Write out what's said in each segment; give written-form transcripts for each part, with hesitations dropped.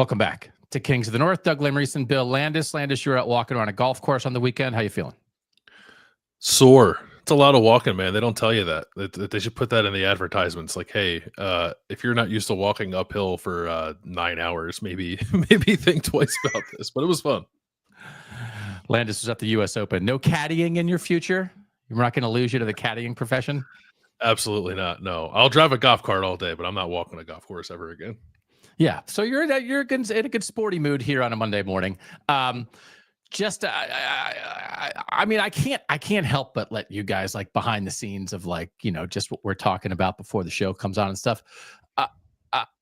Welcome back to Kings of the North. Doug Lesmerises and Bill Landis. Landis, you're out walking around a golf course on the weekend. How you feeling? Sore. It's a lot of walking, man. They don't tell you that. They should put that in the advertisements. Like, hey, if you're not used to walking uphill for 9 hours, maybe think twice about this. But it was fun. Landis was at the U.S. Open. No caddying in your future? We're not going to lose you to the caddying profession? Absolutely not. No, I'll drive a golf cart all day, but I'm not walking a golf course ever again. Yeah. So you're in a good sporty mood here on a Monday morning. I mean, I can't help but let you guys like behind the scenes of like, just what we're talking about before the show comes on and stuff.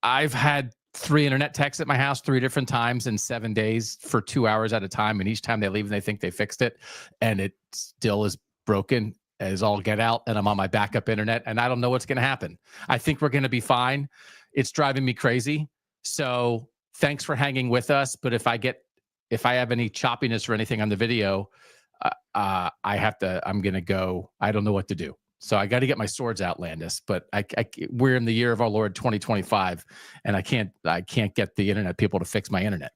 I've had 3 internet texts at my house 3 different times in 7 days for 2 hours at a time. And each time they leave and they think they fixed it and it still is broken as all get out. And I'm on my backup internet and I don't know what's going to happen. I think we're going to be fine. It's driving me crazy. So thanks for hanging with us. But if I have any choppiness or anything on the video, I'm going to go, I don't know what to do. So I got to get my swords out, Landis, but we're in the year of our Lord 2025 and I can't get the internet people to fix my internet.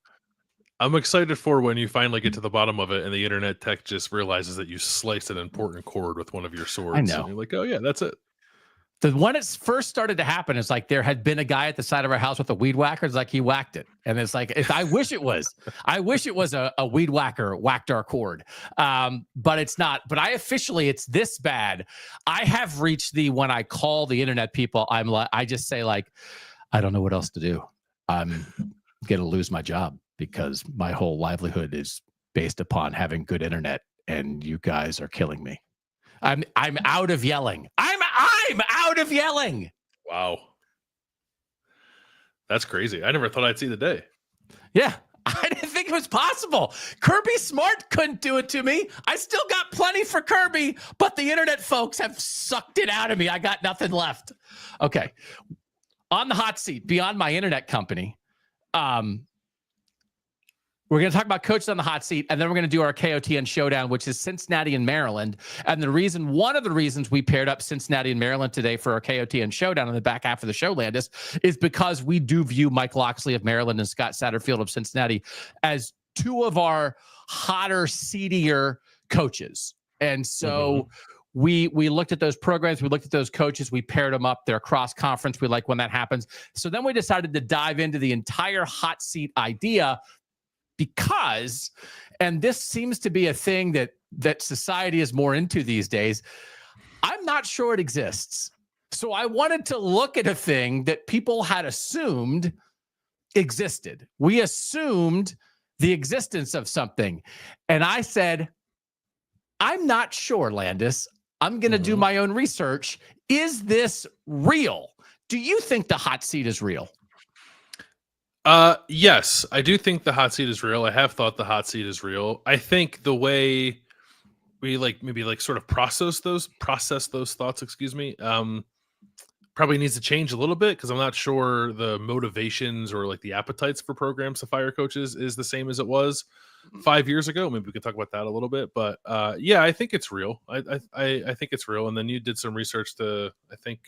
I'm excited for when you finally get to the bottom of it and the internet tech just realizes that you sliced an important chord with one of your swords. I know. And you're like, oh yeah, that's it. When it first started to happen, it's like there had been a guy at the side of our house with a weed whacker. It's like he whacked it. And it's like, I wish it was a weed whacker whacked our cord. But it's not. But it's this bad. I have reached when I call the internet people, I just say like, I don't know what else to do. I'm going to lose my job because my whole livelihood is based upon having good internet and you guys are killing me. I'm out of yelling. I'm out of yelling. Wow. That's crazy. I never thought I'd see the day. Yeah. I didn't think it was possible. Kirby Smart couldn't do it to me. I still got plenty for Kirby, but the internet folks have sucked it out of me. I got nothing left. Okay. On the hot seat, beyond my internet company, we're going to talk about coaches on the hot seat, and then we're going to do our KOTN showdown, which is Cincinnati and Maryland. And one of the reasons we paired up Cincinnati and Maryland today for our KOTN showdown in the back half of the show, Landis, is because we do view Mike Locksley of Maryland and Scott Satterfield of Cincinnati as 2 of our hotter, seedier coaches. And so we looked at those programs, we looked at those coaches, we paired them up. They're cross-conference. We like when that happens. So then we decided to dive into the entire hot seat idea because, and this seems to be a thing that society is more into these days, I'm not sure it exists. So I wanted to look at a thing that people had assumed existed. We assumed the existence of something. And I said, I'm not sure, Landis. I'm going to do my own research. Is this real? Do you think the hot seat is real? Yes, I do think the hot seat is real. I have thought the hot seat is real. I think the way we maybe sort of process those thoughts, probably needs to change a little bit because I'm not sure the motivations or like the appetites for programs to fire coaches is the same as it was 5 years ago. Maybe we could talk about that a little bit, but yeah, I think it's real. I think it's real. And then you did some research to, I think,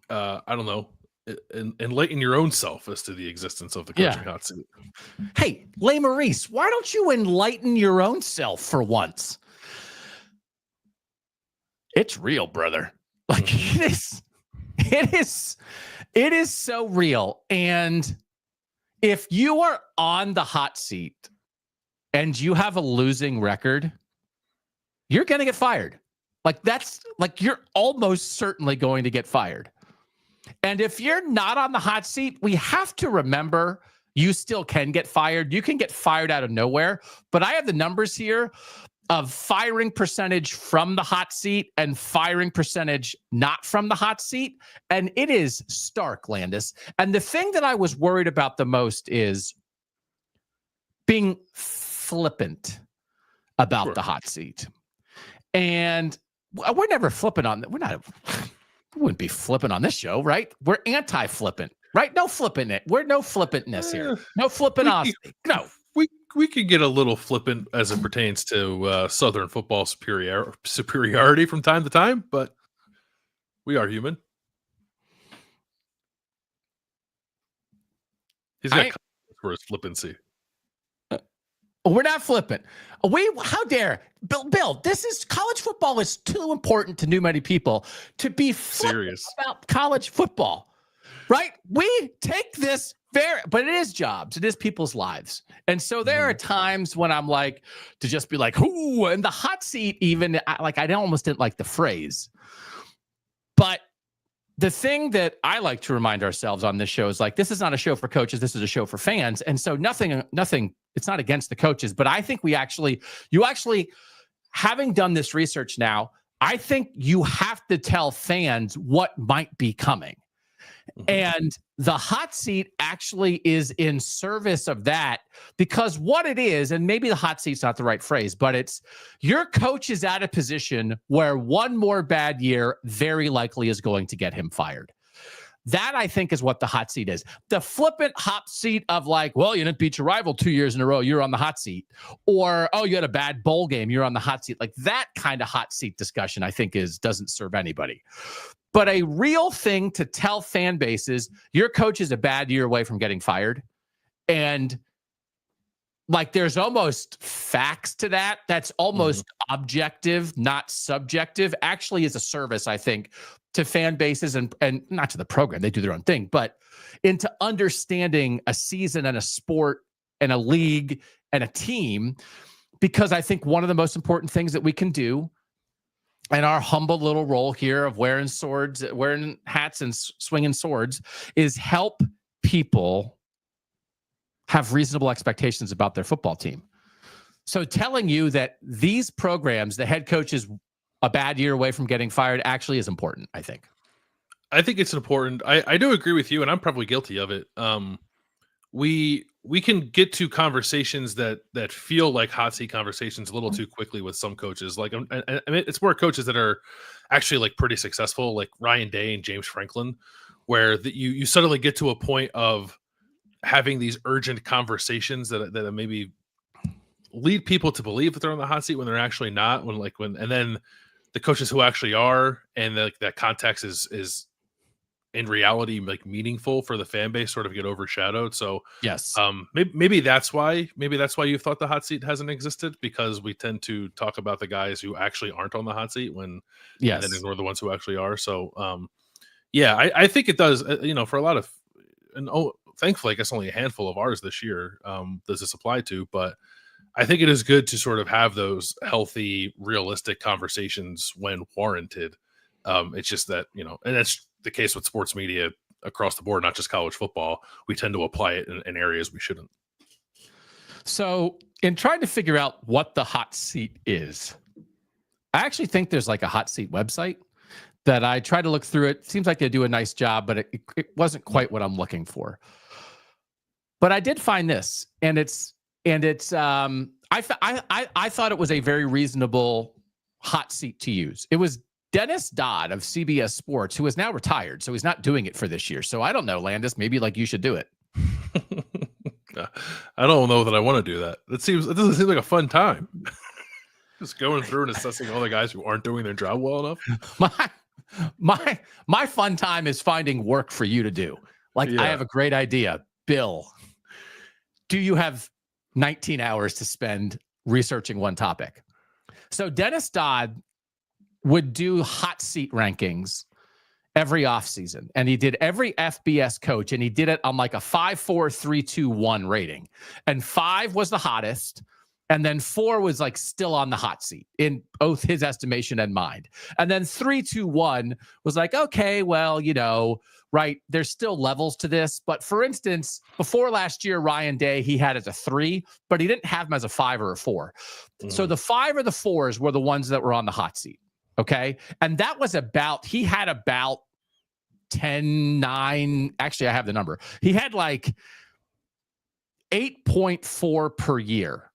I don't know, enlighten your own self as to the existence of the coaching hot seat. Hey, Lesmerises, why don't you enlighten your own self for once? It's real, brother. Like it is so real. And if you are on the hot seat and you have a losing record, you're going to get fired. You're almost certainly going to get fired. And if you're not on the hot seat, we have to remember you still can get fired. You can get fired out of nowhere. But I have the numbers here of firing percentage from the hot seat and firing percentage not from the hot seat. And it is stark, Landis. And the thing that I was worried about the most is being flippant about the hot seat. And we're never flipping on that. We wouldn't be flipping on this show, right? We're anti-flippant, right? No flipping it. We're no flippantness here. No flipping on. No. We could get a little flippant as it pertains to Southern football superiority from time to time, but we are human. He's got for his flippancy. We're not flippant. How dare Bill, this is college football is too important to many people to be serious about college football, right? We take this but it is jobs. It is people's lives. And so there are times when I'm like, to just be like, ooh, and the hot seat, even I almost didn't like the phrase. But the thing that I like to remind ourselves on this show is like, this is not a show for coaches. This is a show for fans. And so nothing, it's not against the coaches, but I think you actually, having done this research now, I think you have to tell fans what might be coming. And the hot seat actually is in service of that, because what it is, and maybe the hot seat's not the right phrase, but it's your coach is at a position where one more bad year very likely is going to get him fired. That, I think, is what the hot seat is. The flippant hot seat of like, well, you didn't beat your rival 2 years in a row, you're on the hot seat. Or, oh, you had a bad bowl game, you're on the hot seat. Like that kind of hot seat discussion, I think, doesn't serve anybody. But a real thing to tell fan bases, your coach is a bad year away from getting fired. And like there's almost facts to that. That's almost objective, not subjective. Actually is a service, I think, to fan bases and not to the program. They do their own thing, but into understanding a season and a sport and a league and a team. Because I think one of the most important things that we can do and our humble little role here of wearing hats and swinging swords is help people have reasonable expectations about their football team. So telling you that these programs, the head coach is a bad year away from getting fired actually is important, I think. I think it's important. I do agree with you, and I'm probably guilty of it. We can get to conversations that feel like hot seat conversations a little too quickly with some coaches. Like, I mean, it's more coaches that are actually like pretty successful, like Ryan Day and James Franklin, where you suddenly get to a point of having these urgent conversations that maybe lead people to believe that they're on the hot seat when they're actually not. And then the coaches who actually are, and that context is in reality like meaningful for the fan base, sort of get overshadowed. So yes, maybe that's why you've thought the hot seat hasn't existed, because we tend to talk about the guys who actually aren't on the hot seat and then ignore the ones who actually are. So I think it does, for a lot of, and thankfully I guess only a handful of ours this year does this apply to, but I think it is good to sort of have those healthy, realistic conversations when warranted. It's just that, and that's the case with sports media across the board, not just college football. We tend to apply it in areas we shouldn't. So in trying to figure out what the hot seat is, I actually think there's like a hot seat website that I try to look through. It seems like they do a nice job, but it wasn't quite what I'm looking for. But I did find this, and I thought it was a very reasonable hot seat to use. It was Dennis Dodd of CBS Sports, who is now retired, so he's not doing it for this year. So I don't know, Landis, maybe like you should do it. I don't know that I want to do that. It doesn't seem like a fun time. Just going through and assessing all the guys who aren't doing their job well enough. My fun time is finding work for you to do. Like, I have a great idea. Bill, do you have 19 hours to spend researching one topic? So Dennis Dodd would do hot seat rankings every offseason, and he did every FBS coach, and he did it on like a 5, 4, 3, 2, 1 rating. And 5 was the hottest, and then 4 was like still on the hot seat in both his estimation and mine. And then 3, 2, 1 was like, okay, well, right, there's still levels to this. But for instance, before last year, Ryan Day, he had as a 3, but he didn't have him as a 5 or a 4. So the 5 or the 4s were the ones that were on the hot seat. Okay. And that was he had about 10, 9. Actually, I have the number. He had like 8.4 per year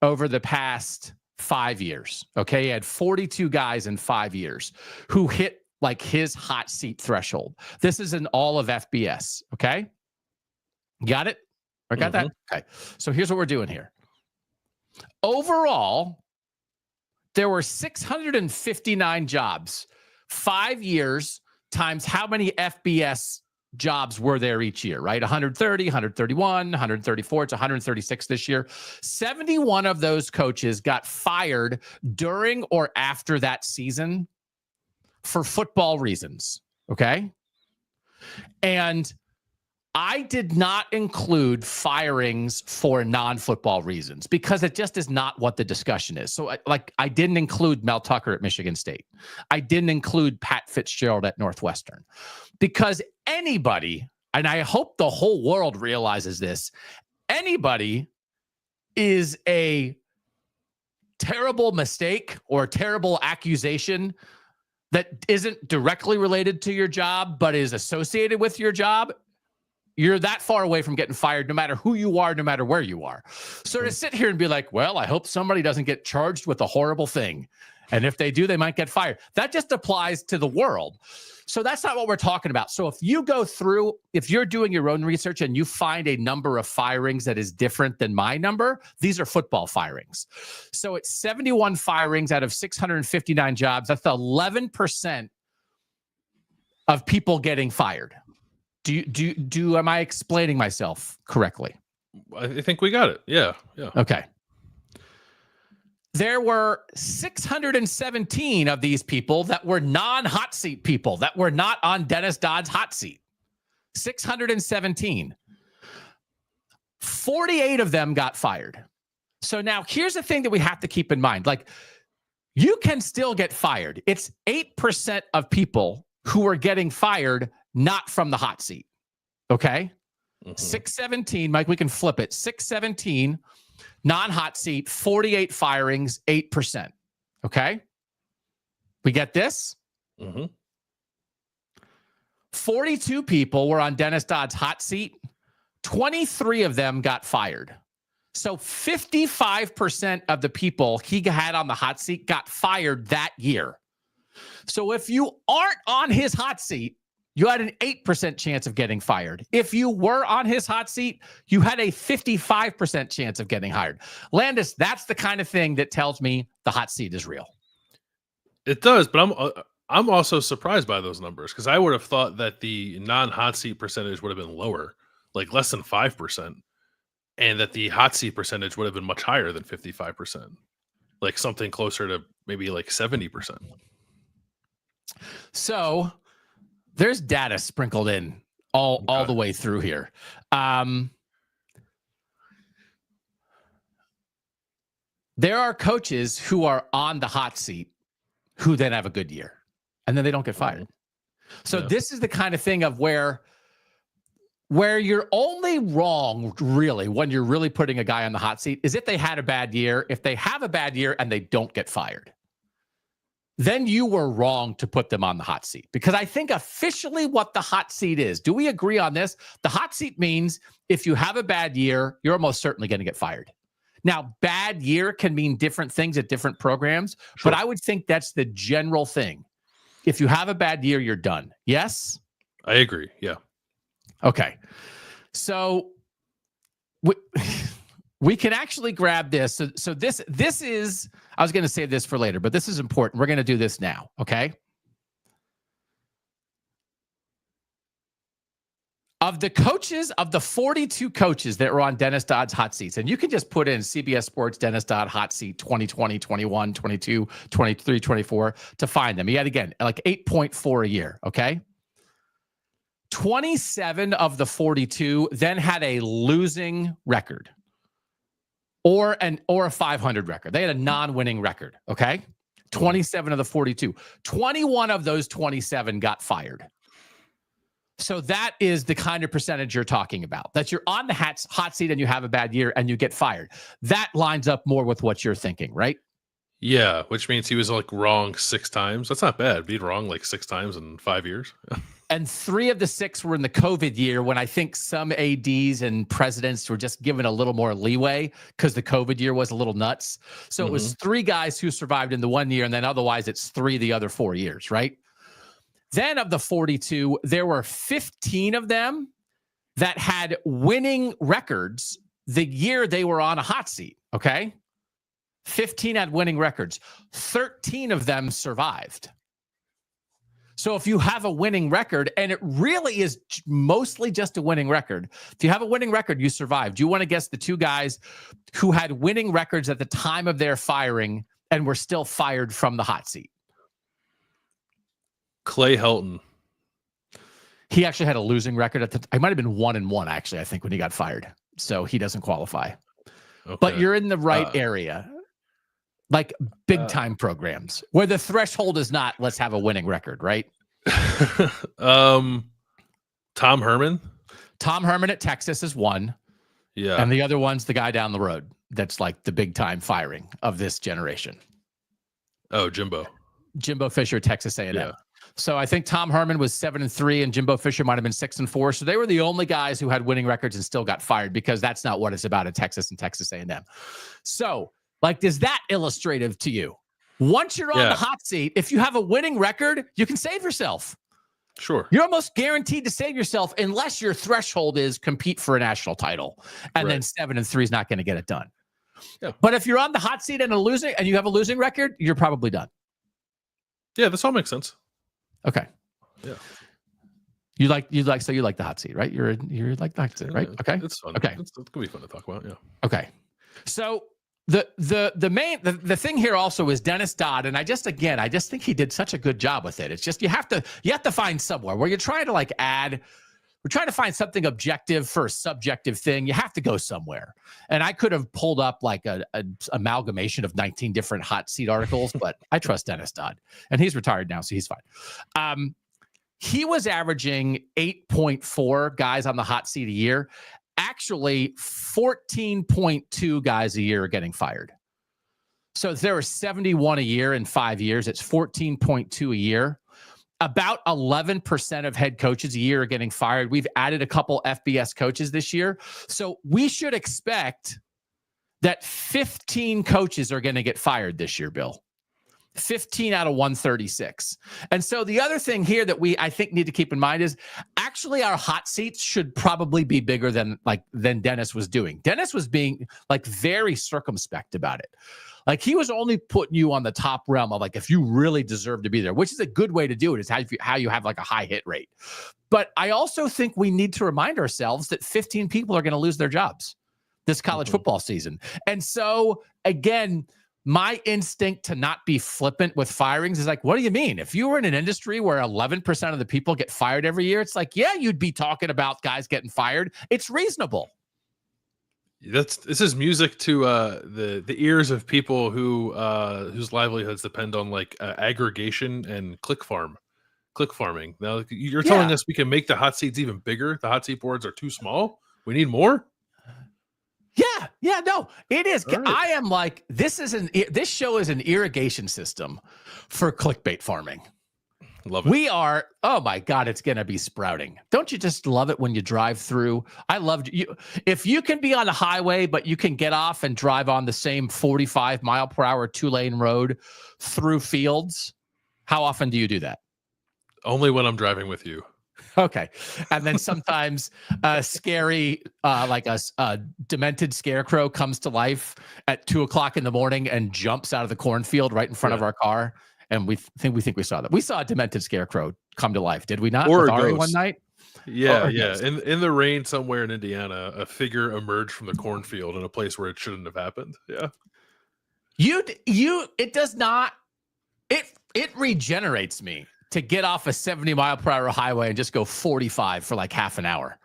over the past 5 years. Okay. He had 42 guys in 5 years who hit like his hot seat threshold. This is in all of FBS. Okay. Got it? I got that? Okay. So here's what we're doing here. Overall, there were 659 jobs, 5 years times how many FBS jobs were there each year, right? 130, 131, 134. It's 136 this year. 71 of those coaches got fired during or after that season for football reasons. Okay. And I did not include firings for non-football reasons because it just is not what the discussion is. So I didn't include Mel Tucker at Michigan State. I didn't include Pat Fitzgerald at Northwestern because anybody, and I hope the whole world realizes this, anybody is a terrible mistake or a terrible accusation that isn't directly related to your job, but is associated with your job. You're that far away from getting fired, no matter who you are, no matter where you are. So to sit here and be like, well, I hope somebody doesn't get charged with a horrible thing. And if they do, they might get fired. That just applies to the world. So that's not what we're talking about. So if you go through, if you're doing your own research and you find a number of firings that is different than my number, these are football firings. So it's 71 firings out of 659 jobs. That's 11% of people getting fired. Am I explaining myself correctly? I think we got it. Yeah. Okay. There were 617 of these people that were non-hot seat people that were not on Dennis Dodd's hot seat. 617. 48 of them got fired. So now here's the thing that we have to keep in mind. Like, you can still get fired. It's 8% of people who are getting fired not from the hot seat. Okay. 617, Mike, we can flip it. 617, non-hot seat, 48 firings, 8%. Okay. We get this? 42 people were on Dennis Dodd's hot seat. 23 of them got fired. So 55% of the people he had on the hot seat got fired that year. So if you aren't on his hot seat, you had an 8% chance of getting fired. If you were on his hot seat, you had a 55% chance of getting hired. Landis, that's the kind of thing that tells me the hot seat is real. It does, but I'm also surprised by those numbers because I would have thought that the non-hot seat percentage would have been lower, like less than 5%, and that the hot seat percentage would have been much higher than 55%, like something closer to maybe like 70%. So there's data sprinkled in all the way through here. There are coaches who are on the hot seat who then have a good year and then they don't get fired. So this is the kind of thing of where you're only wrong really when you're really putting a guy on the hot seat is if they had a bad year. If they have a bad year and they don't get fired, then you were wrong to put them on the hot seat. Because I think officially what the hot seat is, do we agree on this? The hot seat means if you have a bad year, you're almost certainly going to get fired. Now, bad year can mean different things at different programs, but I would think that's the general thing. If you have a bad year, you're done. Yes? I agree. Yeah. Okay. So we can actually grab this. So this is, I was going to save this for later, but this is important. We're going to do this now. Okay. Of the coaches, of the 42 coaches that were on Dennis Dodd's hot seats, and you can just put in CBS Sports Dennis Dodd hot seat 2020, 21, 22, 23, 24 to find them. He had, again, like 8.4 a year. Okay. 27 of the 42 then had a losing record. Or a 500 record. They had a non-winning record, okay? 27 of the 42. 21 of those 27 got fired. So that is the kind of percentage you're talking about. That you're on the hot seat and you have a bad year and you get fired. That lines up more with what you're thinking, right? Yeah, which means he was like wrong 6 times. That's not bad. Being wrong like 6 times in 5 years. And 3 of the 6 were in the COVID year when I think some ADs and presidents were just given a little more leeway because the COVID year was a little nuts. So it was 3 guys who survived in the 1 year, and then otherwise it's 3 the other 4 years, right? Then of the 42, there were 15 of them that had winning records the year they were on a hot seat, okay? 15 had winning records. 13 of them survived. So if you have a winning record, and it really is mostly just a winning record, if you have a winning record, you survive. Do you want to guess the two guys who had winning records at the time of their firing and were still fired from the hot seat? Clay Helton. He actually had a losing record at the. I might have been 1-1 actually. I think when he got fired, so he doesn't qualify. Okay. But you're in the right area, like big time programs where the threshold is not let's have a winning record, right? Tom Herman. Tom Herman at Texas is one. Yeah, and the other one's the guy down the road. That's like the big time firing of this generation. Oh, Jimbo Fisher, Texas A&M. Yeah. So I think Tom Herman was 7-3 and Jimbo Fisher might've been 6-4. So they were the only guys who had winning records and still got fired because that's not what it's about at Texas and Texas A&M. So like, is that illustrative to you? Once you're on the hot seat, if you have a winning record, you can save yourself. Sure. You're almost guaranteed to save yourself unless your threshold is compete for a national title. And then 7-3 is not going to get it done. Yeah. But if you're on the hot seat and you have a losing record, you're probably done. Yeah, this all makes sense. Okay. Yeah. You like the hot seat, right? You're like the hot seat, right? Okay. It's fun. Okay. It's gonna be fun to talk about. Yeah. Okay. So the thing here also is Dennis Dodd, and I just think he did such a good job with it. It's just you have to find somewhere where you're trying to we're trying to find something objective for a subjective thing. You have to go somewhere. And I could have pulled up like a amalgamation of 19 different hot seat articles, but I trust Dennis Dodd. And he's retired now, so he's fine. He was averaging 8.4 guys on the hot seat a year. Actually, 14.2 guys a year are getting fired. So if there were 71 a year in 5 years, it's 14.2 a year. About 11% of head coaches a year are getting fired. We've added a couple FBS coaches this year. So we should expect that 15 coaches are going to get fired this year, Bill. 15 out of 136. And so the other thing here that I think need to keep in mind is actually our hot seats should probably be bigger than Dennis was doing. Dennis was being like very circumspect about it. Like he was only putting you on the top realm of like, if you really deserve to be there, which is a good way to do it, is how you have like a high hit rate. But I also think we need to remind ourselves that 15 people are going to lose their jobs this college football season. And so again, my instinct to not be flippant with firings is like, what do you mean? If you were in an industry where 11% of the people get fired every year, it's like, yeah, you'd be talking about guys getting fired. It's reasonable. This is music to the ears of people whose livelihoods depend on like aggregation and click farming. Now you're telling us we can make the hot seats even bigger. The hot seat boards are too small. We need more. Yeah, no, it is. Right. I am like, this show is an irrigation system for clickbait farming. Love it. We are, oh my God, it's going to be sprouting. Don't you just love it when you drive through? I loved you. If you can be on the highway, but you can get off and drive on the same 45 mile per hour, 2-lane road through fields, how often do you do that? Only when I'm driving with you. Okay. And then sometimes scary, like a demented scarecrow comes to life at 2:00 in the morning and jumps out of the cornfield right in front of our car. And we think we saw that. We saw a demented scarecrow come to life, did we not? Or with a Ari ghost. One night? Yeah. In the rain somewhere in Indiana, a figure emerged from the cornfield in a place where it shouldn't have happened. Yeah. It does not. It regenerates me to get off a 70 mile per hour highway and just go 45 for like half an hour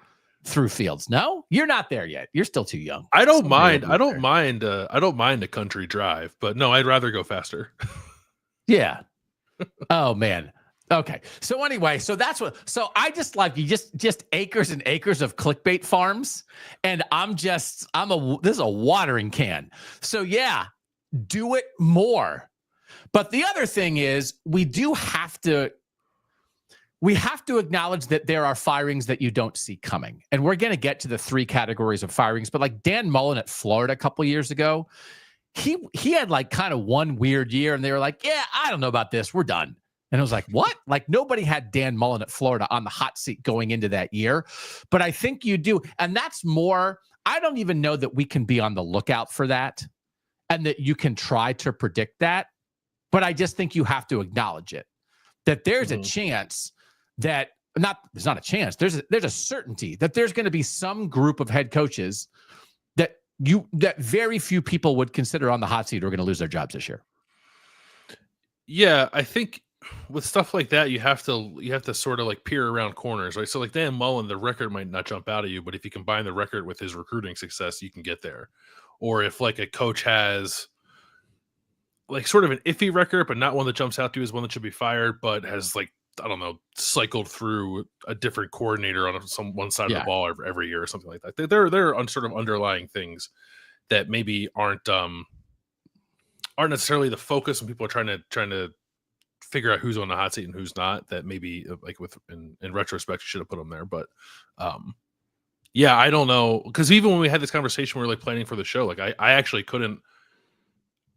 through fields. No, you're not there yet. You're still too young. I don't mind a country drive, but no, I'd rather go faster. Yeah. Oh man. Okay. So anyway, so I just like you just acres and acres of clickbait farms. And this is a watering can. So yeah, do it more. But the other thing is we have to acknowledge that there are firings that you don't see coming. And we're going to get to the 3 categories of firings, but like Dan Mullen at Florida a couple of years ago, he had like kind of one weird year and they were like, yeah, I don't know about this. We're done. And I was like, what? Like nobody had Dan Mullen at Florida on the hot seat going into that year. But I think you do. And that's more, I don't even know that we can be on the lookout for that and that you can try to predict that. But I just think you have to acknowledge it. that there's a chance that there's not a chance. There's a certainty that there's going to be some group of head coaches that very few people would consider on the hot seat are going to lose their jobs this year. Yeah, I think with stuff like that, you have to sort of like peer around corners, right? So like Dan Mullen, the record might not jump out at you, but if you combine the record with his recruiting success, you can get there. Or if like a coach has like sort of an iffy record, but not one that jumps out to you as one that should be fired, but has like, I don't know, cycled through a different coordinator on one side of the ball every year or something like that. There are sort of underlying things that maybe aren't necessarily the focus when people are trying to figure out who's on the hot seat and who's not. That maybe like in retrospect, you should have put them there. But yeah, I don't know, because even when we had this conversation, we were like planning for the show. Like I actually couldn't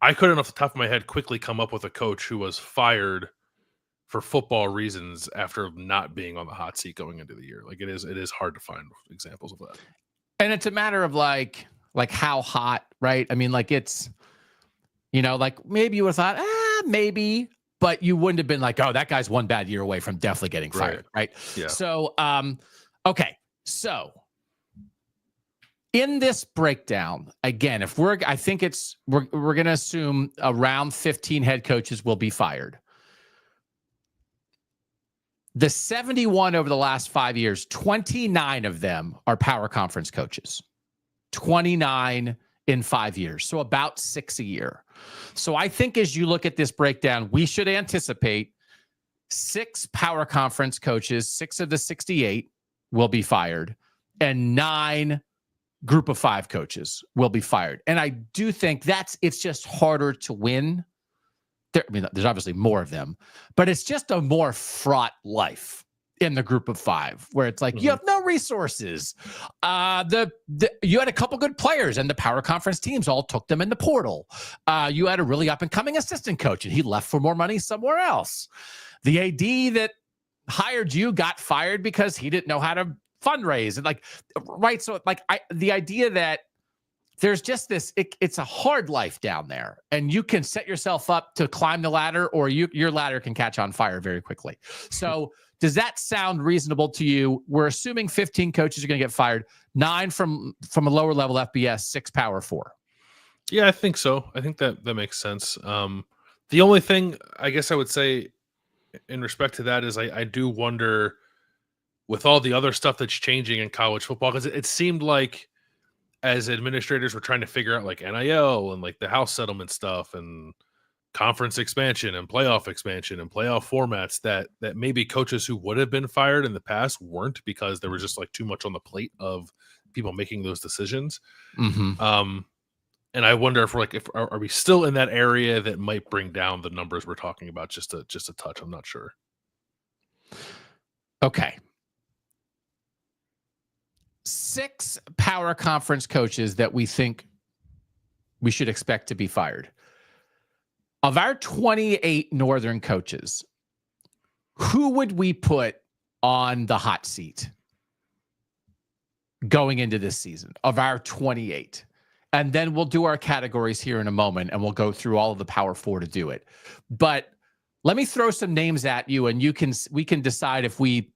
off the top of my head quickly come up with a coach who was fired for football reasons after not being on the hot seat going into the year. Like it is hard to find examples of that. And it's a matter of like how hot, right? I mean, like it's, like maybe you would have thought, maybe, but you wouldn't have been like, oh, that guy's one bad year away from definitely getting fired, right? Yeah. So, okay. So in this breakdown, again, I think we're going to assume around 15 head coaches will be fired. The 71 over the last 5 years, 29 of them are power conference coaches. 29 in 5 years. So about 6 a year. So I think as you look at this breakdown, we should anticipate 6 power conference coaches, 6 of the 68 will be fired, and 9 group of 5 coaches will be fired. And I do think it's just harder to win. There's obviously more of them, but it's just a more fraught life in the group of 5, where it's like you have no resources. You had a couple good players, and the power conference teams all took them in the portal. You had a really up and coming assistant coach, and he left for more money somewhere else. The AD that hired you got fired because he didn't know how to fundraise, and right. So the idea that there's just this, it's a hard life down there, and you can set yourself up to climb the ladder, or your ladder can catch on fire very quickly. So does that sound reasonable to you? We're assuming 15 coaches are going to get fired, 9 from a lower level FBS, 6 Power 4. Yeah, I think so. I think that makes sense. The only thing I guess I would say in respect to that is I do wonder, with all the other stuff that's changing in college football, because it seemed like as administrators were trying to figure out like NIL and like the house settlement stuff and conference expansion and playoff formats, that maybe coaches who would have been fired in the past weren't, because there was just like too much on the plate of people making those decisions. And I wonder if are we still in that area that might bring down the numbers we're talking about just a touch. I'm not sure. Okay. 6 power conference coaches that we think we should expect to be fired. Of our 28 Northern coaches, who would we put on the hot seat going into this season of our 28? And then we'll do our categories here in a moment, and we'll go through all of the Power 4 to do it. But let me throw some names at you, and we can decide if we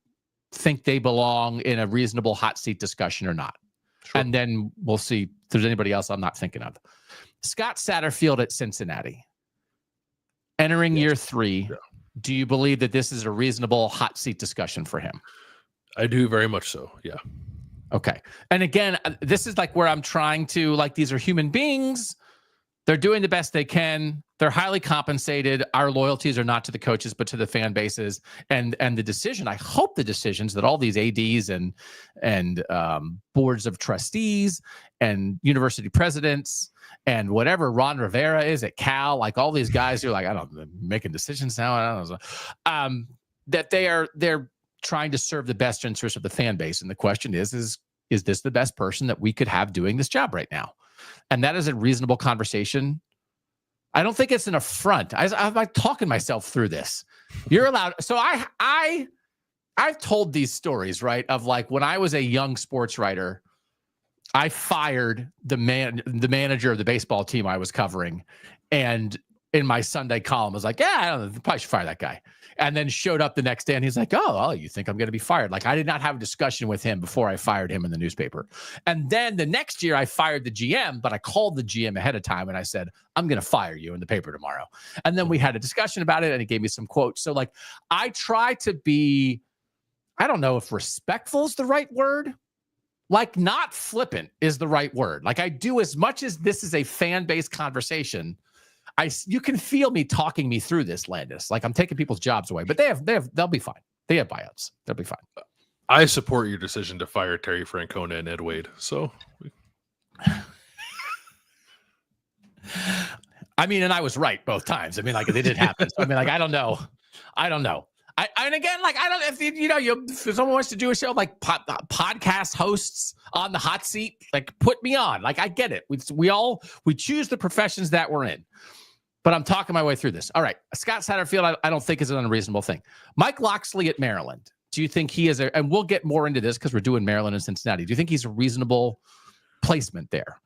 think they belong in a reasonable hot seat discussion or not. Sure. And then we'll see if there's anybody else I'm not thinking of. Scott Satterfield at Cincinnati, entering year 3. Yeah. Do you believe that this is a reasonable hot seat discussion for him? I do, very much so. Yeah. Okay. And again, this is like where I'm trying to, like, these are human beings. They're doing the best they can. They're highly compensated. Our loyalties are not to the coaches, but to the fan bases. And the decision, I hope the decisions that all these ADs and boards of trustees and university presidents and whatever Ron Rivera is at Cal, like all these guys who are like, I don't know, making decisions now. I don't know. That they're trying to serve the best interest of the fan base. And the question is this the best person that we could have doing this job right now? And that is a reasonable conversation. I don't think it's an affront. I'm like talking myself through this. You're allowed. So I've told these stories, right? Of like when I was a young sports writer, I fired the manager of the baseball team I was covering. And in my Sunday column. I was like, yeah, I don't know, probably should fire that guy. And then showed up the next day and he's like, oh, you think I'm going to be fired? Like, I did not have a discussion with him before I fired him in the newspaper. And then the next year I fired the GM, but I called the GM ahead of time and I said, I'm going to fire you in the paper tomorrow. And then we had a discussion about it and he gave me some quotes. So like, I try to be, I don't know if respectful is the right word. Like, not flippant is the right word. Like, I do, as much as this is a fan-based conversation, you can feel me talking me through this, Landis. Like, I'm taking people's jobs away, but they'll be fine. They have buyouts. They'll be fine. I support your decision to fire Terry Francona and Ed Wade. So, I mean, and I was right both times. I mean, like, they did happen. So, I mean, like, I don't know. And again, like, I don't, if someone wants to do a show like podcast hosts on the hot seat, like, put me on. Like, I get it. We choose the professions that we're in. But I'm talking my way through this. All right. Scott Satterfield, I don't think is an unreasonable thing. Mike Locksley at Maryland. Do you think he is and we'll get more into this because we're doing Maryland and Cincinnati. Do you think he's a reasonable placement there?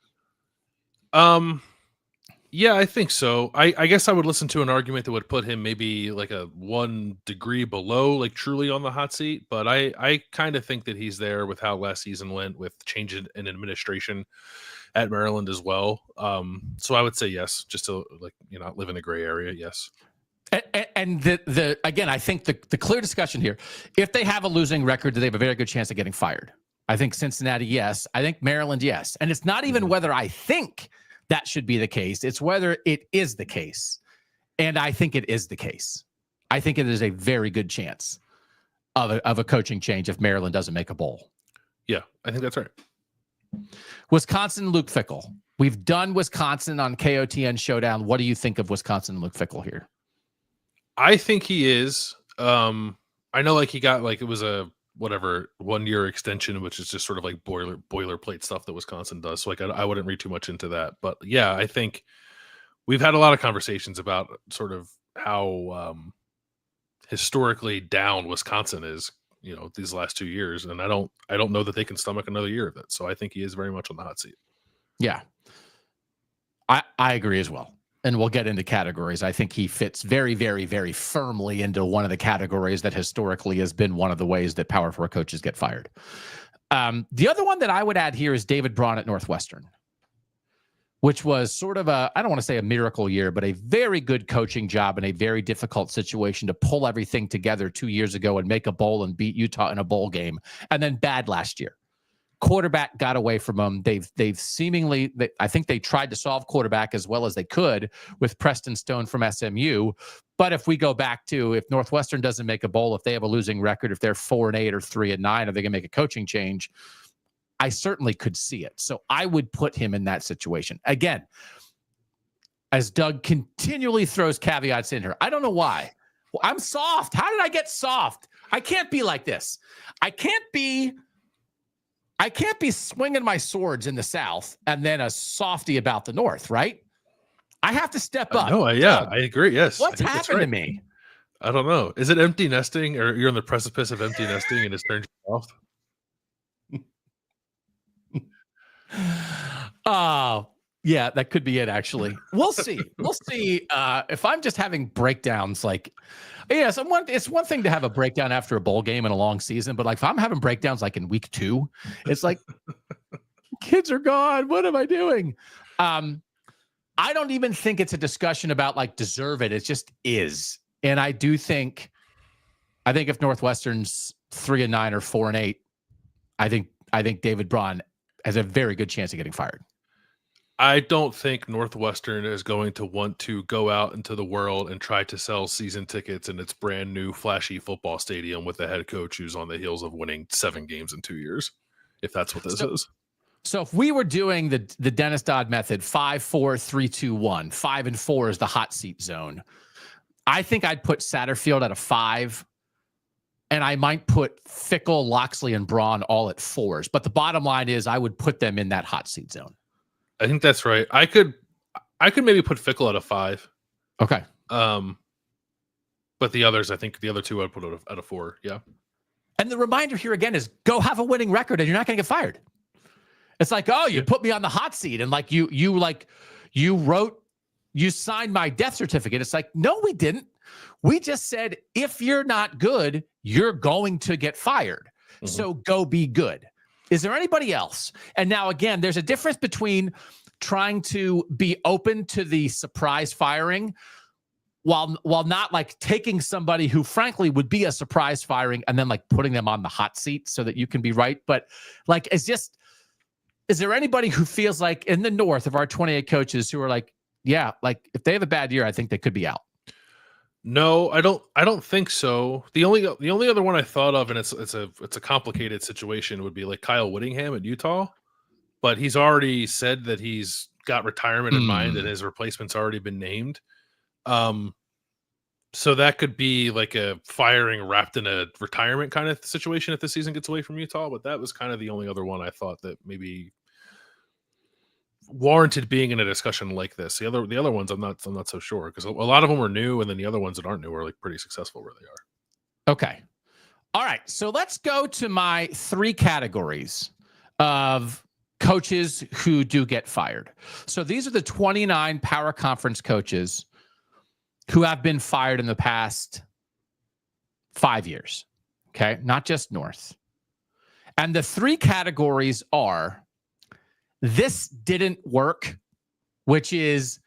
Yeah, I think so. I guess I would listen to an argument that would put him maybe like a 1 degree below, like truly on the hot seat. But I kind of think that he's there with how last season went, with change in administration at Maryland as well. So I would say yes, just to not live in a gray area. Yes. And the again, I think the clear discussion here, if they have a losing record, do they have a very good chance of getting fired? I think Cincinnati, yes. I think Maryland, yes. And it's not even whether I think that should be the case. It's whether it is the case. And I think it is the case. I think it is a very good chance of a coaching change if Maryland doesn't make a bowl. Yeah, I think that's right. Wisconsin, Luke Fickell. We've done Wisconsin on KOTN Showdown. What do you think of Wisconsin and Luke Fickell here? I think he is. I know, like, he got, like, it was a 1-year extension, which is just sort of like boilerplate stuff that Wisconsin does. So like, I wouldn't read too much into that, but yeah, I think we've had a lot of conversations about sort of how historically down Wisconsin is, these last 2 years. And I don't know that they can stomach another year of it. So I think he is very much on the hot seat. Yeah, I agree as well. And we'll get into categories. I think he fits very, very, very firmly into one of the categories that historically has been one of the ways that Power 4 coaches get fired. The other one that I would add here is David Braun at Northwestern, which was sort of I don't want to say a miracle year, but a very good coaching job in a very difficult situation to pull everything together 2 years ago and make a bowl and beat Utah in a bowl game, and then bad last year. Quarterback got away from them. They've seemingly, I think they tried to solve quarterback as well as they could with Preston Stone from SMU. But if we go back to, if Northwestern doesn't make a bowl, if they have a losing record, if they're 4-8 or 3-9, are they going to make a coaching change? I certainly could see it. So I would put him in that situation. Again, as Doug continually throws caveats in here, I don't know why. Well, I'm soft. How did I get soft? I can't be like this. I can't be swinging my swords in the South and then a softy about the North, right? I have to step up. No, yeah, I agree. Yes. What's happened to me? I don't know. Is it empty nesting, or you're on the precipice of empty nesting and it's turned you off? Oh, yeah, that could be it, actually. We'll see. We'll see if I'm just having breakdowns. Like, yes, it's one thing to have a breakdown after a bowl game and a long season, but like if I'm having breakdowns like in week 2, it's like, kids are gone. What am I doing? I don't even think it's a discussion about like deserve it. It just is. And I do think, if Northwestern's 3-9 or 4-8, I think David Braun has a very good chance of getting fired. I don't think Northwestern is going to want to go out into the world and try to sell season tickets in its brand new flashy football stadium with a head coach who's on the heels of winning 7 games in 2 years, if that's what this is. So if we were doing the Dennis Dodd method, 5-4-3-2-1, 5 and 4 is the hot seat zone. I think I'd put Satterfield at a 5, and I might put Fickell, Locksley, and Braun all at 4s. But the bottom line is I would put them in that hot seat zone. I think that's right. I could maybe put Fickell at a 5. Okay. But the others, I think the other 2 I'd put at a 4. Yeah. And the reminder here again is go have a winning record and you're not going to get fired. It's like, oh, you put me on the hot seat, and like you wrote you signed my death certificate. It's like, no, we didn't. We just said, if you're not good, you're going to get fired. So go be good. Is there anybody else? And now, again, there's a difference between trying to be open to the surprise firing while not like taking somebody who frankly would be a surprise firing and then like putting them on the hot seat so that you can be right. But like, is there anybody who feels like in the North of our 28 coaches who are like, yeah, like if they have a bad year, I think they could be out? No, I don't think so. The only other one I thought of, and it's a complicated situation, would be like Kyle Whittingham at Utah, but he's already said that he's got retirement in mind and his replacement's already been named. So that could be like a firing wrapped in a retirement kind of situation if the season gets away from Utah. But that was kind of the only other one I thought that maybe warranted being in a discussion like this. The other ones I'm not so sure, because a lot of them are new, and then the other ones that aren't new are like pretty successful where they are. Okay. All right. So let's go to my 3 categories of coaches who do get fired. So these are the 29 power conference coaches who have been fired in the past 5 years. Okay. Not just North. And the 3 categories are: this didn't work, which is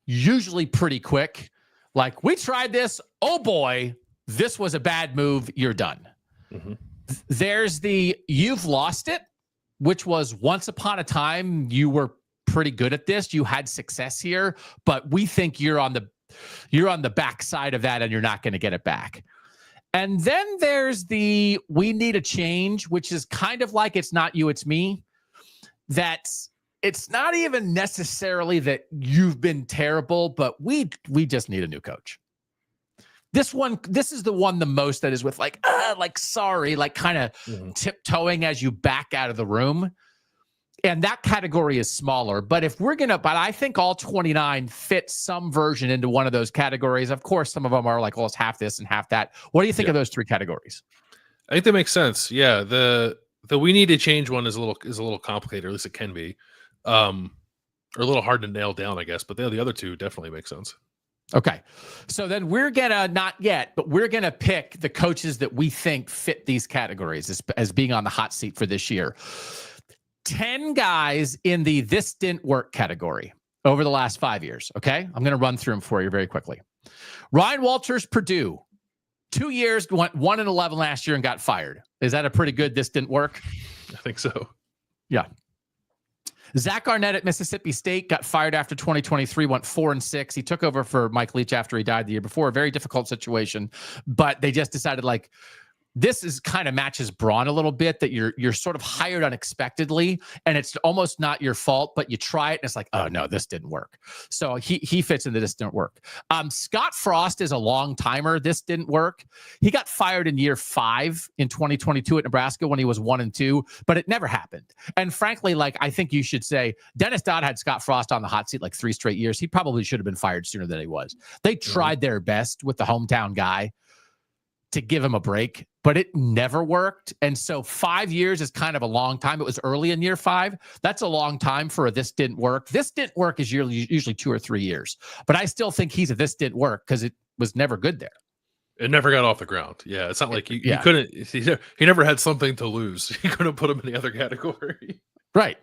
usually pretty quick. Like, we tried this. Oh boy, this was a bad move. You're done. There's the you've lost it, which was once upon a time you were pretty good at this. You had success here, but we think you're on the backside of that and you're not going to get it back. And then there's the we need a change, which is kind of like it's not you, it's me. That's it's not even necessarily that you've been terrible, but we just need a new coach. This is the one the most that is with like sorry, like kind of tiptoeing as you back out of the room. And that category is smaller. But I think all 29 fit some version into one of those categories. Of course, some of them are like, well, it's half this and half that. What do you think of those 3 categories? I think that makes sense. Yeah. The we need to change one is a little complicated, or at least it can be, or a little hard to nail down, I guess. But the other 2 definitely make sense. Okay. So then we're not yet, but we're going to pick the coaches that we think fit these categories as being on the hot seat for this year. 10 guys in the this didn't work category over the last 5 years. Okay. I'm going to run through them for you very quickly. Ryan Walters, Purdue, 2 years, went 1-11 last year and got fired. Is that a pretty good this didn't work? I think so. Yeah. Zach Arnett at Mississippi State got fired after 2023, went 4-6. He took over for Mike Leach after he died the year before. A very difficult situation, but they just decided like, this is kind of matches Braun a little bit, that you're sort of hired unexpectedly and it's almost not your fault, but you try it and it's like, oh no, this didn't work. So he fits into this didn't work. Scott Frost is a long timer. This didn't work. He got fired in year 5 in 2022 at Nebraska when he was 1-2, but it never happened. And frankly, like, I think you should say Dennis Dodd had Scott Frost on the hot seat like 3 straight years. He probably should have been fired sooner than he was. They tried their best with the hometown guy to give him a break, but it never worked. And so 5 years is kind of a long time. It was early in year 5. That's a long time for a this didn't work. This didn't work is usually 2 or 3 years. But I still think he's a this didn't work because it was never good there. It never got off the ground. Yeah, it's not like you couldn't. He never had something to lose. You couldn't put him in the other category. Right.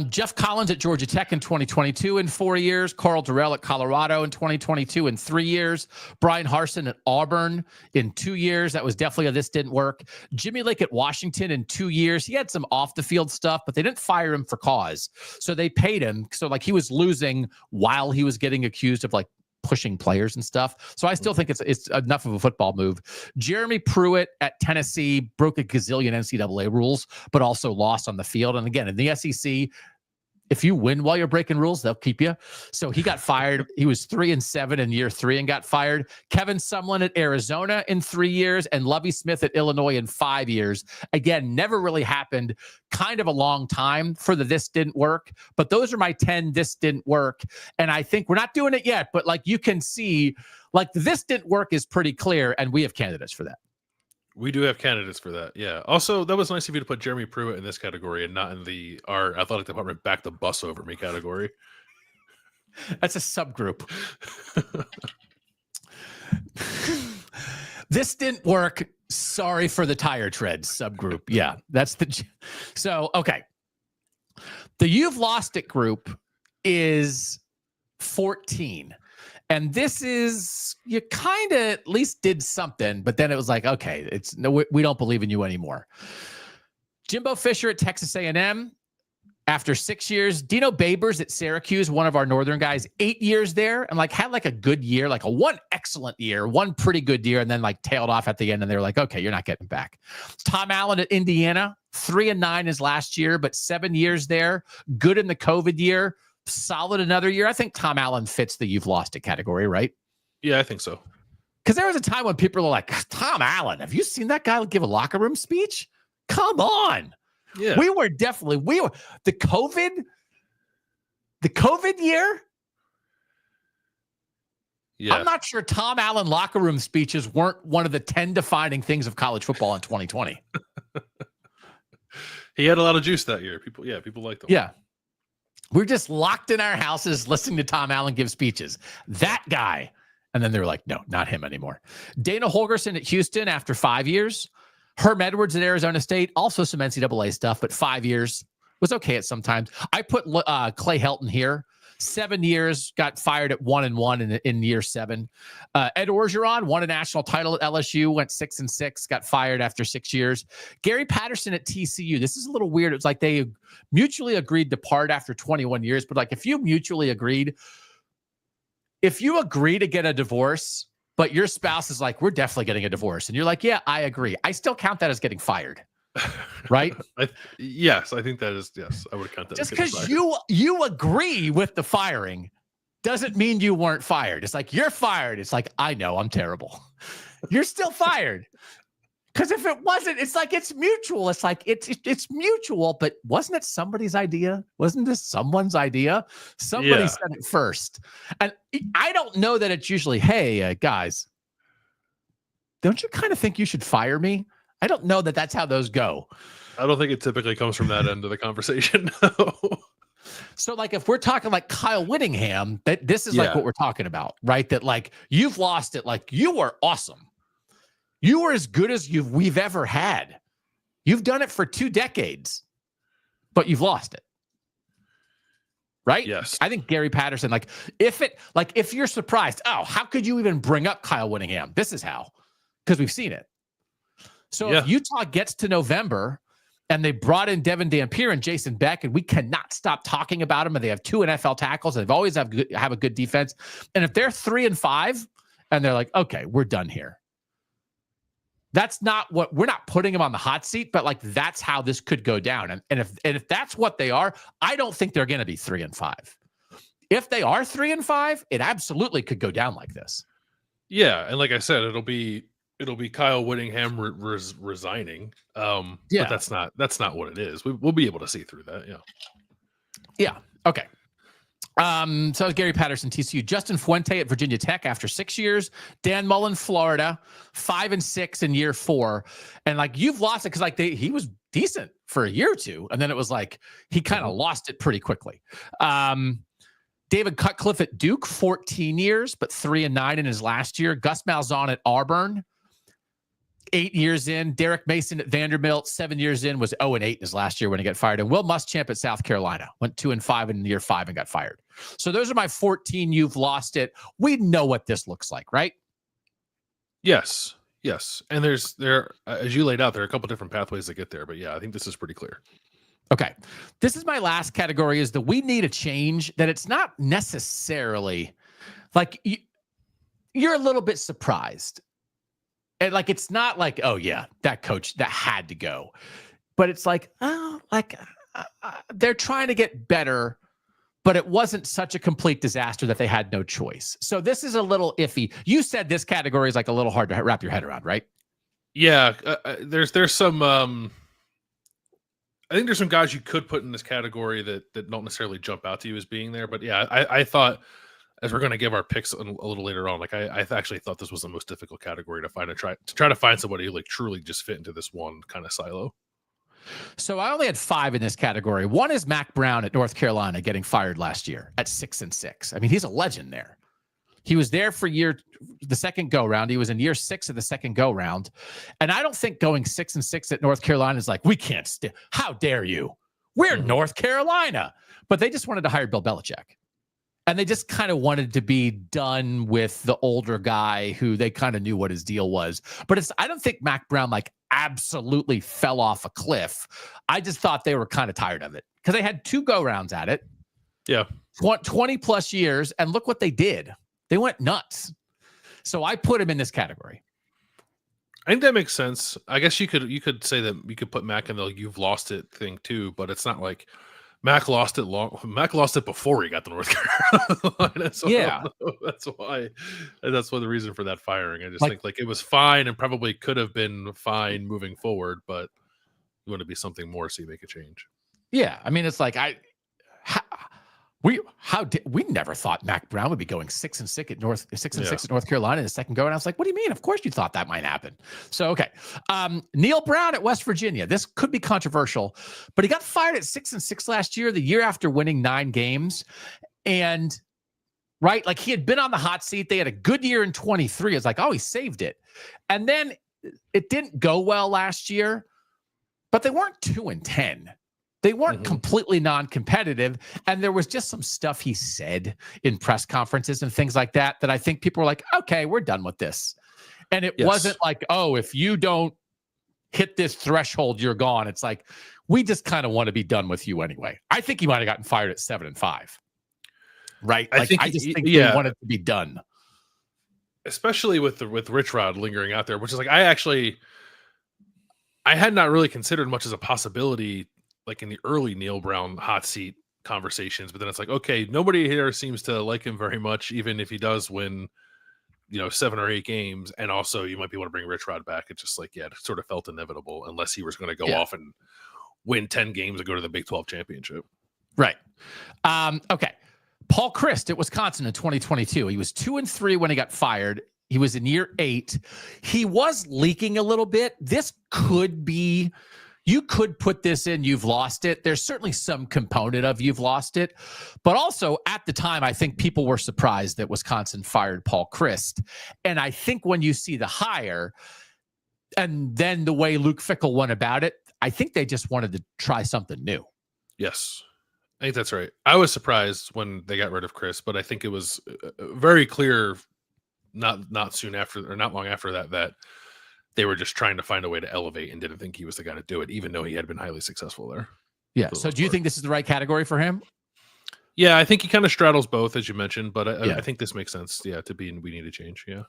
Jeff Collins at Georgia Tech in 2022 in 4 years. Carl Durrell at Colorado in 2022 in 3 years. Brian Harsin at Auburn in 2 years. That was definitely a this didn't work. Jimmy Lake at Washington in 2 years. He had some off the field stuff, but they didn't fire him for cause. So they paid him. So like he was losing while he was getting accused of like pushing players and stuff. So I still think it's enough of a football move. Jeremy Pruitt at Tennessee broke a gazillion NCAA rules, but also lost on the field. And again, in the SEC, if you win while you're breaking rules, they'll keep you. So he got fired. He was 3-7 in year 3 and got fired. Kevin Sumlin at Arizona in 3 years and Lovie Smith at Illinois in 5 years. Again, never really happened. Kind of a long time for the this didn't work. But those are my 10 this didn't work. And I think we're not doing it yet, but like you can see, like this didn't work is pretty clear, and we have candidates for that. We do have candidates for that. Yeah. Also, that was nice of you to put Jeremy Pruitt in this category and not in our athletic department back the bus over me category. That's a subgroup. This didn't work. Sorry for the tire tread subgroup. Yeah, that's the. So, okay. The You've Lost It group is 14. And this is, you kind of at least did something, but then it was like, okay, it's no, we don't believe in you anymore. Jimbo Fisher at Texas A&M. After 6 years, Dino Babers at Syracuse, one of our Northern guys, 8 years there, and like had like a good year, like a one excellent year, one pretty good year, and then like tailed off at the end. And they were like, okay, you're not getting back. Tom Allen at Indiana, 3-9 his last year, but 7 years there, good in the COVID year, solid another year. I think Tom Allen fits the You've Lost It category, right? Yeah, I think so. Because there was a time when people were like, Tom Allen, have you seen that guy give a locker room speech? Come on. Yeah. We were the COVID year. Yeah. I'm not sure Tom Allen locker room speeches weren't one of the 10 defining things of college football in 2020. He had a lot of juice that year. People liked him. Yeah. We're just locked in our houses listening to Tom Allen give speeches. That guy. And then they were like, no, not him anymore. Dana Holgerson at Houston after 5 years. Herm Edwards at Arizona State, also some NCAA stuff, but 5 years was okay at sometimes. I put Clay Helton here. 7 years, got fired at 1-1 in year 7. Ed Orgeron won a national title at LSU, went 6-6, got fired after 6 years. Gary Patterson at TCU. This is a little weird. It's like they mutually agreed to part after 21 years, but like if you mutually agreed, if you agree to get a divorce, but your spouse is like, we're definitely getting a divorce. And you're like, yeah, I agree. I still count that as getting fired. Right? Yes, I think that is. Yes, I would count that. Just because you agree with the firing doesn't mean you weren't fired. It's like, you're fired. It's like, I know I'm terrible. You're still fired. Because if it wasn't, it's like, it's mutual. It's like, it's mutual, but wasn't it somebody's idea? Wasn't this someone's idea? Somebody said it first. And I don't know that it's usually, hey, guys, don't you kind of think you should fire me? I don't know that that's how those go. I don't think it typically comes from that end of the conversation. No. So like, if we're talking like Kyle Whittingham, that this is like what we're talking about, right? That like, you've lost it. Like, you are awesome. You are as good as we've ever had. You've done it for 2 decades, but you've lost it. Right? Yes. I think Gary Patterson, if you're surprised, oh, how could you even bring up Kyle Whittingham? This is how, because we've seen it. So if Utah gets to November and they brought in Devin Dampier and Jason Beck, and we cannot stop talking about them, and they have 2 NFL tackles, and they've always have a good defense. And if they're 3-5 and they're like, okay, we're done here. That's not what we're not putting them on the hot seat, but like, that's how this could go down. And if that's what they are, I don't think they're going to be 3-5. If they are 3-5, it absolutely could go down like this. Yeah. And like I said, it'll be Kyle Whittingham resigning. But that's not what it is. We'll be able to see through that. Yeah. Yeah. Okay. So Gary Patterson, TCU. Justin Fuente at Virginia Tech after 6 years. Dan Mullen, Florida, 5-6 in year 4. And like, you've lost it because like he was decent for a year or two, and then it was like he kind of lost it pretty quickly. David Cutcliffe at Duke, 14 years, but 3-9 in his last year. Gus Malzahn at Auburn, 8 years in. Derek Mason at Vanderbilt, 7 years in, was 0-8 in his last year when he got fired. And Will Muschamp at South Carolina went 2-5 in year 5 and got fired. So those are my 14. You've lost it. We know what this looks like, right? Yes. And there, as you laid out, there are a couple different pathways to get there. But yeah, I think this is pretty clear. Okay. This is my last category, is that we need a change, that it's not necessarily like you're a little bit surprised. And like, it's not like, oh yeah, that coach, that had to go. But it's like, oh, like they're trying to get better, but it wasn't such a complete disaster that they had no choice. So this is a little iffy. You said this category is like a little hard to wrap your head around, right? Yeah. There's some, I think there's some guys you could put in this category that don't necessarily jump out to you as being there. But yeah, I thought, as we're going to give our picks a little later on, like I actually thought this was the most difficult category to find, try to find somebody who like truly just fit into this one kind of silo. So I only had 5 in this category. One is Mac Brown at North Carolina getting fired last year at 6-6. I mean, he's a legend there. He was there for the second go round. He was in year 6 of the second go round. And I don't think going 6-6 at North Carolina is like, we can't how dare you? We're North Carolina. But they just wanted to hire Bill Belichick. And they just kind of wanted to be done with the older guy who they kind of knew what his deal was. But I don't think Mac Brown like absolutely fell off a cliff. I just thought they were kind of tired of it because they had 2 go rounds at it. Yeah. 20 plus years. And look what they did. They went nuts. So I put him in this category. I think that makes sense. I guess you could say that you could put Mac in the "you've lost it" thing too, but it's not like Mac lost it Mac lost it before he got to North Carolina. So yeah, that's why the reason for that firing. I just think like it was fine and probably could have been fine moving forward, but you want to be something more so you make a change. Yeah, I mean it's like we never thought Mac Brown would be going 6-6 at North Carolina in the second go. And I was like, what do you mean? Of course you thought that might happen. So, okay. Neil Brown at West Virginia. This could be controversial, but he got fired at 6-6 last year, the year after winning 9 games. And right, like he had been on the hot seat. They had a good year in 23. It's like, oh, he saved it. And then it didn't go well last year, but they weren't 2-10. They weren't completely non-competitive, and there was just some stuff he said in press conferences and things like that I think people were like, okay, we're done with this. And it wasn't like, oh, if you don't hit this threshold, you're gone. It's like, we just kind of want to be done with you anyway. I think he might have gotten fired at 7-5. Right? I just think they wanted to be done. Especially with Rich Rod lingering out there, which is like, I had not really considered much as a possibility like in the early Neil Brown hot seat conversations, but then it's like, okay, nobody here seems to like him very much, even if he does win, 7 or 8 games. And also you might be able to bring Rich Rod back. It's just like, it sort of felt inevitable unless he was going to go off and win 10 games and go to the Big 12 championship. Right. Okay. Paul Chryst at Wisconsin in 2022. He was 2-3 when he got fired. He was in year 8. He was leaking a little bit. This could be, you could put this in, you've lost it. There's certainly some component of you've lost it. But also at the time, I think people were surprised that Wisconsin fired Paul Chryst. And I think when you see the hire and then the way Luke Fickell went about it, I think they just wanted to try something new. Yes, I think that's right. I was surprised when they got rid of Chryst, but I think it was very clear not soon after or not long after that they were just trying to find a way to elevate and didn't think he was the guy to do it, even though he had been highly successful there. Yeah. So do you think this is the right category for him? Yeah, I think he kind of straddles both, as you mentioned, but I think this makes sense. Yeah, we need a change. Yeah.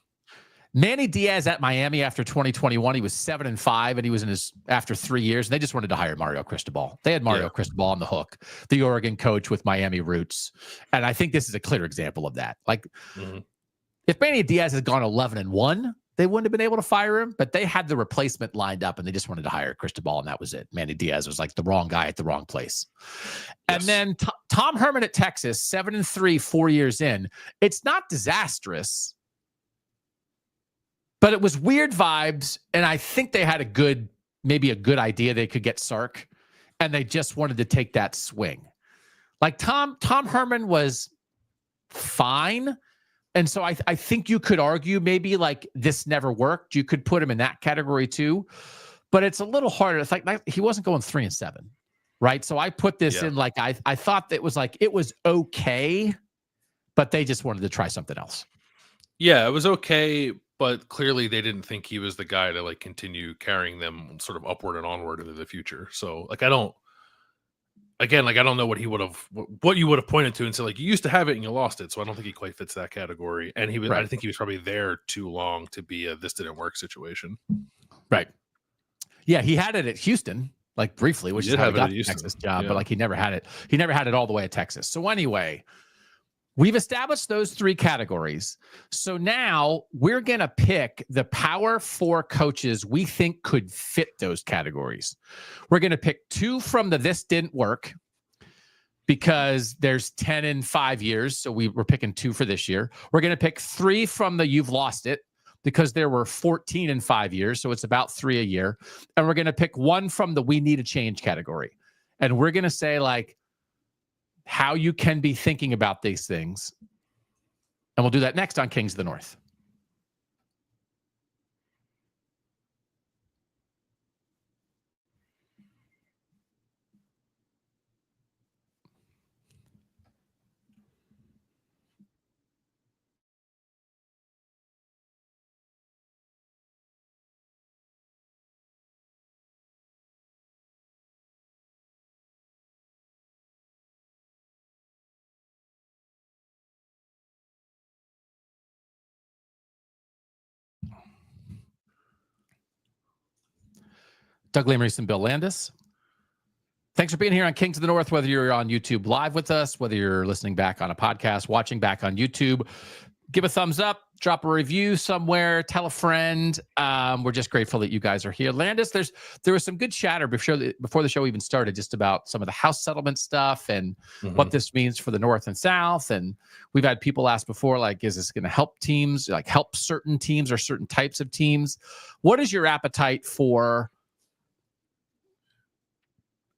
Manny Diaz at Miami after 2021, he was 7-5, and he was after 3 years, and they just wanted to hire Mario Cristobal. They had Mario Cristobal on the hook, the Oregon coach with Miami roots. And I think this is a clear example of that. Like if Manny Diaz had gone 11-1, they wouldn't have been able to fire him, but they had the replacement lined up and they just wanted to hire Cristobal, and that was it. Manny Diaz was like the wrong guy at the wrong place. And then Tom Herman at Texas, 7-3, 4 years in. It's not disastrous, but it was weird vibes. And I think they had maybe a good idea they could get Sark, and they just wanted to take that swing. Like Tom Herman was fine. And so I think you could argue maybe like this never worked. You could put him in that category too, but it's a little harder. It's like he wasn't going 3-7, right? So I put this in like I thought that was like it was okay, but they just wanted to try something else. Yeah, it was okay, but clearly they didn't think he was the guy to like continue carrying them sort of upward and onward into the future. So like I don't know what you would have pointed to and said like you used to have it and you lost it. So I don't think he quite fits that category. And I think he was probably there too long to be a this didn't work situation. Right. Yeah, he had it at Houston, like briefly, which is how he got the Texas job, but like he never had it. He never had it all the way at Texas. So anyway, we've established those 3 categories. So now we're going to pick the Power 4 coaches we think could fit those categories. We're going to pick 2 from the this didn't work because there's 10 in 5 years. So we're picking 2 for this year. We're going to pick 3 from the you've lost it. because there were 14 in 5 years. So it's about 3 a year. And we're going to pick one from the we need a change category. And we're going to say like how you can be thinking about these things. And we'll do that next on Kings of the North. Lesmerises and Bill Landis. Thanks for being here on Kings of the North, whether you're on YouTube live with us, whether you're listening back on a podcast, watching back on YouTube. Give a thumbs up, drop a review somewhere, tell a friend. We're just grateful that you guys are here. Landis, there was some good chatter before the show even started, just about some of the house settlement stuff and what this means for the North and South. And we've had people ask before, like, is this going to help teams, like help certain teams or certain types of teams? What is your appetite for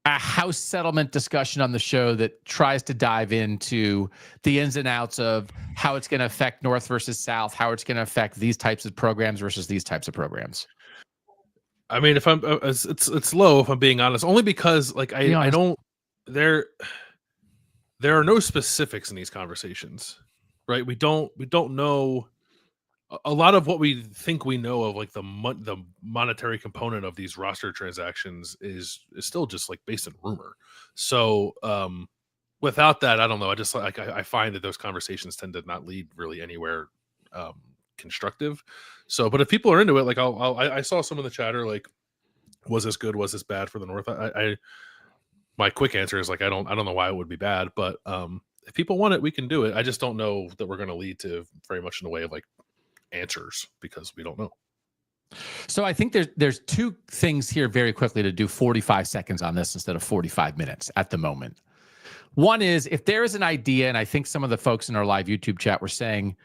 a house settlement discussion on the show that tries to dive into the ins and outs of how it's going to affect North versus South, how it's going to affect these types of programs versus these types of programs? I mean, if I'm, it's low if I'm being honest, only because like I don't, there are no specifics in these conversations, right? We don't know. A lot of what we think we know of, like the monetary component of these roster transactions, is still just like based on rumor. So without that, I don't know. I just like I find that those conversations tend to not lead really anywhere constructive. So, but if people are into it, like I saw some of the chatter, like, was this good? Was this bad for the North? My quick answer is like I don't know why it would be bad, but if people want it, we can do it. I just don't know that we're going to lead to very much in the way of like answers, because we don't know. So I think there's two things here very quickly to do 45 seconds on this instead of 45 minutes at the moment. One is, if there is an idea, and I think some of the folks in our live YouTube chat were saying,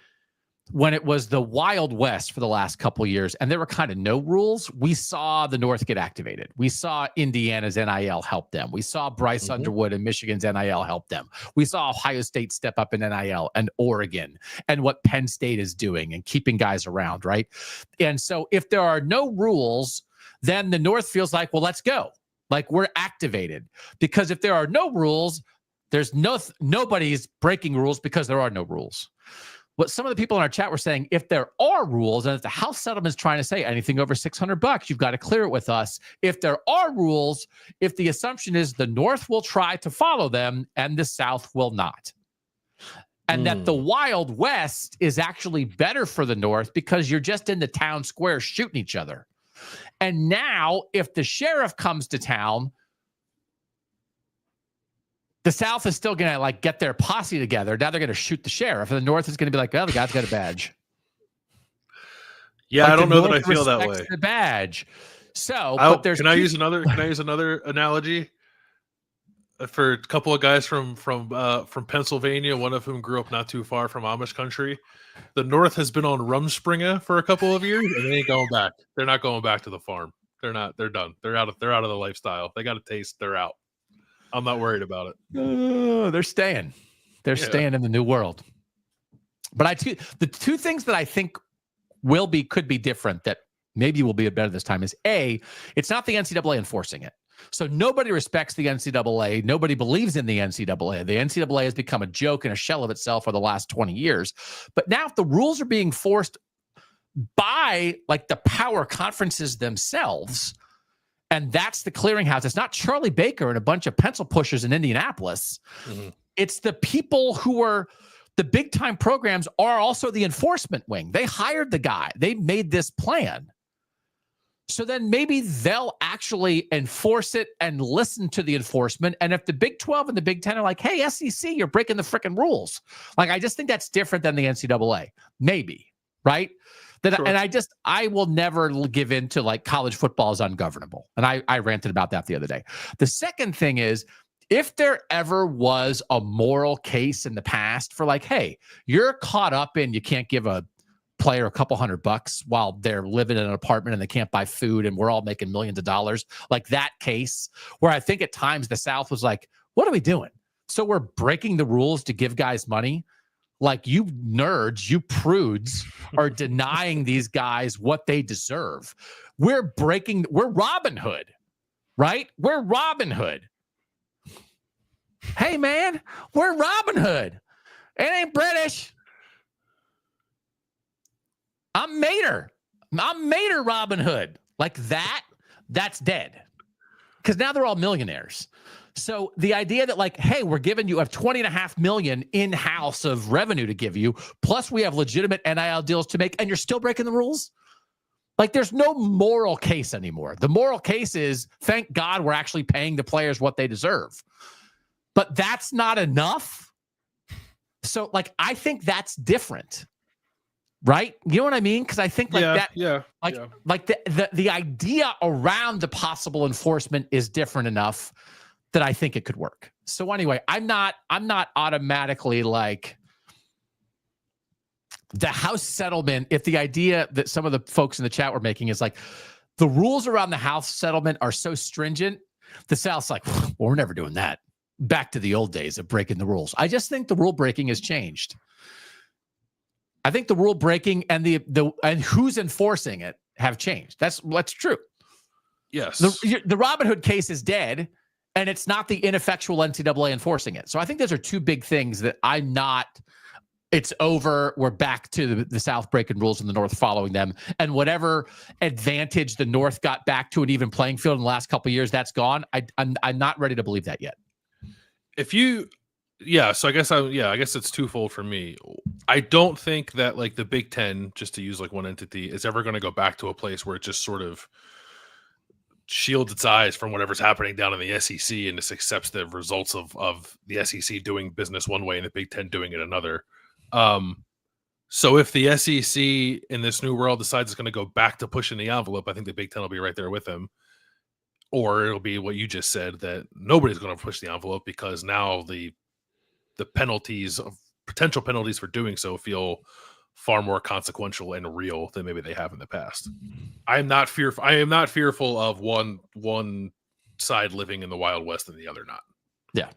when it was the Wild West for the last couple of years and there were kind of no rules, we saw the North get activated. We saw Indiana's NIL help them. We saw Bryce Underwood and Michigan's NIL help them. We saw Ohio State step up in NIL, and Oregon, and what Penn State is doing and keeping guys around, right? And so if there are no rules, then the North feels like, well, let's go. Like, we're activated. Because if there are no rules, there's nobody's breaking rules because there are no rules. What some of the people in our chat were saying, if there are rules, and if the house settlement is trying to say anything over $600, you've got to clear it with us. If there are rules, if the assumption is the North will try to follow them and the South will not. And that the Wild West is actually better for the North because you're just in the town square shooting each other. And now, if the sheriff comes to town, the South is still going to like get their posse together. Now they're going to shoot the sheriff, and the North is going to be like, "Oh, the guy's got a badge." Yeah, like, I don't know that I feel that way. The badge. So, but there's. Can I use another analogy for a couple of guys from Pennsylvania? One of whom grew up not too far from Amish country. The North has been on Rumspringa for a couple of years, and they ain't going back. They're not going back to the farm. They're not. They're done. They're out of the lifestyle. They got a taste. They're out. I'm not worried about it. They're staying. They're staying in the new world. But the two things that I think could be different, that maybe will be better this time, is A, it's not the NCAA enforcing it. So nobody respects the NCAA. Nobody believes in the NCAA. The NCAA has become a joke and a shell of itself for the last 20 years. But now if the rules are being forced by like the power conferences themselves, and that's the clearinghouse. It's not Charlie Baker and a bunch of pencil pushers in Indianapolis. It's the people who are the big time programs are also the enforcement wing. They hired the guy. They made this plan. So then maybe they'll actually enforce it and listen to the enforcement. And if the Big 12 and the Big 10 are like, hey, SEC, you're breaking the freaking rules. Like, I just think that's different than the NCAA. Maybe, right? Sure. And I will never give in to like college football is ungovernable. And I ranted about that the other day. The second thing is, if there ever was a moral case in the past for like, hey, you're caught up in, you can't give a player a couple $100 while they're living in an apartment and they can't buy food and we're all making millions of dollars. Like that case where I think at times the South was like, what are we doing? So we're breaking the rules to give guys money. Like, you nerds, you prudes are denying these guys what they deserve. We're Robin Hood, right? We're Robin Hood. Hey, man, we're Robin Hood. It ain't British. I'm Mater Robin Hood. Like that's dead. Because now they're all millionaires. So the idea that like, hey, we're giving you $20.5 million in-house of revenue to give you, plus we have legitimate NIL deals to make, and you're still breaking the rules? Like, there's no moral case anymore. The moral case is, thank God we're actually paying the players what they deserve. But that's not enough. So like, I think that's different. Right? You know what I mean? Because I think like the idea around the possible enforcement is different enough that I think it could work. So anyway, I'm not automatically like the house settlement. If the idea that some of the folks in the chat were making is like the rules around the house settlement are so stringent, the South's like, well, we're never doing that. Back to the old days of breaking the rules. I just think the rule breaking has changed. I think the rule breaking and and who's enforcing it have changed. That's true. Yes. The Robin Hood case is dead, and it's not the ineffectual NCAA enforcing it. So I think those are two big things that it's over. We're back to the South breaking rules and the North following them. And whatever advantage the North got back to an even playing field in the last couple of years, that's gone. I'm not ready to believe that yet. So I guess it's twofold for me. I don't think that like the Big Ten, just to use like one entity, is ever going to go back to a place where it just sort of shields its eyes from whatever's happening down in the SEC and just accepts the results of the SEC doing business one way and the Big Ten doing it another. So if the SEC in this new world decides it's going to go back to pushing the envelope, I think the Big Ten will be right there with them. Or it'll be what you just said, that nobody's going to push the envelope because now the potential penalties for doing so feel far more consequential and real than maybe they have in the past. I am not fearful of one side living in the Wild West and the other not. Yeah.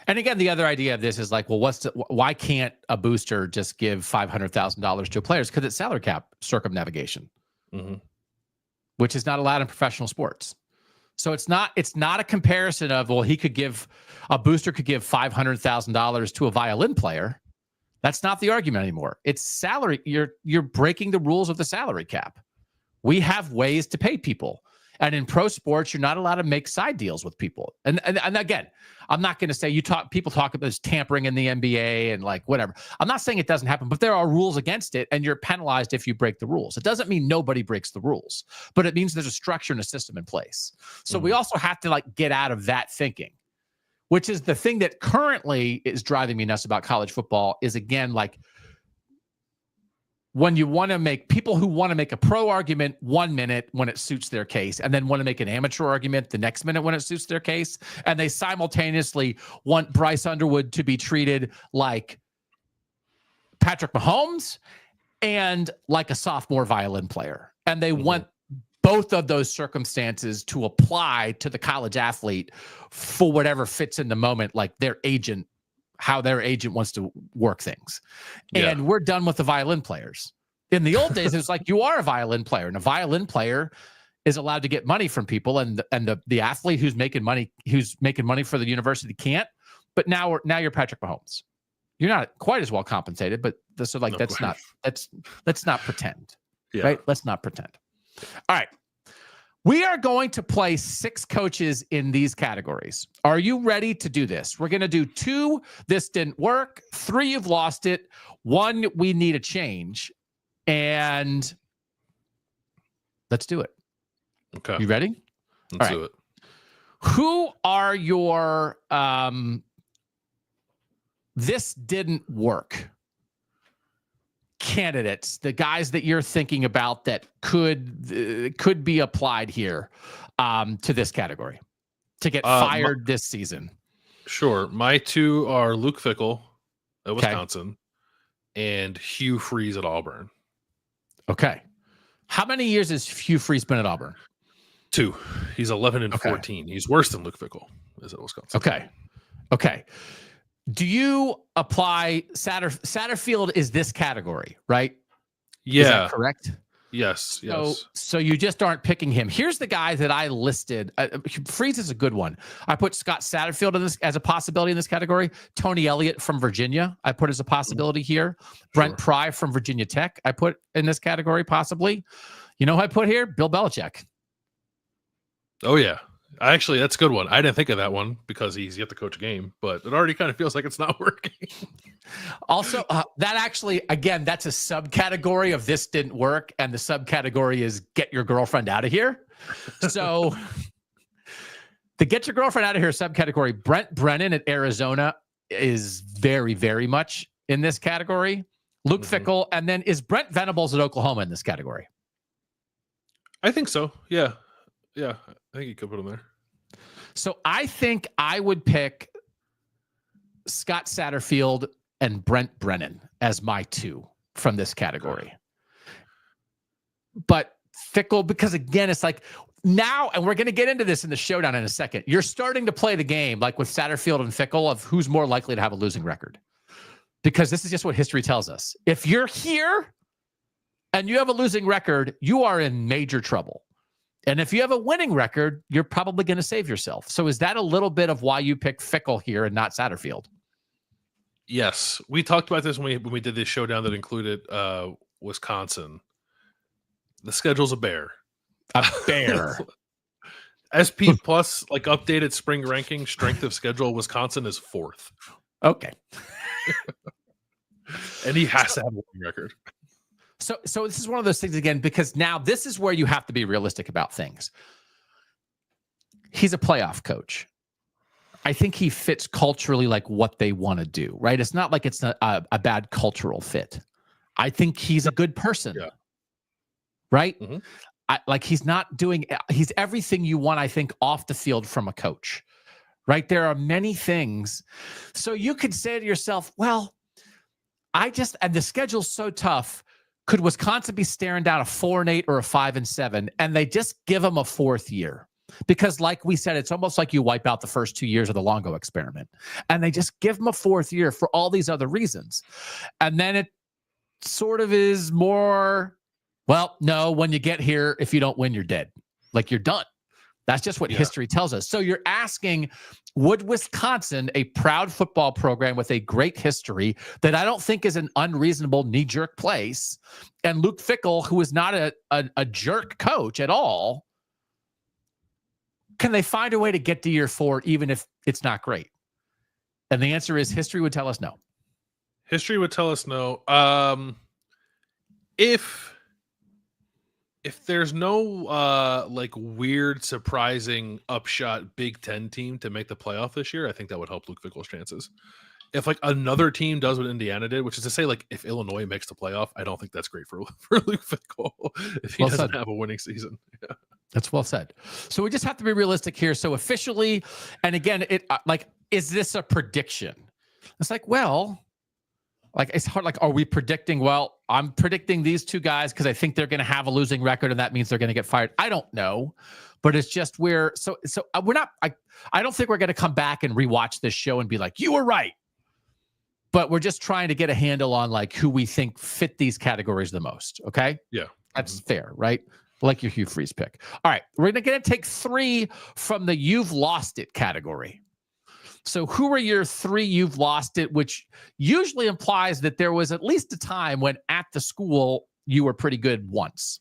And again, the other idea of this is like, well, why can't a booster just give $500,000 to players? Because it's salary cap circumnavigation, which is not allowed in professional sports. So it's not a comparison of, well, a booster could give $500,000 to a violin player. That's not the argument anymore. It's salary. You're breaking the rules of the salary cap. We have ways to pay people. And in pro sports, you're not allowed to make side deals with people. And again, I'm not going to say people talk about this tampering in the NBA and like whatever. I'm not saying it doesn't happen, but there are rules against it, and you're penalized if you break the rules. It doesn't mean nobody breaks the rules, but it means there's a structure and a system in place. So we also have to like get out of that thinking, which is the thing that currently is driving me nuts about college football. Is again like, when you want to make people who want to make a pro argument 1 minute when it suits their case, and then want to make an amateur argument the next minute when it suits their case, and they simultaneously want Bryce Underwood to be treated like Patrick Mahomes and like a sophomore violin player. And they want both of those circumstances to apply to the college athlete for whatever fits in the moment, like their agent, how their agent wants to work things. And we're done with the violin players. In the old days, it's like you are a violin player, and a violin player is allowed to get money from people, and the athlete who's making money for the university can't. But now you're Patrick Mahomes. You're not quite as well compensated, but let's not pretend. Right? Let's not pretend. All right. We are going to play 6 coaches in these categories. Are you ready to do this? We're going to do 2. This didn't work. 3, you've lost it. 1, we need a change. And let's do it. Okay. You ready? Let's do it. Who are your this didn't work candidates, the guys that you're thinking about that could be applied here to this category to get fired this season? Sure. My 2 are Luke Fickell at Wisconsin and Hugh Freeze at Auburn. Okay. How many years has Hugh Freeze been at Auburn? 2. He's 11 and Okay. 14. He's worse than Luke Fickell is at Wisconsin. Okay. Do you apply Satterfield is this category, right? Yeah. Is that correct? Yes. So you just aren't picking him. Here's the guy that I listed. Freeze is a good one. I put Scott Satterfield in this as a possibility in this category. Tony Elliott from Virginia, I put as a possibility here. Brent Pry from Virginia Tech, I put in this category possibly. You know who I put here? Bill Belichick. Oh, yeah. Actually, that's a good one. I didn't think of that one because he's yet to coach a game, but it already kind of feels like it's not working. Also, that actually, again, that's a subcategory of this didn't work, and the subcategory is get your girlfriend out of here. So the get your girlfriend out of here subcategory, Brent Brennan at Arizona is very, very much in this category. Luke Fickell, and then is Brent Venables at Oklahoma in this category? I think so. Yeah. I think you could put him there. So I think I would pick Scott Satterfield and Brent Brennan as my 2 from this category. But Fickell, because again, it's like now, and we're going to get into this in the showdown in a second, you're starting to play the game like with Satterfield and Fickell of who's more likely to have a losing record. Because this is just what history tells us. If you're here and you have a losing record, you are in major trouble. And if you have a winning record, you're probably going to save yourself. So is that a little bit of why you picked Fickell here and not Satterfield? Yes. We talked about this when we did this showdown that included Wisconsin. The schedule's a bear. A bear. SP plus, like updated spring ranking, strength of schedule, Wisconsin is 4th. Okay. And he has to have a winning record. So this is one of those things again, because now this is where you have to be realistic about things. He's a playoff coach. I think he fits culturally like what they want to do, right? It's not like it's a bad cultural fit. I think he's a good person, right? He's everything you want, I think, off the field from a coach, right? There are many things. So you could say to yourself, well, and the schedule's so tough. Could Wisconsin be staring down a 4-8 or a 5-7, and they just give them a 4th year? Because like we said, it's almost like you wipe out the first 2 years of the Longo experiment, and they just give them a 4th year for all these other reasons. And then it sort of is more, well, no, when you get here, if you don't win, you're dead. Like you're done. That's just what history tells us. So you're asking, would Wisconsin, a proud football program with a great history that I don't think is an unreasonable knee-jerk place, and Luke Fickell, who is not a jerk coach at all, can they find a way to get to year 4 even if it's not great? And the answer is history would tell us no. History would tell us no. If there's no like weird, surprising upshot Big Ten team to make the playoff this year, I think that would help Luke Fickell's chances. If like another team does what Indiana did, which is to say, like if Illinois makes the playoff, I don't think that's great for Luke Fickell if he doesn't have a winning season. Yeah. That's well said. So we just have to be realistic here. So officially, and again, is this a prediction? It's like, well, like it's hard. Like, are we predicting? Well, I'm predicting these 2 guys because I think they're going to have a losing record, and that means they're going to get fired. I don't know, but it's just we're not. I don't think we're going to come back and rewatch this show and be like, you were right. But we're just trying to get a handle on like who we think fit these categories the most. Okay. Yeah, that's fair, right? Like your Hugh Freeze pick. All right, we're going to take 3 from the you've lost it category. So who are your 3 you've lost it, which usually implies that there was at least a time when at the school you were pretty good once.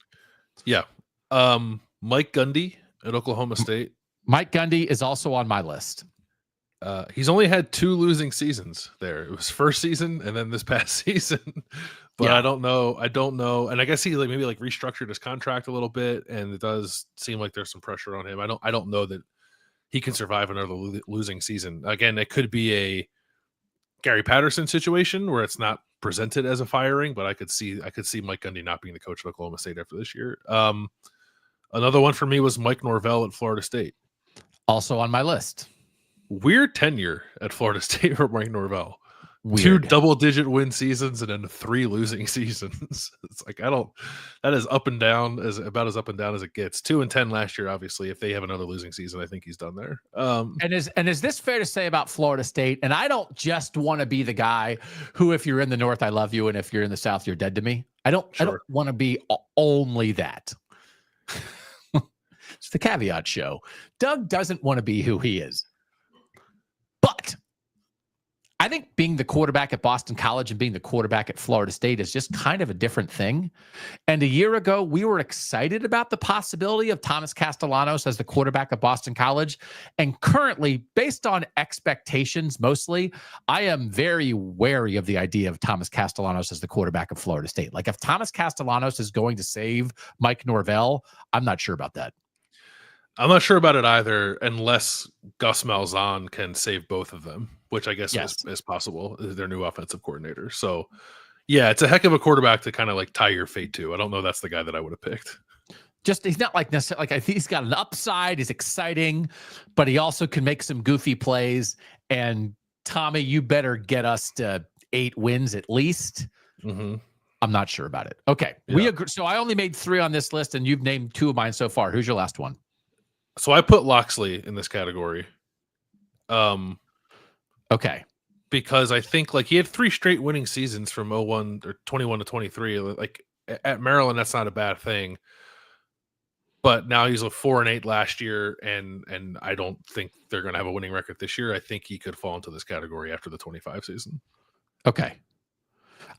Yeah. Mike Gundy at Oklahoma State. Mike Gundy is also on my list. He's only had 2 losing seasons there. It was first season and then this past season. But I don't know. And I guess he maybe restructured his contract a little bit, and it does seem like there's some pressure on him. I don't know that he can survive another losing season. Again, it could be a Gary Patterson situation where it's not presented as a firing, but I could see Mike Gundy not being the coach of Oklahoma State after this year. Another one for me was Mike Norvell at Florida State. Also on my list. Weird tenure at Florida State for Mike Norvell. weird. 2 double-digit win seasons and then 3 losing seasons. It's like that is up and down, as about as up and down as it gets. 2-10 last year, obviously. If they have another losing season, I think he's done there. And is this fair to say about Florida State? And I don't just want to be the guy who, if you're in the North, I love you, and if you're in the South, you're dead to me. I don't want to be only that. It's the caveat show. Doug doesn't want to be who he is. But I think being the quarterback at Boston College and being the quarterback at Florida State is just kind of a different thing. And a year ago, we were excited about the possibility of Thomas Castellanos as the quarterback at Boston College. And currently, based on expectations mostly, I am very wary of the idea of Thomas Castellanos as the quarterback of Florida State. Like, if Thomas Castellanos is going to save Mike Norvell, I'm not sure about that. I'm not sure about it either, unless Gus Malzahn can save both of them, which I guess is possible. Their new offensive coordinator. So, yeah, it's a heck of a quarterback to kind of like tie your fate to. I don't know that's the guy that I would have picked. Just he's not like necessarily like, I think he's got an upside. He's exciting, but he also can make some goofy plays. And Tommy, you better get us to 8 wins at least. Mm-hmm. I'm not sure about it. Okay, we agree. So I only made 3 on this list, and you've named 2 of mine so far. Who's your last one? So I put Locksley in this category. Okay. Because I think like he had 3 straight winning seasons from 01 or 21 to 23. Like at Maryland, that's not a bad thing. But now he's a 4-8 last year, and I don't think they're going to have a winning record this year. I think he could fall into this category after the 25 season. Okay.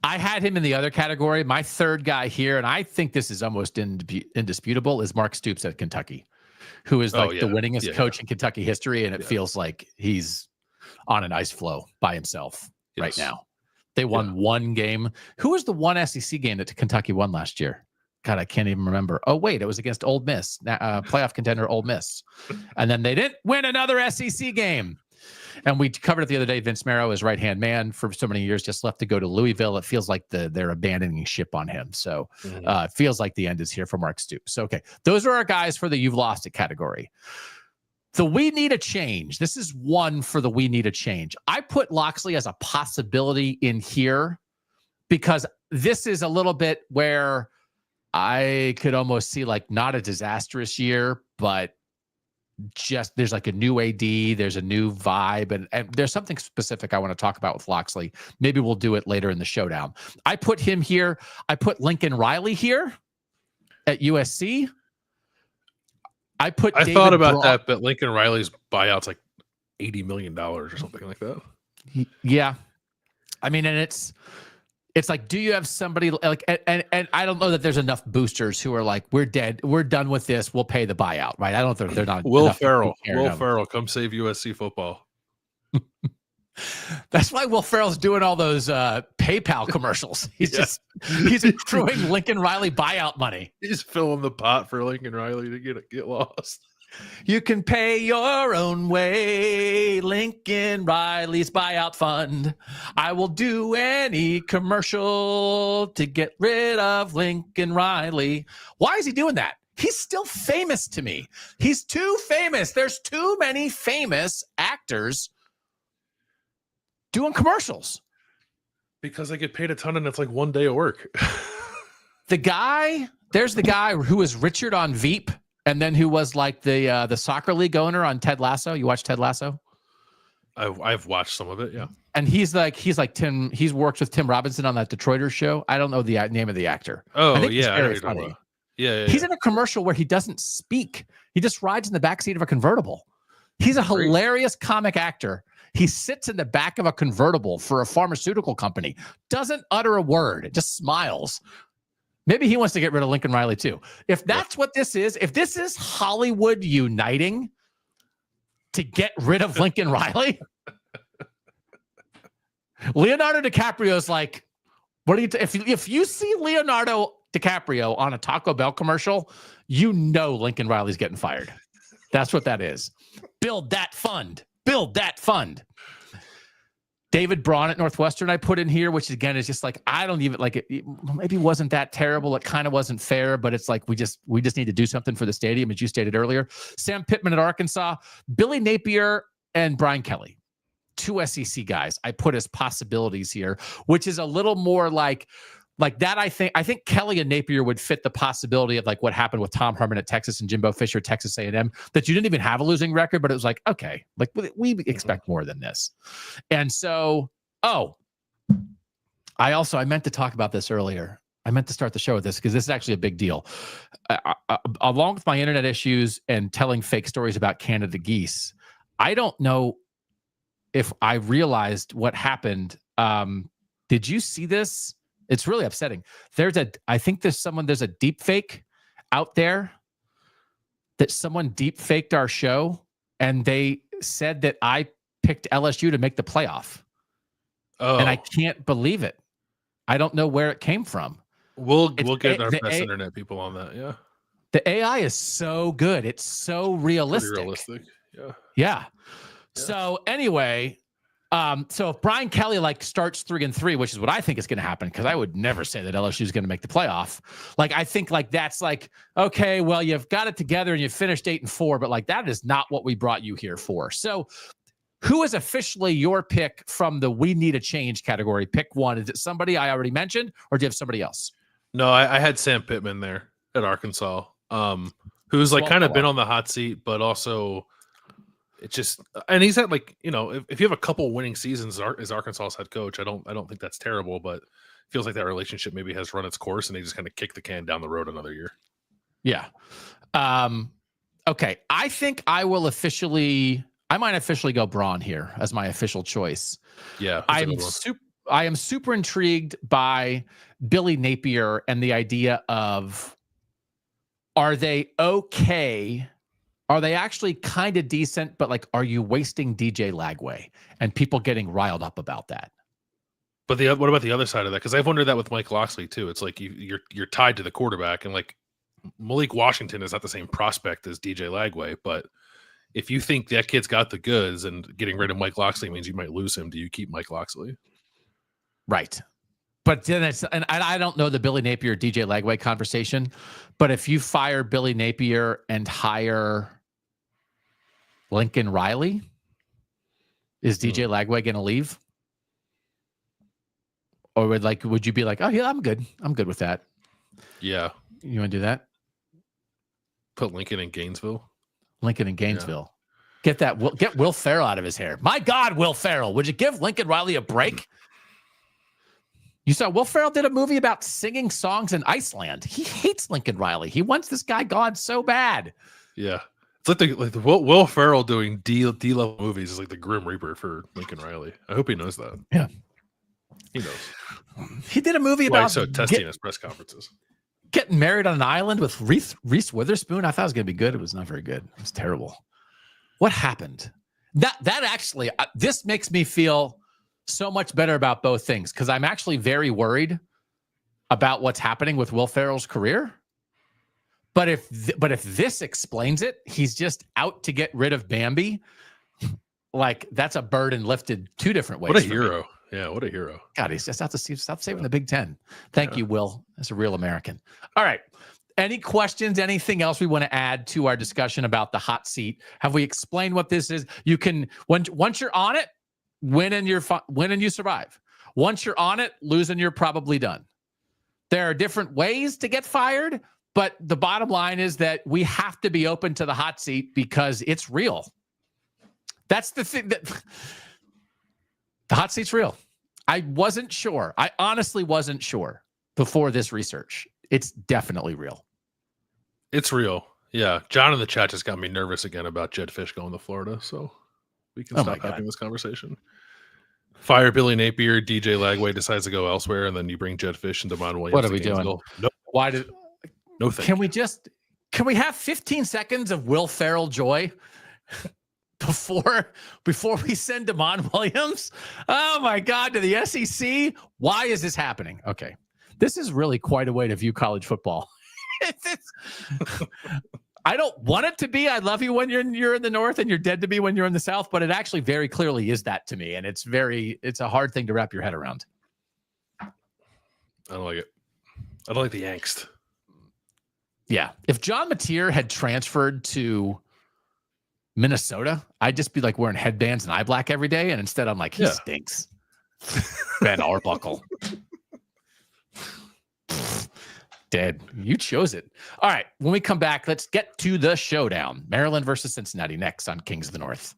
I had him in the other category. My third guy here, and I think this is almost indisputable, is Mark Stoops at Kentucky, who is like the winningest coach in Kentucky history, and it feels like he's on an ice flow by himself right now. They won 1 game. Who was the one SEC game that Kentucky won last year? God, I can't even remember. Oh, wait, it was against Ole Miss, playoff contender Ole Miss. And then they didn't win another SEC game. And we covered it the other day. Vince Marrow, his right-hand man for so many years, just left to go to Louisville. It feels like they're abandoning ship on him. So it feels like the end is here for Mark Stoops. So, okay, those are our guys for the you've lost it category. The we need a change. This is one for the we need a change. I put Locksley as a possibility in here because this is a little bit where I could almost see like not a disastrous year, but just there's like a new AD, there's a new vibe, and there's something specific I want to talk about with Locksley. Maybe we'll do it later in the showdown. I put him here. I put Lincoln Riley here at USC. I thought about that, but Lincoln Riley's buyout's like $80 million or something like that. Yeah. I mean, and it's like, do you have somebody like, and I don't know that there's enough boosters who are like, we're dead, we're done with this, we'll pay the buyout, right? I don't think they're not. Will Ferrell, come save USC football. That's why Will Ferrell's doing all those PayPal commercials. He's accruing Lincoln Riley buyout money. He's filling the pot for Lincoln Riley to get lost. You can pay your own way, Lincoln Riley's buyout fund. I will do any commercial to get rid of Lincoln Riley. Why is he doing that? He's still famous to me. He's too famous. There's too many famous actors doing commercials. Because they get paid a ton and it's like 1 day of work. There's the guy who was Richard on Veep. And then who was like the soccer league owner on Ted Lasso? You watch Ted Lasso? I've watched some of it, yeah. And he's like Tim. He's worked with Tim Robinson on that Detroiters show. I don't know the name of the actor. Oh, I think yeah, he's very funny. Yeah, he's in a commercial where he doesn't speak. He just rides in the backseat of a convertible. He's a hilarious comic actor. He sits in the back of a convertible for a pharmaceutical company. Doesn't utter a word. Just smiles. Maybe he wants to get rid of Lincoln Riley too. If that's what this is, if this is Hollywood uniting to get rid of Lincoln Riley, Leonardo DiCaprio's like, what do you? If you see Leonardo DiCaprio on a Taco Bell commercial, you know Lincoln Riley's getting fired. That's what that is. Build that fund. Build that fund. David Braun at Northwestern I put in here, which again is just like, I don't even like it. Maybe wasn't that terrible. It kind of wasn't fair, but it's like we just need to do something for the stadium, as you stated earlier. Sam Pittman at Arkansas, Billy Napier, and Brian Kelly. two SEC guys I put as possibilities here, which is a little more like that. I think Kelly and Napier would fit the possibility of like what happened with Tom Herman at Texas and Jimbo Fisher at Texas A&M, that you didn't even have a losing record, but it was like, okay, like we expect more than this. And so, I meant to talk about this earlier. I meant to start the show with this because this is actually a big deal. Along with my internet issues and telling fake stories about Canada geese, I don't know if I realized what happened. Did you see this? It's really upsetting. I think there's a deep fake out there that someone deep faked our show, and they said that I picked LSU to make the playoff. Oh. And I can't believe it. I don't know where it came from. We'll get our best internet people on that. Yeah. The AI is so good. It's so realistic. Pretty realistic. Yeah. So anyway, so if Brian Kelly like starts 3-3, which is what I think is going to happen, because I would never say that LSU is going to make the playoff. Like, I think like that's like, okay, well, you've got it together and you finished 8-4, but like that is not what we brought you here for. So who is officially your pick from the we need a change category? Pick one. Is it somebody I already mentioned, or do you have somebody else? No, I had Sam Pittman there at Arkansas, who's like kind of been on the hot seat, but also it's just, and he's had like, if you have a couple winning seasons as Arkansas's head coach, I don't think that's terrible, but it feels like that relationship maybe has run its course and they just kind of kick the can down the road another year. Yeah. Okay. I think I might officially go Braun here as my official choice. Yeah. I am super intrigued by Billy Napier and the idea of, are they okay? Are they actually kind of decent, but like, are you wasting DJ Lagway? And people getting riled up about that. But what about the other side of that? Because I've wondered that with Mike Locksley too. It's like you're tied to the quarterback, and like Malik Washington is not the same prospect as DJ Lagway. But if you think that kid's got the goods, and getting rid of Mike Locksley means you might lose him, do you keep Mike Locksley? Right. But then and I don't know the Billy Napier DJ Lagway conversation, but if you fire Billy Napier and hire Lincoln Riley, is DJ Lagway going to leave? Or would you be like, oh yeah, I'm good with that? Yeah. You want to do that? Put Lincoln in Gainesville. Yeah. Get Will Ferrell out of his hair. My God, Will Ferrell, would you give Lincoln Riley a break? You saw Will Ferrell did a movie about singing songs in Iceland. He hates Lincoln Riley. He wants this guy gone so bad. Yeah. It's like the Will Ferrell doing D-level movies is like the Grim Reaper for Lincoln Riley. I hope he knows that. Yeah. He knows. He did a movie about testing his press conferences. Getting married on an island with Reese Witherspoon. I thought it was going to be good. It was not very good. It was terrible. What happened? That actually, this makes me feel so much better about both things, because I'm actually very worried about what's happening with Will Ferrell's career. But if this explains it, he's just out to get rid of Bambi. Like, that's a burden lifted two different ways. What a hero. Me. Yeah, what a hero. God, he's just out to stop saving the Big Ten. Thank you, Will. That's a real American. All right. Any questions? Anything else we want to add to our discussion about the hot seat? Have we explained what this is? You can, once you're on it, win and you survive. Once you're on it, lose and you're probably done. There are different ways to get fired, but the bottom line is that we have to be open to the hot seat because it's real. That's the thing, that the hot seat's real. I wasn't sure. I honestly wasn't sure before this research. It's definitely real. It's real. Yeah. John in the chat just got me nervous again about Jed Fish going to Florida. So we can stop having this conversation. Fire Billy Napier, DJ Lagway decides to go elsewhere, and then you bring Jed Fish and Damon Williams. What are we doing? No. Why did? No thank you. Can we have 15 seconds of Will Ferrell joy before we send Damon Williams? Oh my God, to the SEC. Why is this happening? Okay. This is really quite a way to view college football. I don't want it to be, I love you when you're in the North and you're dead to me when you're in the South, but it actually very clearly is that to me. And it's a hard thing to wrap your head around. I don't like it. I don't like the angst. Yeah. If John Mateer had transferred to Minnesota, I'd just be like wearing headbands and eye black every day. And instead I'm like, he stinks. Ben Arbuckle. Dead. You chose it. All right. When we come back, let's get to the showdown. Maryland versus Cincinnati next on Kings of the North.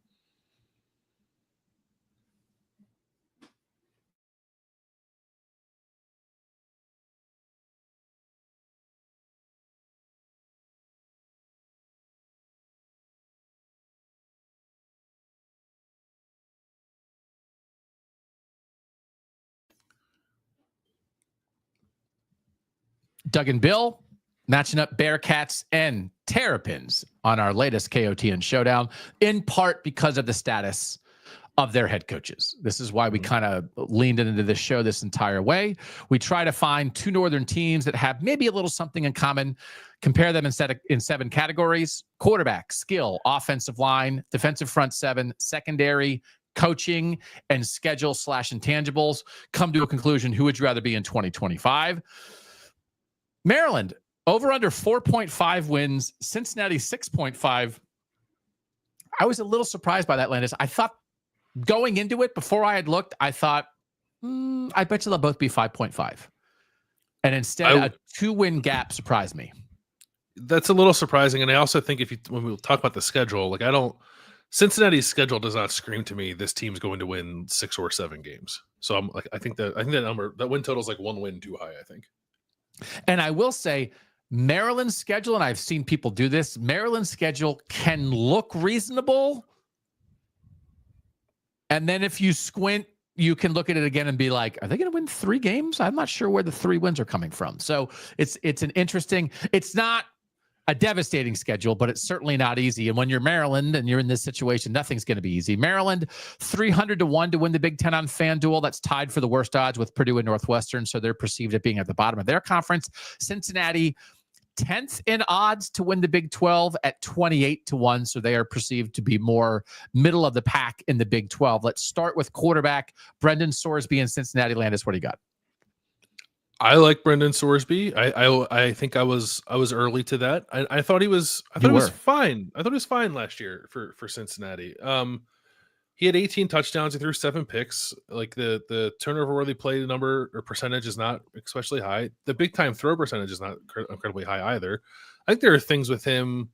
Doug and Bill matching up Bearcats and Terrapins on our latest KOTN showdown, in part because of the status of their head coaches. This is why we kind of leaned into this show this entire way. We try to find two Northern teams that have maybe a little something in common, compare them in 7 categories: quarterback, skill, offensive line, defensive front 7, secondary, coaching, and schedule/intangibles. Come to a conclusion. Who would you rather be in 2025? Maryland, over under 4.5 wins. Cincinnati, 6.5. I was a little surprised by that, Landis. I thought going into it, before I had looked, I thought, I bet you they'll both be 5.5. And instead, a 2-win gap surprised me. That's a little surprising. And I also think when we talk about the schedule, like Cincinnati's schedule does not scream to me this team's going to win 6 or 7 games. So I'm like, I think that number, that win total is like 1 win too high, I think. And I will say, Maryland's schedule, and I've seen people do this, Maryland's schedule can look reasonable. And then if you squint, you can look at it again and be like, are they going to win 3 games? I'm not sure where the 3 wins are coming from. So it's an interesting, it's not a devastating schedule, but it's certainly not easy. And when you're Maryland and you're in this situation, nothing's going to be easy. Maryland, 300-1 to win the Big Ten on FanDuel. That's tied for the worst odds with Purdue and Northwestern, so they're perceived as being at the bottom of their conference. Cincinnati, 10th in odds to win the Big 12 at 28-1, so they are perceived to be more middle of the pack in the Big 12. Let's start with quarterback Brendan Sorsby in Cincinnati. Landis, what do you got? I like Brendan Sorsby. I think I was early to that. I thought he was fine. I thought he was fine last year for Cincinnati. He had 18 touchdowns. He threw 7 picks. Like the turnover worthy play number or percentage is not especially high. The big time throw percentage is not incredibly high either. I think there are things with him,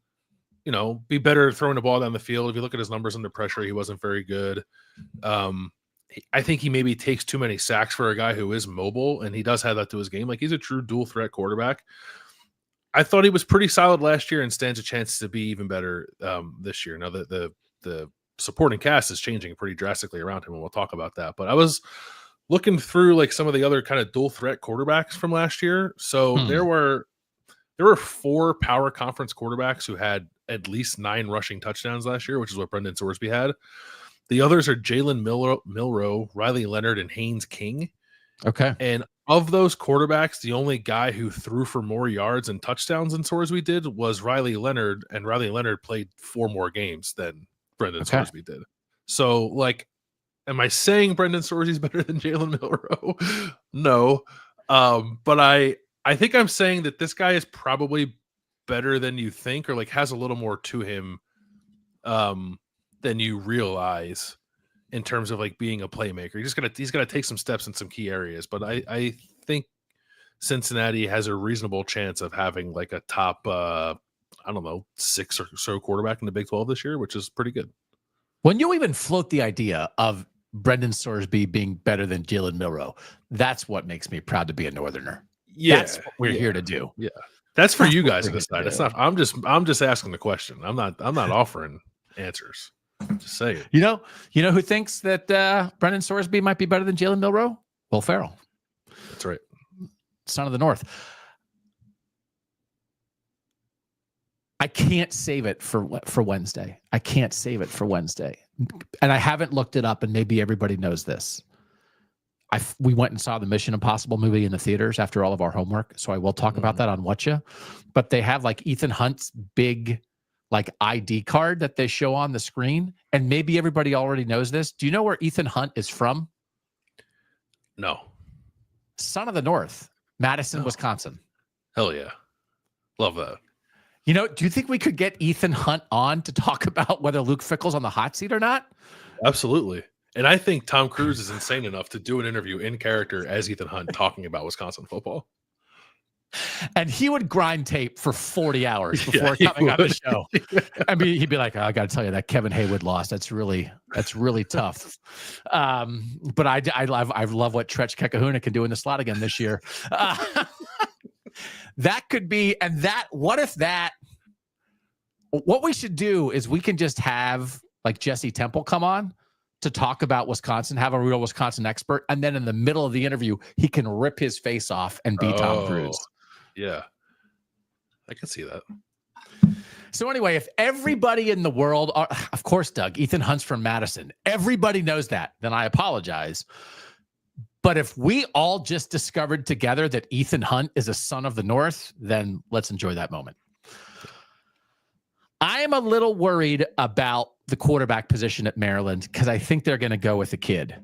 be better throwing the ball down the field. If you look at his numbers under pressure, he wasn't very good. I think he maybe takes too many sacks for a guy who is mobile, and he does have that to his game. Like, he's a true dual threat quarterback. I thought he was pretty solid last year and stands a chance to be even better this year. Now that the supporting cast is changing pretty drastically around him, and we'll talk about that. But I was looking through like some of the other kind of dual threat quarterbacks from last year. So there were 4 power conference quarterbacks who had at least 9 rushing touchdowns last year, which is what Brendan Sorsby had. The others are Jalen Milroe, Riley Leonard, and Haynes King. Okay. And of those quarterbacks, the only guy who threw for more yards and touchdowns than Sorsby did was Riley Leonard, and Riley Leonard played 4 more games than Brendan Sorsby did. So, like, am I saying Brendan Sorsby's better than Jalen Milroe? No. But I think I'm saying that this guy is probably better than you think, or like has a little more to him than you realize in terms of like being a playmaker. He's gonna take some steps in some key areas, but I think Cincinnati has a reasonable chance of having like a top 6 or so quarterback in the Big 12 this year, which is pretty good. When you even float the idea of Brendan Sorsby being better than Jalen Milroe, that's what makes me proud to be a Northerner. Yeah, that's what we're here to do. Yeah, that's for you guys to decide. It's not. I'm just asking the question. I'm not offering answers. Just say it. You know who thinks that Brendan Sorsby might be better than Jalen Milroe? Will Ferrell. That's right. Son of the North. I can't save it for Wednesday. I can't save it for Wednesday. And I haven't looked it up, and maybe everybody knows this. We went and saw the Mission Impossible movie in the theaters after all of our homework, so I will talk about that on Whatcha. But they have like Ethan Hunt's big like ID card that they show on the screen, and maybe everybody already knows this. Do you know where Ethan Hunt is from? No. Son of the North, Madison, Wisconsin. Hell yeah. Love that. You know, do you think we could get Ethan Hunt on to talk about whether Luke Fickell's on the hot seat or not? Absolutely. And I think Tom Cruise is insane enough to do an interview in character as Ethan Hunt talking about Wisconsin football. And he would grind tape for 40 hours before coming on the show. I mean, he'd be like, I got to tell you that Kevin Haywood lost. That's really tough. But I love what Tretch Kekahuna can do in the slot again this year. That could be, and that, what we should do is we can just have like Jesse Temple come on to talk about Wisconsin, have a real Wisconsin expert. And then in the middle of the interview, he can rip his face off and be Tom Cruise. Yeah. I can see that. So anyway, if everybody in the world, of course, Doug, Ethan Hunt's from Madison, everybody knows that, then I apologize. But if we all just discovered together that Ethan Hunt is a son of the North, then let's enjoy that moment. I am a little worried about the quarterback position at Maryland because I think they're going to go with a kid.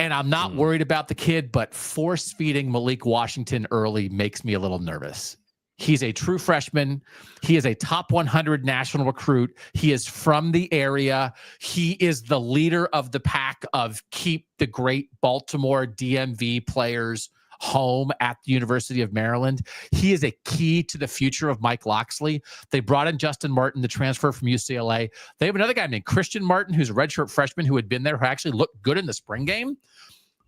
And I'm not worried about the kid, but force feeding Malik Washington early makes me a little nervous. He's a true freshman. He is a top 100 national recruit. He is from the area. He is the leader of the pack of keep the great Baltimore DMV players home at the University of Maryland. He is a key to the future of Mike Locksley. They brought in Justin Martin, the transfer from UCLA. They have another guy named Christian Martin, who's a redshirt freshman who had been there, who actually looked good in the spring game.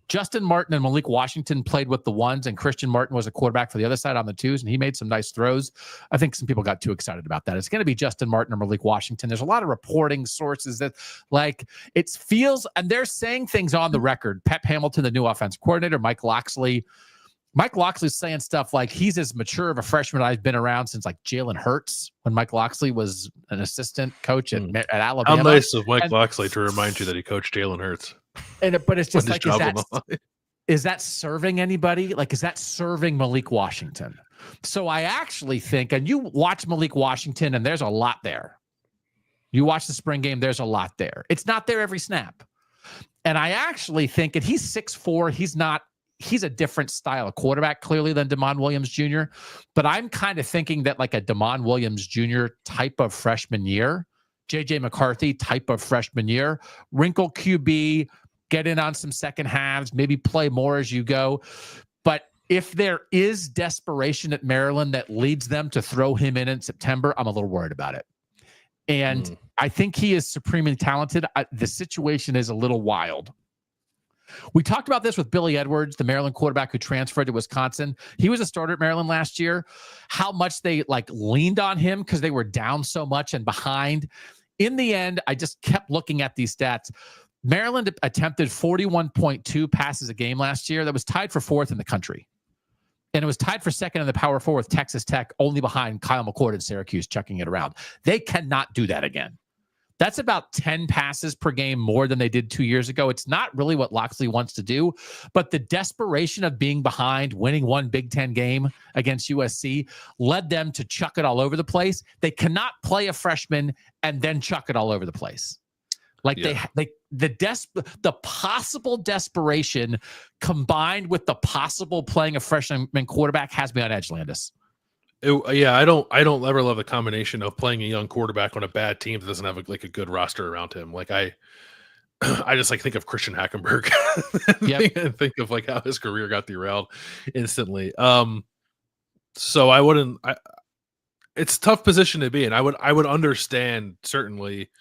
Justin Martin and Malik Washington played with the ones, and Christian Martin was a quarterback for the other side on the twos, and he made some nice throws. I think some people got too excited about that. It's going to be Justin Martin or Malik Washington. There's a lot of reporting sources that, like, it feels, and they're saying things on the record. Pep Hamilton, the new offensive coordinator, Mike Locksley's saying stuff like he's as mature of a freshman I've been around since like Jalen Hurts when Mike Locksley was an assistant coach at Alabama. How nice of Mike Locksley to remind you that he coached Jalen Hurts. But it's just like, is that serving anybody? Like, is that serving Malik Washington? So I actually think, and you watch Malik Washington, and there's a lot there. You watch the spring game, there's a lot there. It's not there every snap. And I actually think, and he's 6'4", he's a different style of quarterback, clearly, than Damon Williams Jr. But I'm kind of thinking that like a Damon Williams Jr. type of freshman year, J.J. McCarthy type of freshman year, wrinkle QB, get in on some second halves, maybe play more as you go. But if there is desperation at Maryland that leads them to throw him in September, I'm a little worried about it. And I think he is supremely talented. The situation is a little wild. We talked about this with Billy Edwards, the Maryland quarterback who transferred to Wisconsin. He was a starter at Maryland last year. How much they like leaned on him because they were down so much and behind. In the end, I just kept looking at these stats. Maryland attempted 41.2 passes a game last year. That was tied for fourth in the country. And it was tied for second in the Power Four with Texas Tech, only behind Kyle McCord and Syracuse chucking it around. They cannot do that again. That's about 10 passes per game more than they did 2 years ago. It's not really what Locksley wants to do, but the desperation of being behind, winning one Big Ten game against USC led them to chuck it all over the place. They cannot play a freshman and then chuck it all over the place. Like the possible desperation combined with the possible playing a freshman quarterback has me on edge, Landis. I don't ever love the combination of playing a young quarterback on a bad team that doesn't have a good roster around him. Like I just like think of Christian Hackenberg and think of like how his career got derailed instantly. So I wouldn't. It's a tough position to be in. I would understand certainly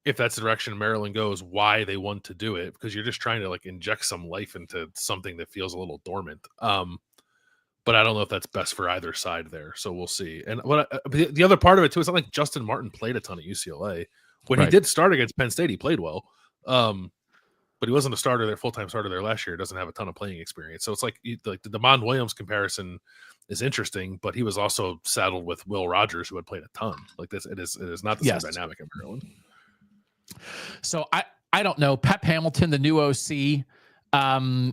if that's the direction Maryland goes, why they want to do it, because you're just trying to like inject some life into something that feels a little dormant. But I don't know if that's best for either side there. So we'll see. And the other part of it too, it's not like Justin Martin played a ton at UCLA. When he did start against Penn State, he played well. But he wasn't a starter there, full-time starter there last year. Doesn't have a ton of playing experience. So it's like the Damon Williams comparison is interesting, but he was also saddled with Will Rogers, who had played a ton. Like this, it is not the same dynamic in Maryland. So I don't know. Pep Hamilton, the new OC,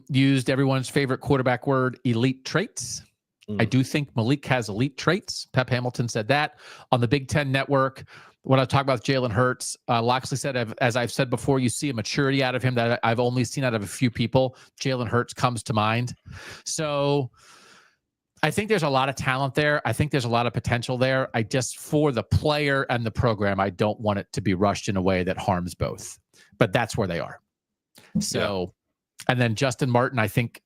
used everyone's favorite quarterback word, elite traits. I do think Malik has elite traits. Pep Hamilton said that on the Big Ten Network. When I talk about Jalen Hurts, Locksley said, as I've said before, you see a maturity out of him that I've only seen out of a few people. Jalen Hurts comes to mind. So I think there's a lot of talent there. I think there's a lot of potential there. I just, for the player and the program, I don't want it to be rushed in a way that harms both. But that's where they are. So, and then Justin Martin, I think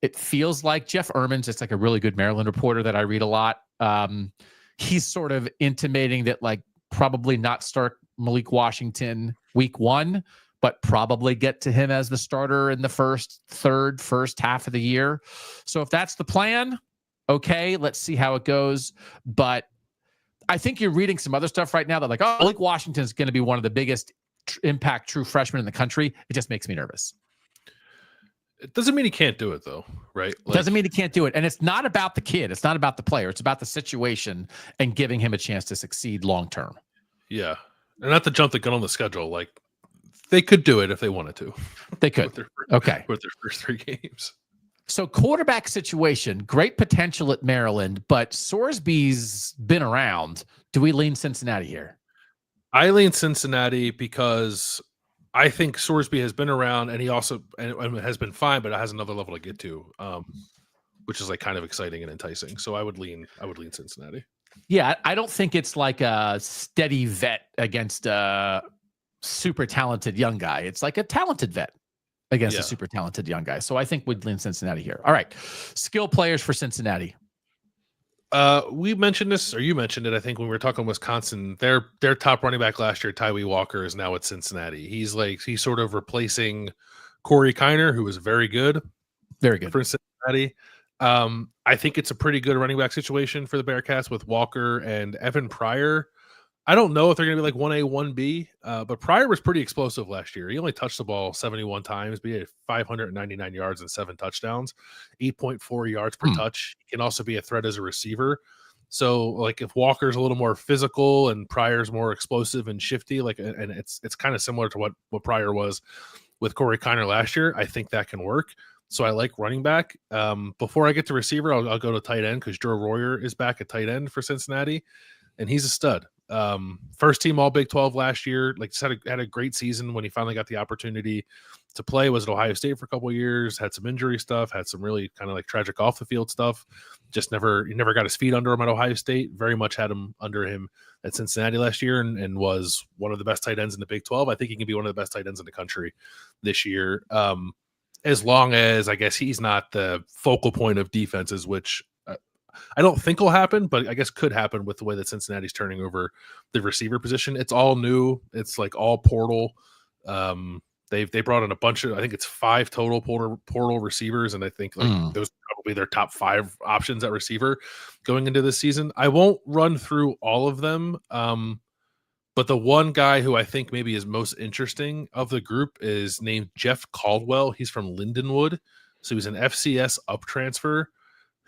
it feels like Jeff Erman's, it's like a really good Maryland reporter that I read a lot. He's sort of intimating that like probably not start Malik Washington week 1, but probably get to him as the starter in the first half of the year. So if that's the plan, okay, let's see how it goes. But I think you're reading some other stuff right now that like, oh, Malik Washington is going to be one of the biggest impact true freshmen in the country. It just makes me nervous. It doesn't mean he can't do it though, right? Like, doesn't mean he can't do it. And it's not about the kid. It's not about the player. It's about the situation and giving him a chance to succeed long-term. Yeah. And not to jump the gun on the schedule. Like, they could do it if they wanted to. They could. With their first 3 games. So quarterback situation, great potential at Maryland, but Sorsby's been around. Do we lean Cincinnati here? I lean Cincinnati because I think Sorsby has been around, and he also and has been fine, but it has another level to get to, which is like kind of exciting and enticing. So I would lean Cincinnati. Yeah, I don't think it's like a steady vet against a super talented young guy. It's like a talented vet against a super talented young guy. So I think we'd lean Cincinnati here. All right. Skill players for Cincinnati. We mentioned this, or you mentioned it, I think, when we were talking Wisconsin. Their top running back last year, Tyree Walker, is now at Cincinnati. He's sort of replacing Corey Kiner, who was very good for Cincinnati. I think it's a pretty good running back situation for the Bearcats with Walker and Evan Pryor. I don't know if they're going to be like 1A, 1B, but Pryor was pretty explosive last year. He only touched the ball 71 times, but he had 599 yards and 7 touchdowns, 8.4 yards per touch. He can also be a threat as a receiver. So, like, if Walker's a little more physical and Pryor's more explosive and shifty, like, and it's kind of similar to what Pryor was with Corey Kiner last year, I think that can work. So I like running back. Before I get to receiver, I'll go to tight end because Joe Royer is back at tight end for Cincinnati, and he's a stud. First team all Big 12 last year, like, just had a great season when he finally got the opportunity to play. Was at Ohio State for a couple of years, had some injury stuff, had some really kind of like tragic off the field stuff. He never got his feet under him at Ohio State. Very much had him under him at Cincinnati last year, and was one of the best tight ends in the Big 12. I think he can be one of the best tight ends in the country this year. As long as, I guess, he's not the focal point of defenses, which I don't think will happen, but I guess could happen with the way that Cincinnati's turning over the receiver position. It's all new. It's like all portal. They brought in a bunch of, I think it's 5 total portal receivers, and I think those are probably their top 5 options at receiver going into this season. I won't run through all of them, but the one guy who I think maybe is most interesting of the group is named Jeff Caldwell. He's from Lindenwood, so he's an FCS up transfer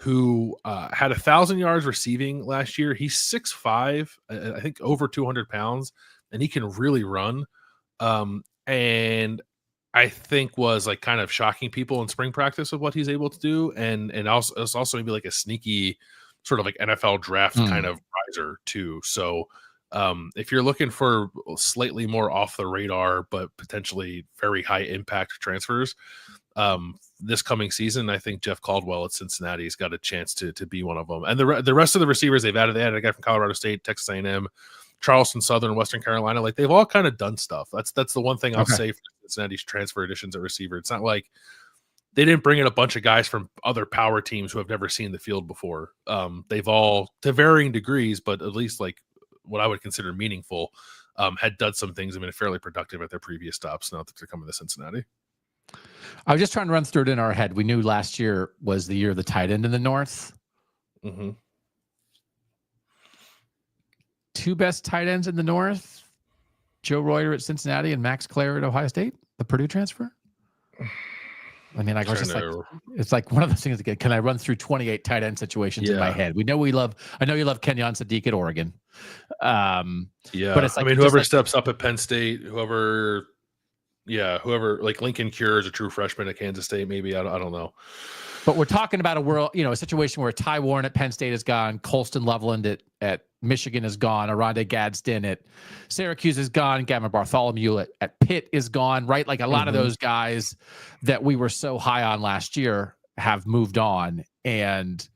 who had 1,000 yards receiving last year. He's 6'5", I think over 200 pounds, and he can really run. And I think was like kind of shocking people in spring practice of what he's able to do. And also, it's also maybe like a sneaky sort of like NFL draft kind of riser too. So if you're looking for slightly more off the radar, but potentially very high impact transfers, this coming season, I think Jeff Caldwell at Cincinnati's got a chance to be one of them. And the rest of the receivers they added a guy from Colorado State, Texas A&M, Charleston Southern, Western Carolina. Like, they've all kind of done stuff. That's the one thing I'll say for Cincinnati's transfer additions at receiver. It's not like they didn't bring in a bunch of guys from other power teams who have never seen the field before. They've all, to varying degrees, but at least like what I would consider meaningful, had done some things and been fairly productive at their previous stops. Now that they're coming to Cincinnati. I was just trying to run through it in our head. We knew last year was the year of the tight end in the North. 2 best tight ends in the North: Joe Royer at Cincinnati and Max Clare at Ohio State, the Purdue transfer. I mean, it's like one of those things. Again, can I run through 28 tight end situations in my head? I know you love Kenyon Sadiq at Oregon. But it's like, whoever steps up at Penn State, whoever like Lincoln Cure is a true freshman at Kansas State, maybe. I don't know. But we're talking about a situation where Ty Warren at Penn State is gone, Colston Loveland at Michigan is gone, Aronde Gadsden at Syracuse is gone, Gavin Bartholomew at Pitt is gone, right? Like, a lot of those guys that we were so high on last year have moved on. and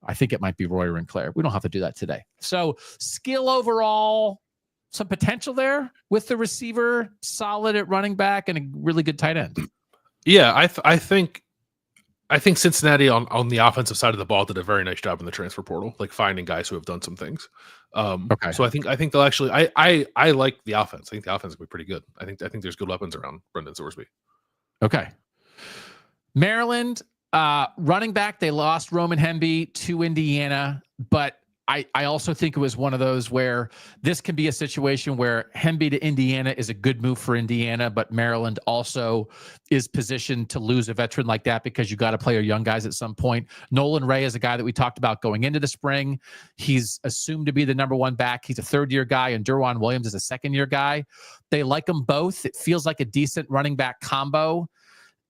I think it might be Royer and Claire. We don't have to do that today. So skill overall, some potential there with the receiver, solid at running back, and a really good tight end. Yeah, I think Cincinnati on the offensive side of the ball did a very nice job in the transfer portal, like finding guys who have done some things. Okay. So I think they'll actually. I like the offense. I think the offense will be pretty good. I think there's good weapons around Brendan Sorsby. Okay. Maryland running back. They lost Roman Hemby to Indiana, but I also think it was one of those where this can be a situation where Hemby to Indiana is a good move for Indiana, but Maryland also is positioned to lose a veteran like that because you got to play your young guys at some point. Nolan Ray is a guy that we talked about going into the spring. He's assumed to be the number one back. He's a third-year guy, and Derwan Williams is a second-year guy. They like them both. It feels like a decent running back combo.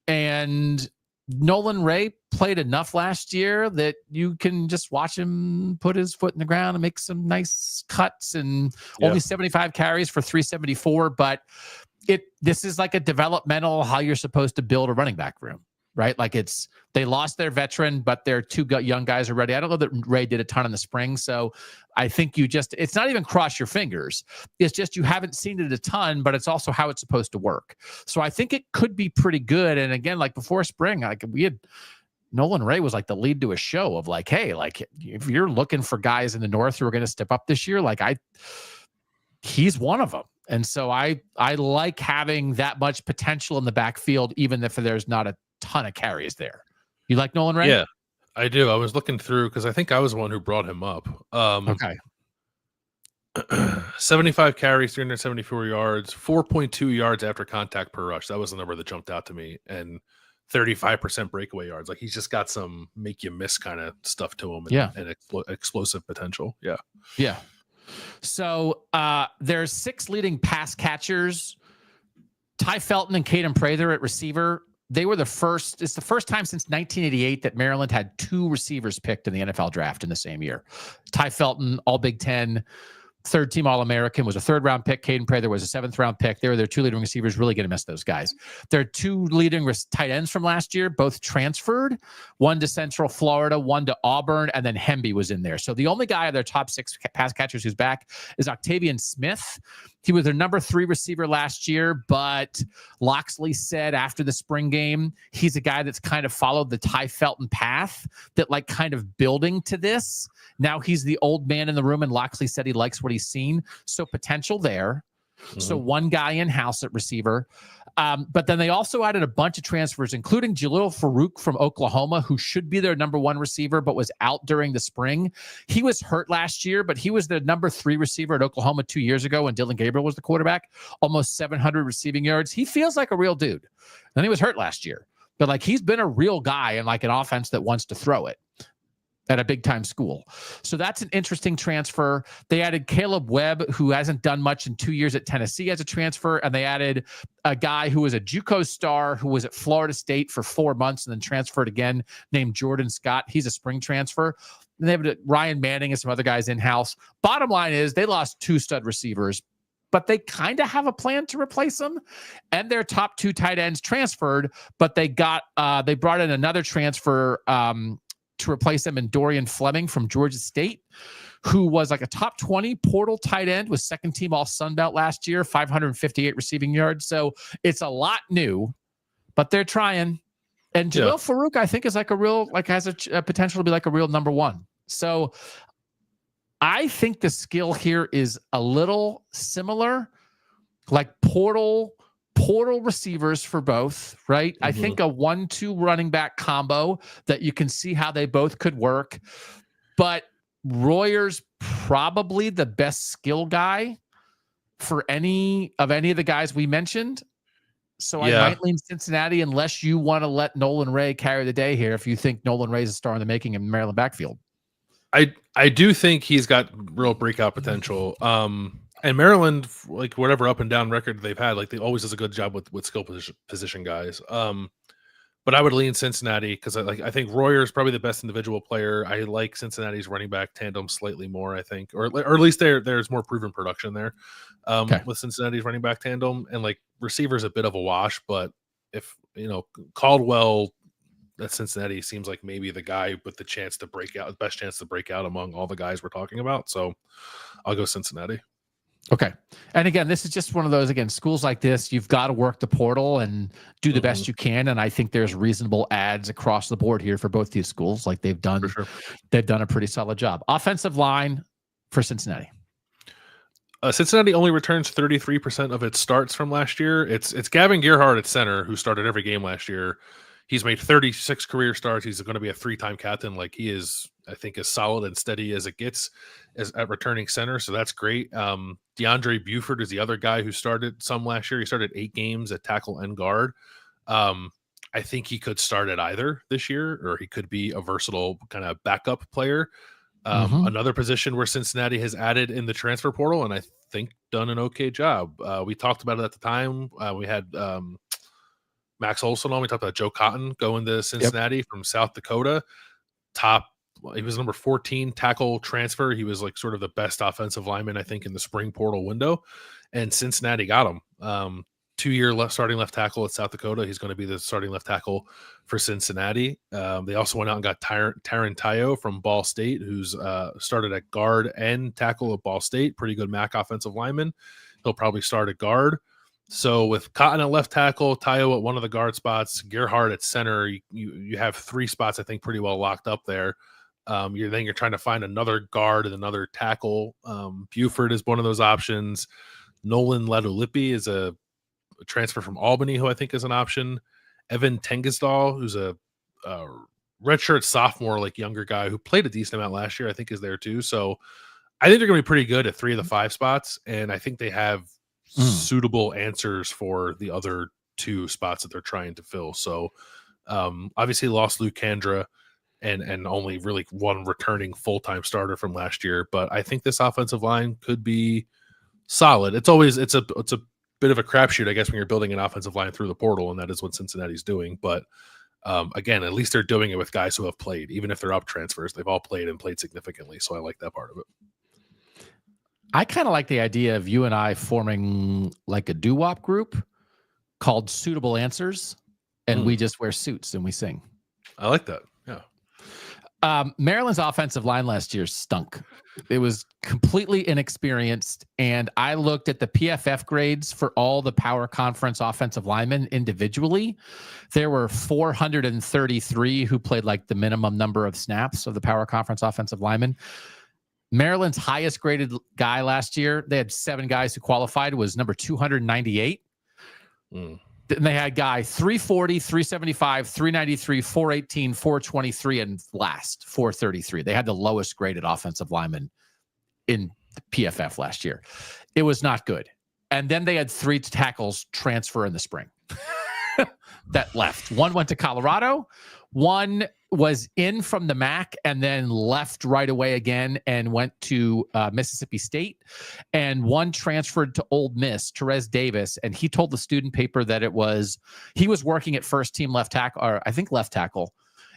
And Nolan Ray played enough last year that you can just watch him put his foot in the ground and make some nice cuts, and only 75 carries for 374. But this is like a developmental, how you're supposed to build a running back room, right? Like they lost their veteran, but their two young guys are ready. I don't know that Ray did a ton in the spring. So I think it's not even cross your fingers. It's just, you haven't seen it a ton, but it's also how it's supposed to work. So I think it could be pretty good. And again, like before spring, like we had Nolan Ray was like the lead to a show of like, hey, like if you're looking for guys in the North who are going to step up this year, like he's one of them. And so I like having that much potential in the backfield, even if there's not a ton of carries there. You like Nolan Ray? Yeah, I do. I was looking through because I think I was the one who brought him up. Okay. 75 carries, 374 yards, 4.2 yards after contact per rush. That was the number that jumped out to me. And 35% breakaway yards. Like he's just got some make you miss kind of stuff to him. And explosive potential. Yeah. Yeah. So there's 6 leading pass catchers. Ty Felton and Caden Prather at receiver. They were it's the first time since 1988 that Maryland had 2 receivers picked in the NFL draft in the same year. Ty Felton, all Big Ten, third team All-American, was a 3rd-round pick. Caden Prather was a 7th-round pick. They were their 2 leading receivers. Really going to miss those guys. Their 2 leading tight ends from last year, both transferred. One to Central Florida, one to Auburn, and then Hemby was in there. So the only guy of their top 6 pass catchers who's back is Octavian Smith. He was their number 3 receiver last year, but Locksley said after the spring game, he's a guy that's kind of followed the Ty Felton path, that like kind of building to this. Now he's the old man in the room, and Locksley said he likes what he's seen. So potential there. Mm-hmm. So one guy in-house at receiver. But then they also added a bunch of transfers, including Jalil Farouk from Oklahoma, who should be their number 1 receiver, but was out during the spring. He was hurt last year, but he was the number 3 receiver at Oklahoma 2 years ago when Dylan Gabriel was the quarterback, almost 700 receiving yards. He feels like a real dude. And he was hurt last year, but like he's been a real guy in like an offense that wants to throw it at a big time school. So that's an interesting transfer. They added Caleb Webb, who hasn't done much in 2 years at Tennessee as a transfer. And they added a guy who was a JUCO star who was at Florida State for 4 months and then transferred again, named Jordan Scott. He's a spring transfer. And they have Ryan Manning and some other guys in-house. Bottom line is they lost 2 stud receivers, but they kind of have a plan to replace them. And their top 2 tight ends transferred, but they brought in another transfer to replace them in Dorian Fleming from Georgia State, who was like a top 20 portal tight end, was 2nd team All Sun Belt last year, 558 receiving yards. So it's a lot new, but they're trying. And Jalil Farouk, I think, is like a real, like has a potential to be like a real number 1. So I think the skill here is a little similar, like portal receivers for both, right? Mm-hmm. I think a 1-2 running back combo that you can see how they both could work. But Royer's probably the best skill guy for any of the guys we mentioned. So I might lean Cincinnati unless you want to let Nolan Ray carry the day here if you think Nolan Ray's a star in the making in Maryland backfield. I do think he's got real breakout potential. And Maryland, like whatever up and down record they've had, like they always does a good job with skill position guys. But I would lean Cincinnati because I think Royer is probably the best individual player. I like Cincinnati's running back tandem slightly more, I think, or at least there's more proven production there with Cincinnati's running back tandem. And like receiver's a bit of a wash, but if Caldwell that Cincinnati seems like maybe the guy with the chance to break out, the best chance to break out among all the guys we're talking about. So I'll go Cincinnati. Okay. And again, this is just one of those, again, schools like this, you've got to work the portal and do the best you can. And I think there's reasonable ads across the board here for both these schools. Like they've done, they've done a pretty solid job. Offensive line for Cincinnati. Cincinnati only returns 33% of its starts from last year. It's Gavin Gerhardt at center, who started every game last year. He's made 36 career starts. He's going to be a 3-time captain. Like he is, I think, as solid and steady as it gets as at returning center. So that's great. DeAndre Buford is the other guy who started some last year. He started 8 games at tackle and guard. I think he could start at either this year, or he could be a versatile kind of backup player. Another position where Cincinnati has added in the transfer portal, and I think done an okay job. We talked about it at the time. We had Max Olson on. We talked about Joe Cotton going to Cincinnati from South Dakota. He was number 14 tackle transfer. He was like sort of the best offensive lineman, I think, in the spring portal window. And Cincinnati got him. 2-year starting left tackle at South Dakota. He's going to be the starting left tackle for Cincinnati. They also went out and got Tyron Tayo from Ball State, who's started at guard and tackle at Ball State. Pretty good MAC offensive lineman. He'll probably start at guard. So with Cotton at left tackle, Tayo at one of the guard spots, Gerhardt at center, you have 3 spots, I think, pretty well locked up there. You're trying to find another guard and another tackle. Buford is one of those options. Nolan Ladolipi is a transfer from Albany, who I think is an option. Evan Tengisdal, who's a redshirt sophomore, like younger guy who played a decent amount last year, I think is there too. So I think they're going to be pretty good at 3 of the 5 spots. And I think they have suitable answers for the other 2 spots that they're trying to fill. So obviously lost Luke Kandra and only really one returning full-time starter from last year. But I think this offensive line could be solid. It's a bit of a crapshoot, I guess, when you're building an offensive line through the portal, and that is what Cincinnati's doing. But again, at least they're doing it with guys who have played. Even if they're up transfers, they've all played and played significantly. So I like that part of it. I kind of like the idea of you and I forming like a doo-wop group called Suitable Answers, and we just wear suits and we sing. I like that. Yeah. Maryland's offensive line last year stunk. It was completely inexperienced, and I looked at the PFF grades for all the power conference offensive linemen individually. There were 433 who played like the minimum number of snaps of the power conference offensive linemen. Maryland's highest graded guy last year, they had 7 guys who qualified, was number 298. And they had guy 340, 375, 393, 418, 423, and last 433. They had the lowest graded offensive lineman in the PFF last year. It was not good. And then they had 3 tackles transfer in the spring that left. One went to Colorado. One was in from the MAC and then left right away again and went to Mississippi State. And one transferred to Ole Miss, Therese Davis. And he told the student paper that he was working at first team left tackle, or I think left tackle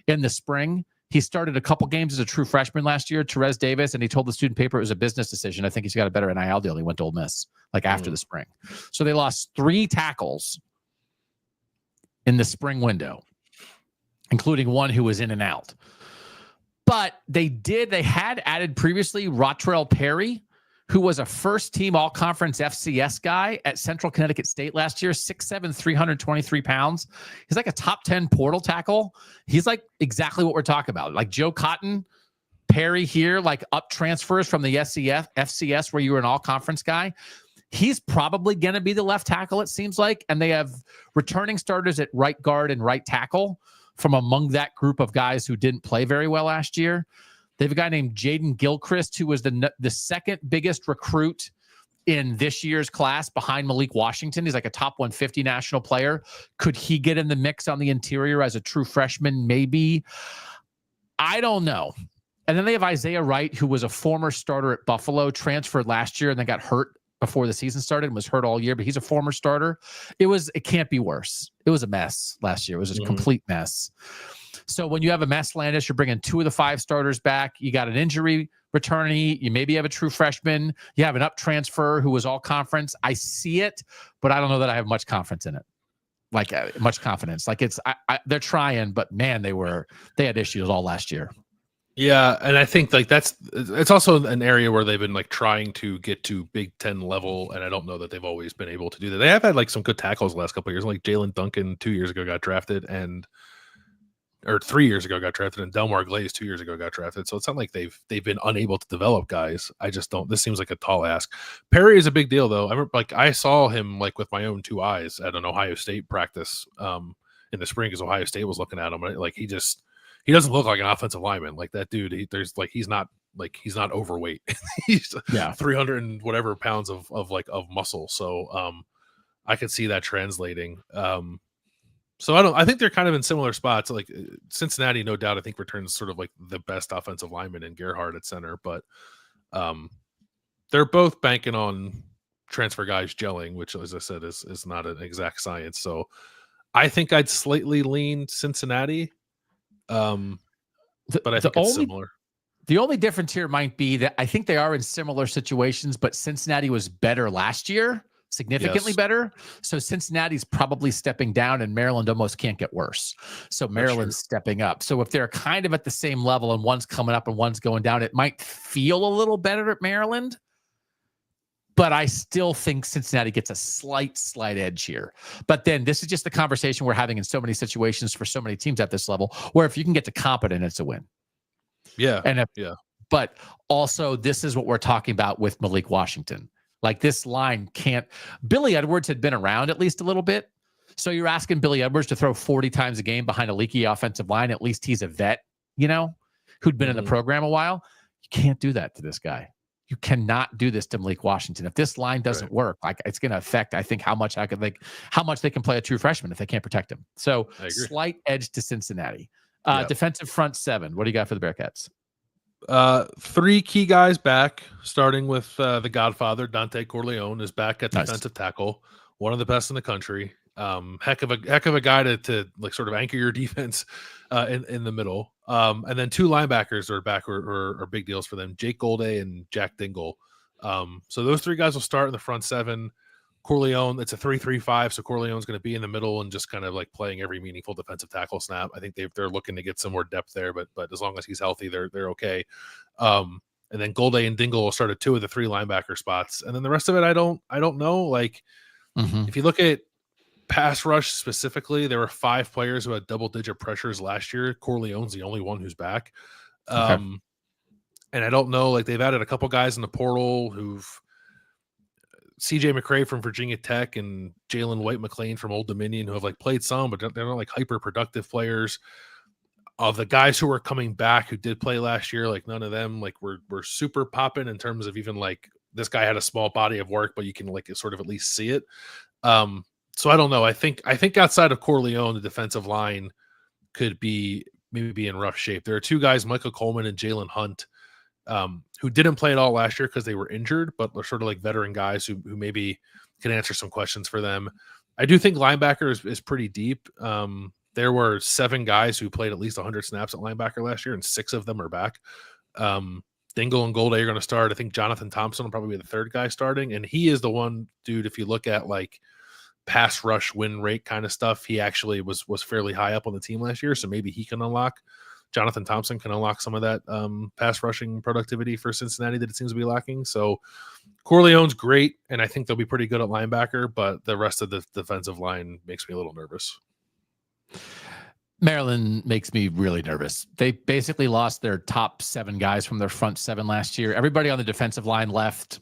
in the spring. He started a couple games as a true freshman last year, Therese Davis, and he told the student paper it was a business decision. I think he's got a better NIL deal. He went to Ole Miss like after the spring. So they lost 3 tackles in the spring window, including one who was in and out. But they had added previously Rotrell Perry, who was a first-team all-conference FCS guy at Central Connecticut State last year, 6'7", 323 pounds. He's like a top 10 portal tackle. He's like exactly what we're talking about. Like Joe Cotton, Perry here, like up transfers from the FCS where you were an all-conference guy. He's probably going to be the left tackle, it seems like. And they have returning starters at right guard and right tackle from among that group of guys who didn't play very well last year. They have a guy named Jaden Gilchrist, who was the second biggest recruit in this year's class behind Malik Washington. He's like a top 150 national player. Could he get in the mix on the interior as a true freshman? Maybe. I don't know. And then they have Isaiah Wright, who was a former starter at Buffalo, transferred last year and then got hurt before the season started and was hurt all year, but he's a former starter. It can't be worse. It was a mess last year. It was a complete mess. So when you have a mess, Landis, you're bringing 2 of the 5 starters back. You got an injury returnee. You maybe have a true freshman. You have an up transfer who was all conference. I see it, but I don't know that I have much confidence in it. like much confidence. Like they're trying, but man, they had issues all last year. Yeah, and I think like it's also an area where they've been like trying to get to Big Ten level, and I don't know that they've always been able to do that. They have had like some good tackles the last couple of years, like Jalen Duncan 2 years ago got drafted, or 3 years ago got drafted, and Delmar Glaze 2 years ago got drafted. So it's not like they've been unable to develop guys. I just don't. This seems like a tall ask. Perry is a big deal though. I remember like I saw him like with my own two eyes at an Ohio State practice in the spring because Ohio State was looking at him. Like he doesn't look like an offensive lineman. Like that dude, he's not overweight. He's 300 and whatever pounds of muscle. So I could see that translating. So I think they're kind of in similar spots. Like Cincinnati, no doubt, I think returns sort of like the best offensive lineman in Gerhard at center, but they're both banking on transfer guys gelling, which, as I said, is not an exact science. So I think I'd slightly lean Cincinnati. But I think it's similar. The only difference here might be that I think they are in similar situations, but Cincinnati was better last year, significantly better. So Cincinnati's probably stepping down and Maryland almost can't get worse. So Maryland's stepping up. So if they're kind of at the same level and one's coming up and one's going down, it might feel a little better at Maryland. But I still think Cincinnati gets a slight edge here. But then this is just the conversation we're having in so many situations for so many teams at this level, where if you can get to competent, it's a win. Yeah. But also this is what we're talking about with Malik Washington. Like this line can't. Billy Edwards had been around at least a little bit. So you're asking Billy Edwards to throw 40 times a game behind a leaky offensive line. At least he's a vet, who'd been in the program a while. You can't do that to this guy. You cannot do this to Malik Washington. If this line doesn't work, like it's going to affect, I think, how much they can play a true freshman if they can't protect him. So slight edge to Cincinnati. Defensive front seven. What do you got for the Bearcats? 3 key guys back, starting with the Godfather Dante Corleone is back at defensive tackle, one of the best in the country. Heck of a guy to like sort of anchor your defense in the middle. And then 2 linebackers are back or big deals for them, Jake Golday and Jack Dingle. So those 3 guys will start in the front 7. Corleone, it's a 3-3-5, so Corleone's going to be in the middle and just kind of like playing every meaningful defensive tackle snap. I think they're looking to get some more depth there, but as long as he's healthy, they're okay. And then Golday and Dingle will start at 2 of the 3 linebacker spots, and then the rest of it, I don't know. Like if you look at pass rush specifically, there were 5 players who had double-digit pressures last year. Corleone's the only one who's back. And I don't know, like they've added a couple guys in the portal who've CJ McCray from Virginia Tech and Jalen White McLean from Old Dominion who have like played some, but they're not like hyper productive players. Of the guys who are coming back who did play last year, like none of them like were super popping in terms of even like this guy had a small body of work, but you can like sort of at least see it. So I don't know. I think outside of Corleone, the defensive line could be in rough shape. There are 2 guys, Michael Coleman and Jalen Hunt, who didn't play at all last year because they were injured, but they're sort of like veteran guys who maybe can answer some questions for them. I do think linebacker is pretty deep. There were 7 guys who played at least 100 snaps at linebacker last year, and 6 of them are back. Dingle and Golday are going to start. I think Jonathan Thompson will probably be the 3rd guy starting, and he is the one dude, if you look at like pass rush win rate kind of stuff, he actually was fairly high up on the team last year, so maybe he can unlock. Jonathan Thompson can unlock some of that pass rushing productivity for Cincinnati that it seems to be lacking. So Corleone's great, and I think they'll be pretty good at linebacker, but the rest of the defensive line makes me a little nervous. Maryland makes me really nervous. They basically lost their top 7 guys from their front 7 last year. Everybody on the defensive line left.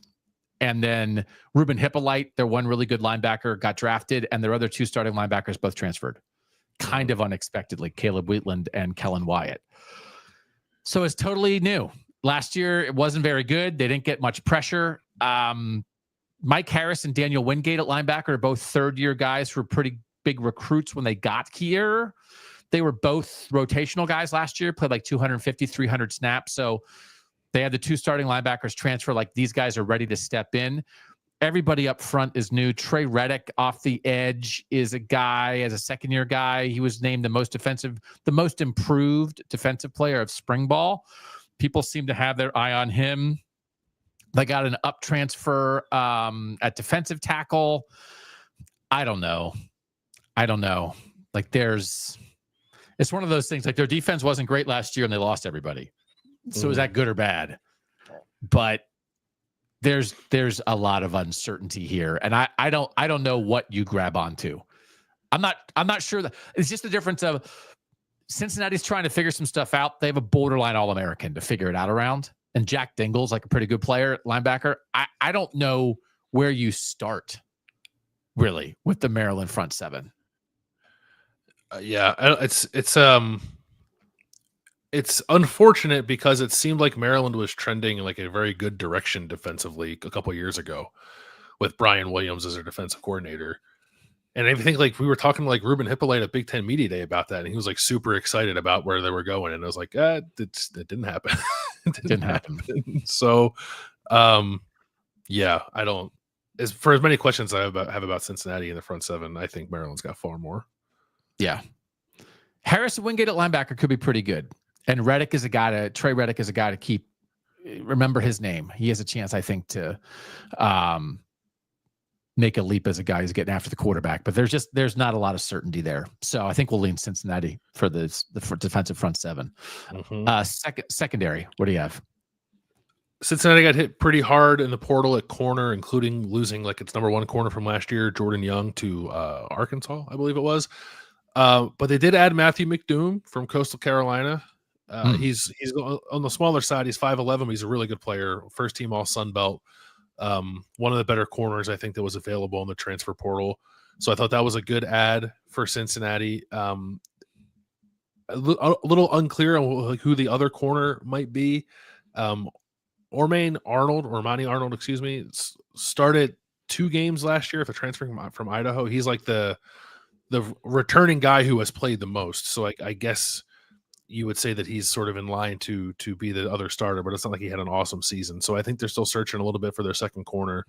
And then Ruben Hippolyte, their one really good linebacker, got drafted, and their other 2 starting linebackers both transferred. Kind of unexpectedly, Caleb Wheatland and Kellen Wyatt. So it's totally new. Last year, it wasn't very good. They didn't get much pressure. Mike Harris and Daniel Wingate at linebacker are both 3rd-year guys who were pretty big recruits when they got here. They were both rotational guys last year, played like 250, 300 snaps. So they had the 2 starting linebackers transfer. Like these guys are ready to step in. Everybody up front is new. Trey Reddick off the edge is a guy, as a 2nd-year guy. He was named the most improved defensive player of spring ball. People seem to have their eye on him. They got an up transfer at defensive tackle. I don't know. I don't know. Like it's one of those things. Like their defense wasn't great last year and they lost everybody. So is that good or bad? But there's a lot of uncertainty here, and I don't know what you grab onto. I'm not sure that it's just the difference of Cincinnati's trying to figure some stuff out. They have a borderline All-American to figure it out around, and Jack Dingle's like a pretty good player, linebacker. I don't know where you start really with the Maryland front seven. It's unfortunate because it seemed like Maryland was trending in like a very good direction defensively a couple of years ago with Brian Williams as their defensive coordinator. And I think like we were talking to like Ruben Hippolyte at Big Ten Media Day about that, and he was like super excited about where they were going. And I was like, it didn't happen. It didn't happen. So, yeah, I don't. As many questions I have about Cincinnati in the front seven, I think Maryland's got far more. Yeah, Harrison Wingate at linebacker could be pretty good. And Trey Reddick is a guy to keep. Remember his name. He has a chance, I think, to make a leap as a guy who's getting after the quarterback. But there's not a lot of certainty there. So I think we'll lean Cincinnati for the defensive front seven. Secondary, what do you have? Cincinnati got hit pretty hard in the portal at corner, including losing like its number one corner from last year, Jordan Young, to Arkansas, I believe it was. But they did add Matthew McDoom from Coastal Carolina. He's on the smaller side. He's 5'11". He's a really good player. First team All Sun Belt. One of the better corners I think that was available in the transfer portal. So I thought that was a good add for Cincinnati. A little unclear on who the other corner might be. Ormani Arnold, excuse me, started 2 games last year for transferring from Idaho. He's like the returning guy who has played the most. So I guess you would say that he's sort of in line to be the other starter, but it's not like he had an awesome season. So I think they're still searching a little bit for their second corner.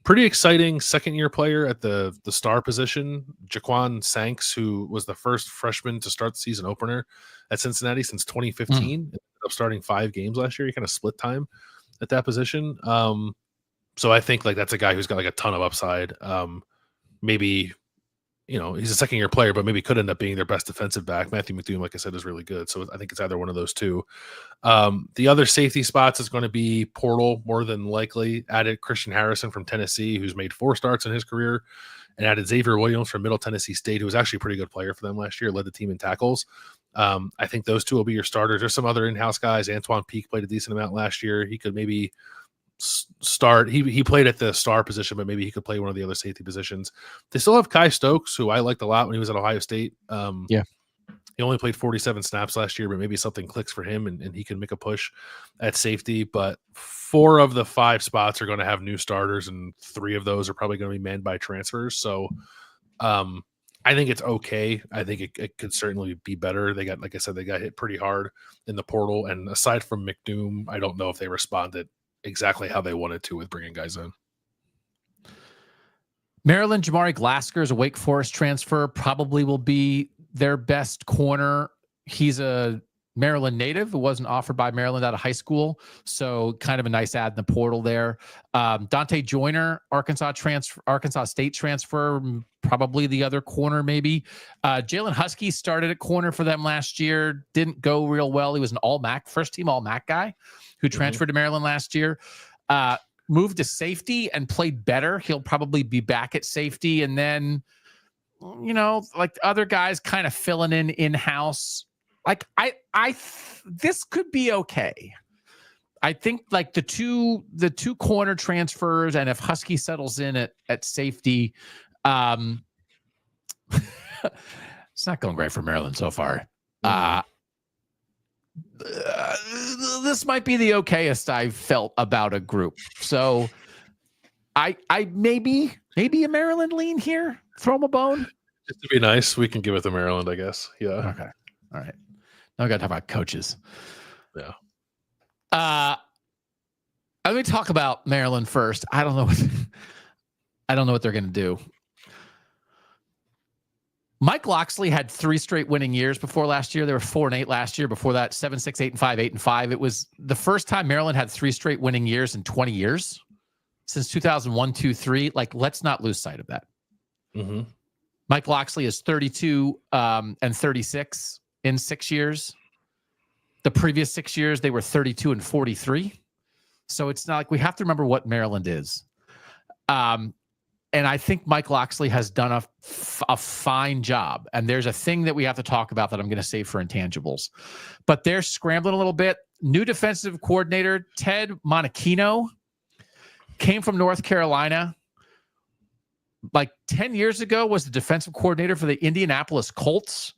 Pretty exciting second-year player at the star position, Jaquan Sanks, who was the first freshman to start the season opener at Cincinnati since 2015. Ended up starting 5 games last year. He kind of split time at that position. So I think like that's a guy who's got like a ton of upside. Maybe he's a second-year player, but maybe could end up being their best defensive back. Matthew McDoom, like I said, is really good. So I think it's either one of those two. The other safety spots is going to be portal, more than likely. Added Christian Harrison from Tennessee, who's made 4 starts in his career, and added Xavier Williams from Middle Tennessee State, who was actually a pretty good player for them last year, led the team in tackles. I think those 2 will be your starters. There's some other in-house guys. Antoine Peak played a decent amount last year. He could maybe start. He played at the star position, but maybe he could play one of the other safety positions. They still have Kai Stokes, who I liked a lot when he was at Ohio State. He only played 47 snaps last year, but maybe something clicks for him and he can make a push at safety. But 4 of the 5 spots are going to have new starters, and 3 of those are probably going to be manned by transfers. So I think it's okay. I think it could certainly be better. They got, like I said, they got hit pretty hard in the portal. And aside from McDoom, I don't know if they responded exactly how they wanted to with bringing guys in. Maryland, Jamari Glasgow is a Wake Forest transfer, probably will be their best corner. He's a Maryland native who wasn't offered by Maryland out of high school. So kind of a nice add in the portal there. Dante Joyner, Arkansas State transfer, probably the other corner maybe. Jalen Husky started at corner for them last year. Didn't go real well. He was an all-MAC, first team all-MAC guy who transferred to Maryland last year. Moved to safety and played better. He'll probably be back at safety. And then, like other guys kind of filling in-house. Like this could be okay. I think like the two corner transfers, and if Husky settles in at safety, it's not going great for Maryland so far. This might be the okayest I've felt about a group. So I maybe a Maryland lean here. Throw them a bone. Just to be nice, we can give it to Maryland, I guess. Yeah. Okay. All right. Now we got to talk about coaches. Yeah. Let me talk about Maryland first. I don't know what they're going to do. Mike Locksley had 3 straight winning years before last year. They were 4-8 last year. Before that, 7-6, 8-5, 8-5. It was the first time Maryland had 3 straight winning years in 20 years since 2001, 2, 3. Like, let's not lose sight of that. Mike Locksley is 32 and 36 in 6 years. The previous 6 years, they were 32 and 43. So it's not like we have to remember what Maryland is. And I think Mike Locksley has done a fine job. And there's a thing that we have to talk about that I'm going to save for Intangibles. But they're scrambling a little bit. New defensive coordinator, Ted Monachino, came from North Carolina. Like 10 years ago, was the defensive coordinator for the Indianapolis Colts.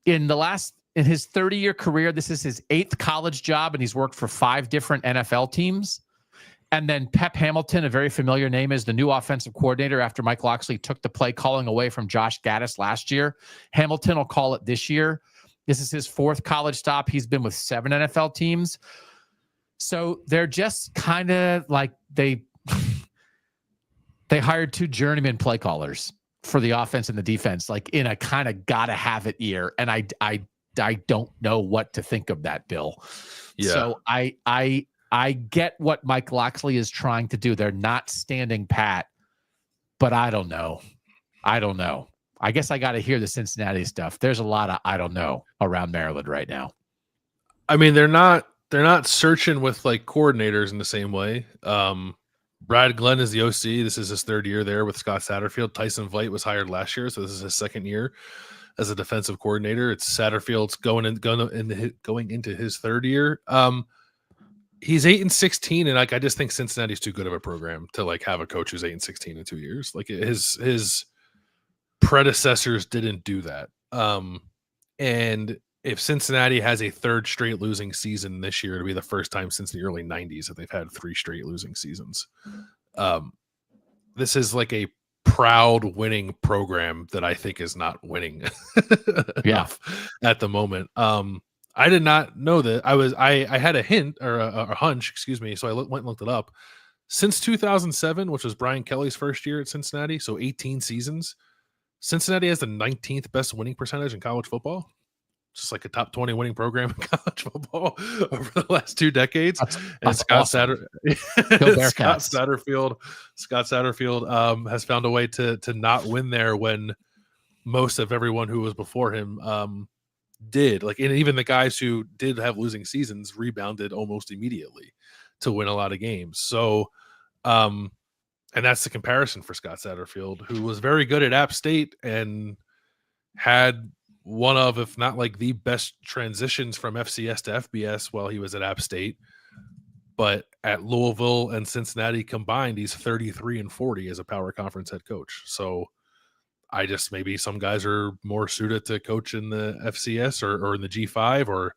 In his 30-year career, this is his 8th college job, and he's worked for 5 different NFL teams. And then Pep Hamilton, a very familiar name, is the new offensive coordinator after Mike Locksley took the play calling away from Josh Gaddis last year. Hamilton will call it this year. This is his 4th college stop. He's been with 7 NFL teams. So they're just kind of like they hired 2 journeyman play callers for the offense and the defense, like in a kind of gotta have it year. And I don't know what to think of that, Bill. Yeah. So I get what Mike Locksley is trying to do. They're not standing pat, but I don't know. I guess I got to hear the Cincinnati stuff. There's a lot of I don't know around Maryland right now. I mean, they're not searching with like coordinators in the same way. Brad Glenn is the OC. This is his 3rd year there with Scott Satterfield. Tyson Vlight was hired last year, so this is his 2nd year as a defensive coordinator. It's Satterfield's going into his 3rd year. He's 8-16, and like I just think Cincinnati's too good of a program to like have a coach who's 8-16 in 2 years. Like his predecessors didn't do that. And if Cincinnati has a 3rd straight losing season this year, it'll be the first time since the early 90s that they've had 3 straight losing seasons. This is like a proud winning program that I think is not winning enough at the moment. I did not know that. I had a hint or a hunch, excuse me. So I went and looked it up. Since 2007, which was Brian Kelly's first year at Cincinnati, so 18 seasons, Cincinnati has the 19th best winning percentage in college football. Just like a top 20 winning program in college football over the last 2 decades. That's awesome. Scott Satterfield has found a way to not win there when most of everyone who was before him did. Like, and even the guys who did have losing seasons rebounded almost immediately to win a lot of games. So, and that's the comparison for Scott Satterfield, who was very good at App State and had one of, if not like the best transitions from FCS to FBS while he was at App State. But at Louisville and Cincinnati combined, he's 33-40 as a power conference head coach. So I just, maybe some guys are more suited to coach in the FCS or in the G5, or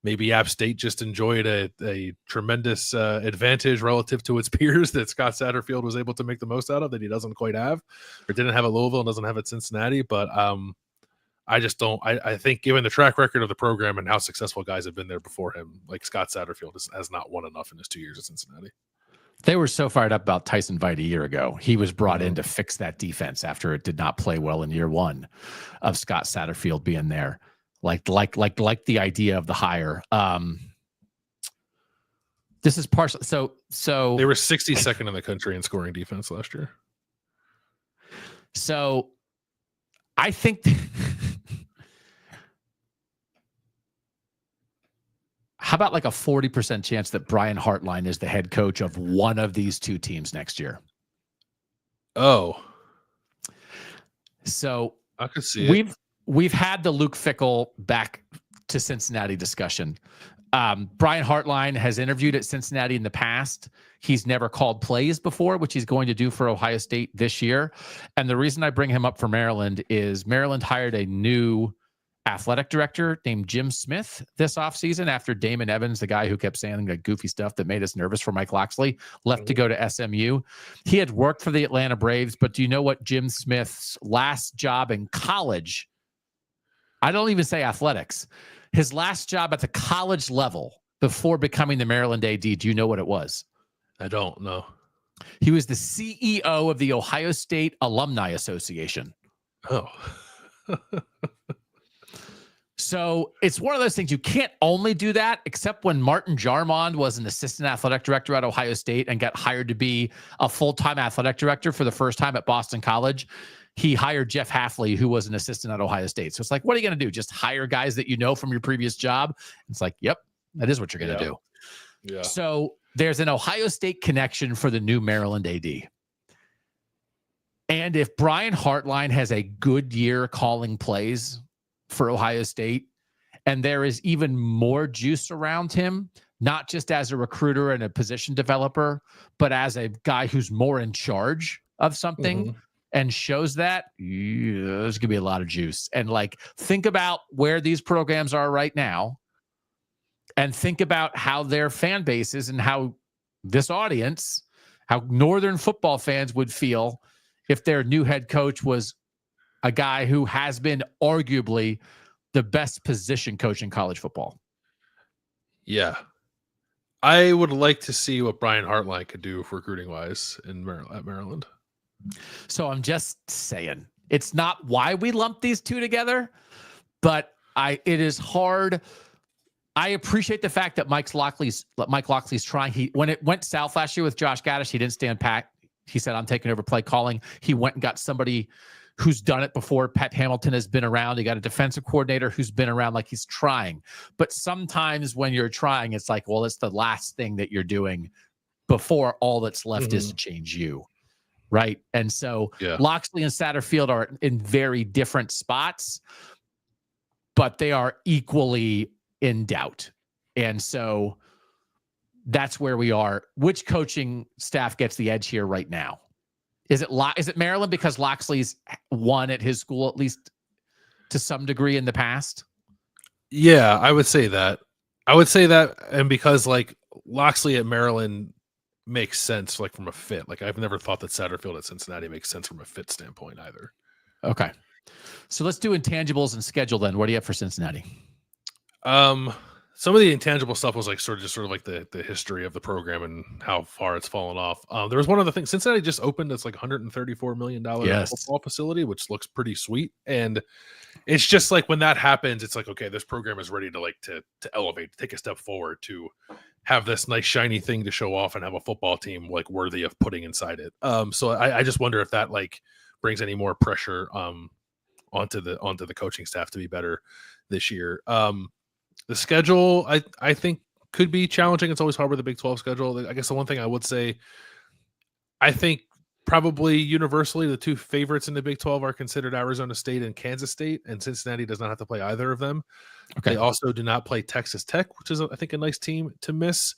maybe App State just enjoyed a tremendous advantage relative to its peers that Scott Satterfield was able to make the most out of that he doesn't quite have, or didn't have at Louisville and doesn't have at Cincinnati. But I just don't. I think given the track record of the program and how successful guys have been there before him, like Scott Satterfield has not won enough in his 2 years at Cincinnati. They were so fired up about Tyson Vlight a year ago. He was brought in to fix that defense after it did not play well in year 1 of Scott Satterfield being there. Like the idea of the hire. This is partially so they were 62nd in the country in scoring defense last year. So I think how about like a 40% chance that Brian Hartline is the head coach of one of these 2 teams next year? Oh, so I could see we've had the Luke Fickell back to Cincinnati discussion. Brian Hartline has interviewed at Cincinnati in the past. He's never called plays before, which he's going to do for Ohio State this year. And the reason I bring him up for Maryland is Maryland hired a new athletic director named Jim Smith this offseason after Damon Evans, the guy who kept saying the goofy stuff that made us nervous for Mike Locksley, left to go to SMU. He had worked for the Atlanta Braves, but do you know what Jim Smith's last job in college? I don't even say athletics. His last job at the college level before becoming the Maryland AD, do you know what it was? I don't know. He was the CEO of the Ohio State Alumni Association. Oh. So it's one of those things you can't only do that, except when Martin Jarmond was an assistant athletic director at Ohio State and got hired to be a full-time athletic director for the first time at Boston College. He hired Jeff Hafley, who was an assistant at Ohio State. So it's like, what are you going to do? Just hire guys that you know from your previous job? It's like, yep, that is what you're going to do. Yeah. So there's an Ohio State connection for the new Maryland AD. And if Brian Hartline has a good year calling plays for Ohio State, and there is even more juice around him, not just as a recruiter and a position developer, but as a guy who's more in charge of something and shows that, there's gonna be a lot of juice. And like, think about where these programs are right now and think about how their fan bases and how this audience, how Northern football fans would feel if their new head coach was a guy who has been arguably the best position coach in college football. Yeah. I would like to see what Brian Hartline could do recruiting wise in Maryland. So I'm just saying, it's not why we lump these two together, but it is hard. I appreciate the fact that Mike Locksley's trying. When it went south last year with Josh Gaddish, he didn't stand pat. He said, I'm taking over play calling. He went and got somebody who's done it before. Pat Hamilton has been around. He got a defensive coordinator who's been around. Like, he's trying. But sometimes when you're trying, it's like, well, it's the last thing that you're doing before all that's left is to change you. Right. And so Locksley and Satterfield are in very different spots, but they are equally in doubt. And so that's where we are. Which coaching staff gets the edge here right now? Is it Maryland because Locksley's won at his school, at least to some degree in the past? Yeah, I would say that. And because like Locksley at Maryland makes sense, like from a fit. Like, I've never thought that Satterfield at Cincinnati makes sense from a fit standpoint either. Okay. So let's do intangibles and schedule then. What do you have for Cincinnati? Some of the intangible stuff was like sort of like the history of the program and how far it's fallen off. There was one other thing. Cincinnati just opened its like $134 million football facility, which looks pretty sweet. And it's just like, when that happens, it's like, okay, this program is ready to elevate, to take a step forward, to have this nice shiny thing to show off and have a football team like worthy of putting inside it. So I just wonder if that like brings any more pressure onto the coaching staff to be better this year. The schedule, I think, could be challenging. It's always hard with the Big 12 schedule. I guess the one thing I would say, I think probably universally the two favorites in the Big 12 are considered Arizona State and Kansas State, and Cincinnati does not have to play either of them. Okay. They also do not play Texas Tech, which is, I think, a nice team to miss.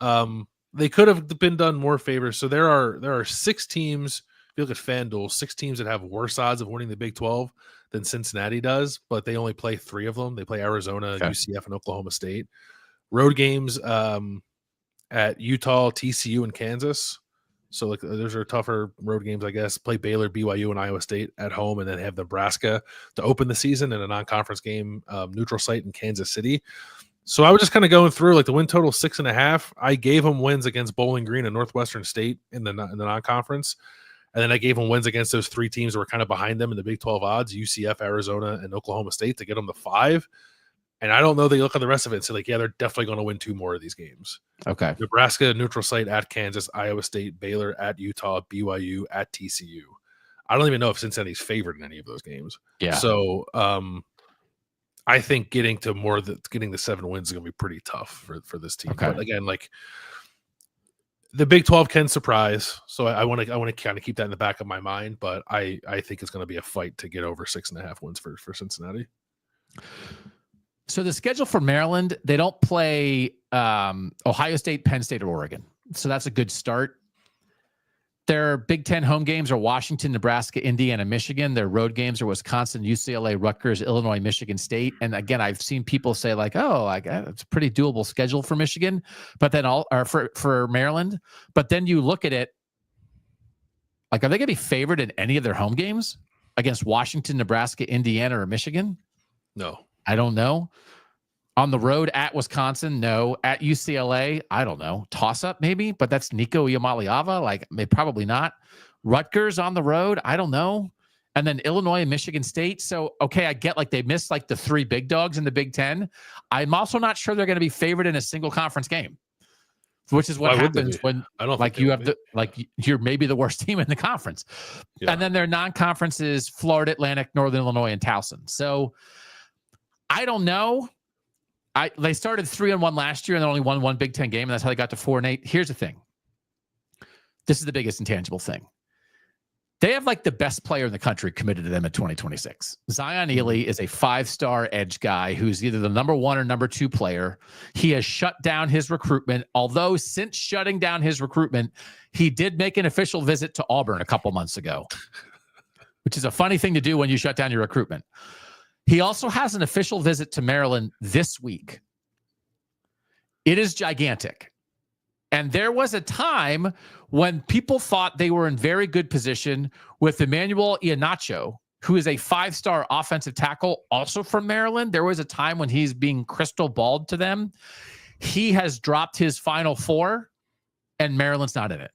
They could have been done more favors. So there are 6 teams, if you look at FanDuel, 6 teams that have worse odds of winning the Big 12 than Cincinnati does, but they only play 3 of them. They play Arizona, UCF, and Oklahoma State. Road games at Utah, TCU, and Kansas. So like, those are tougher road games, I guess. Play Baylor, BYU, and Iowa State at home, and then have Nebraska to open the season in a non-conference game, neutral site in Kansas City. So I was just kind of going through, like, the win total 6.5. I gave them wins against Bowling Green and Northwestern State in the non-conference. And then I gave them wins against those 3 teams that were kind of behind them in the Big 12 odds, UCF, Arizona, and Oklahoma State, to get them to 5. And I don't know, they look at the rest of it and say, like, yeah, they're definitely going to win 2 more of these games. Okay. Nebraska, neutral site at Kansas, Iowa State, Baylor at Utah, BYU at TCU. I don't even know if Cincinnati's favored in any of those games. Yeah. So I think getting the 7 wins is going to be pretty tough for this team. Okay. But again, like, the Big 12 can surprise, so I want to kind of keep that in the back of my mind. But I think it's going to be a fight to get over 6.5 wins for Cincinnati. So the schedule for Maryland, they don't play Ohio State, Penn State, or Oregon. So that's a good start. Their Big Ten home games are Washington, Nebraska, Indiana, Michigan. Their road games are Wisconsin, UCLA, Rutgers, Illinois, Michigan State. And again, I've seen people say like, "Oh, it's a pretty doable schedule for Michigan," but then for Maryland. But then you look at it, like, are they going to be favored in any of their home games against Washington, Nebraska, Indiana, or Michigan? No, I don't know. On the road at Wisconsin, no. At UCLA, I don't know. Toss-up maybe, but that's Nico Iamaleava. Like, probably not. Rutgers on the road, I don't know. and then Illinois and Michigan State. So, okay, I get like they missed like the 3 big dogs in the Big Ten. I'm also not sure they're going to be favored in a single conference game, which is what happens when I don't like you have the like you're maybe the worst team in the conference. Yeah. And then their non-conference is Florida Atlantic, Northern Illinois, and Towson. So I don't know. They started 3-1 last year and they only won 1 Big Ten game, and that's how they got to 4-8. Here's the thing. This is the biggest intangible thing. They have like the best player in the country committed to them in 2026. Zion Ely is a 5-star edge guy who's either the number 1 or number 2 player. He has shut down his recruitment, although since shutting down his recruitment, he did make an official visit to Auburn a couple months ago, which is a funny thing to do when you shut down your recruitment. He also has an official visit to Maryland this week. It is gigantic. And there was a time when people thought they were in very good position with Emmanuel Iheanacho, who is a 5-star offensive tackle, also from Maryland. There was a time when he's being crystal balled to them. He has dropped his Final 4, and Maryland's not in it.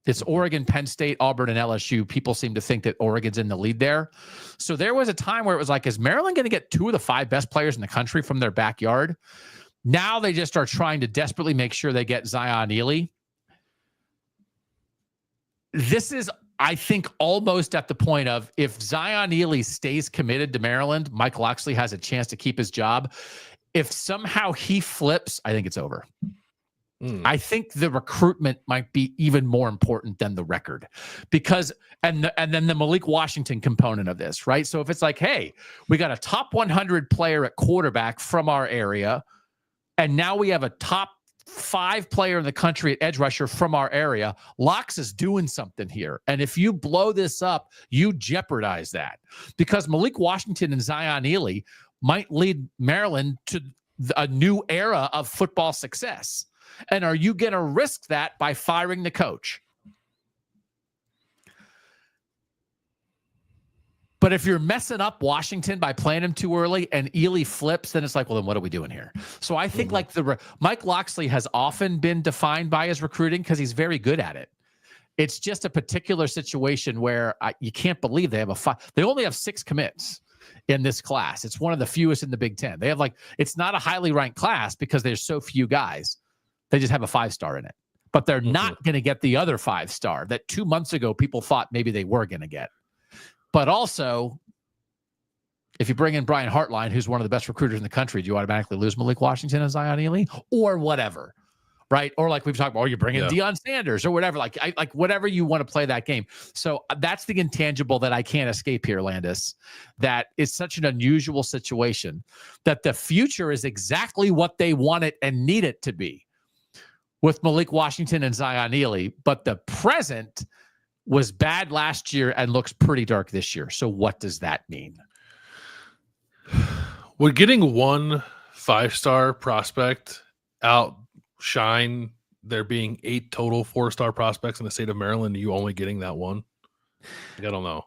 It's Oregon, Penn State, Auburn, and LSU. People seem to think that Oregon's in the lead there. So there was a time where it was like, is Maryland going to get 2 of the 5 best players in the country from their backyard? Now they just are trying to desperately make sure they get Zion Ely. This is, I think, almost at the point of if Zion Ely stays committed to Maryland, Mike Locksley has a chance to keep his job. If somehow he flips, I think it's over. I think the recruitment might be even more important than the record because, and then the Malik Washington component of this, right? So if it's like, hey, we got a top 100 player at quarterback from our area, and now we have a top 5 player in the country at edge rusher from our area, Locks is doing something here. And if you blow this up, you jeopardize that because Malik Washington and Zion Ely might lead Maryland to a new era of football success. And are you going to risk that by firing the coach? But if you're messing up Washington by playing him too early and Ely flips, then it's like, well, then what are we doing here? So I think like Mike Locksley has often been defined by his recruiting because he's very good at it. It's just a particular situation where you can't believe they have they only have 6 commits in this class. It's one of the fewest in the Big Ten. They have it's not a highly ranked class because there's so few guys. They just have a 5-star in it, but they're not going to get the other 5-star that 2 months ago people thought maybe they were going to get. But also, if you bring in Brian Hartline, who's one of the best recruiters in the country, do you automatically lose Malik Washington and Zion Ely or whatever, right? Or like we've talked about, you bring in Deion Sanders or whatever, like whatever you want to play that game. So that's the intangible that I can't escape here, Landis, that is such an unusual situation that the future is exactly what they want it and need it to be with Malik Washington and Zion Ely, but the present was bad last year and looks pretty dark this year. So what does that mean? Would getting 1 5-star prospect outshine there being 8 total 4-star prospects in the state of Maryland? You only getting that 1? I don't know.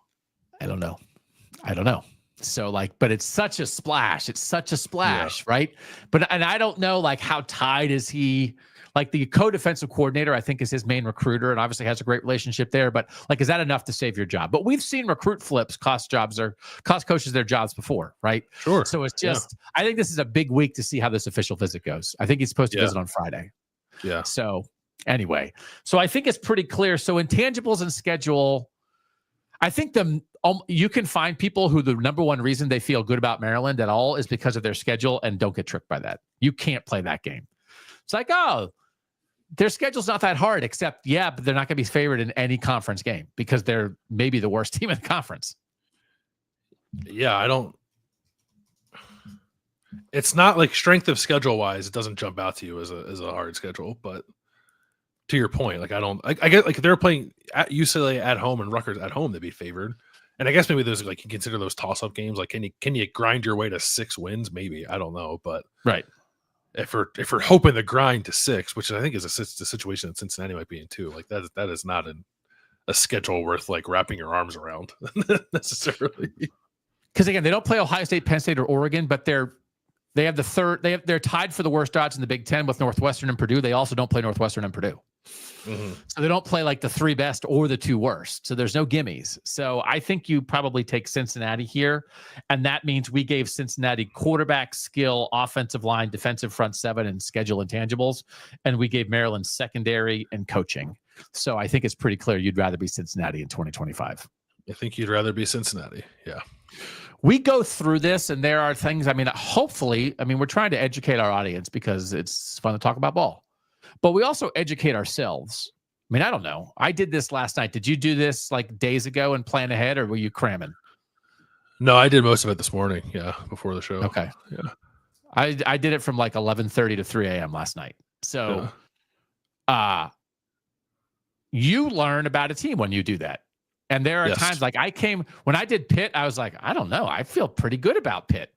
I don't know. So but it's such a splash. Right? And I don't know how tied is he. The co-defensive coordinator, I think, is his main recruiter and obviously has a great relationship there. But is that enough to save your job? But we've seen recruit flips cost coaches their jobs before, right? Sure. So it's just, I think this is a big week to see how this official visit goes. I think he's supposed to visit on Friday. Yeah. So anyway, I think it's pretty clear. So intangibles and schedule, I think you can find people who the number one reason they feel good about Maryland at all is because of their schedule and don't get tricked by that. You can't play that game. It's like, oh, their schedule's not that hard, except, but they're not going to be favored in any conference game because they're maybe the worst team in the conference. Yeah, it's not strength of schedule wise, it doesn't jump out to you as a hard schedule, but to your point, I get if they're playing at UCLA at home and Rutgers at home, they'd be favored. And I guess maybe there's you consider those toss-up games. Can you grind your way to 6 wins? Maybe, I don't know, but right. If we're hoping to grind to 6, which I think is the situation that Cincinnati might be in too, that is not a schedule worth wrapping your arms around necessarily. Because again, they don't play Ohio State, Penn State, or Oregon, but they're tied for the worst odds in the Big Ten with Northwestern and Purdue. They also don't play Northwestern and Purdue. So they don't play like the 3 best or the 2 worst. So there's no gimmies. So I think you probably take Cincinnati here. And that means we gave Cincinnati quarterback, skill, offensive line, defensive front 7, and schedule intangibles. And we gave Maryland secondary and coaching. So I think it's pretty clear you'd rather be Cincinnati in 2025. I think you'd rather be Cincinnati. Yeah. We go through this, and there are things, hopefully, we're trying to educate our audience because it's fun to talk about ball. But we also educate ourselves. I don't know. I did this last night. Did you do this like days ago and plan ahead, or were you cramming? No, I did most of it this morning. Yeah, before the show. Okay. Yeah. I did it from like 11:30 to 3 a.m. last night. So you learn about a team when you do that. And there are times like when I did Pitt, I was like, I don't know. I feel pretty good about Pitt.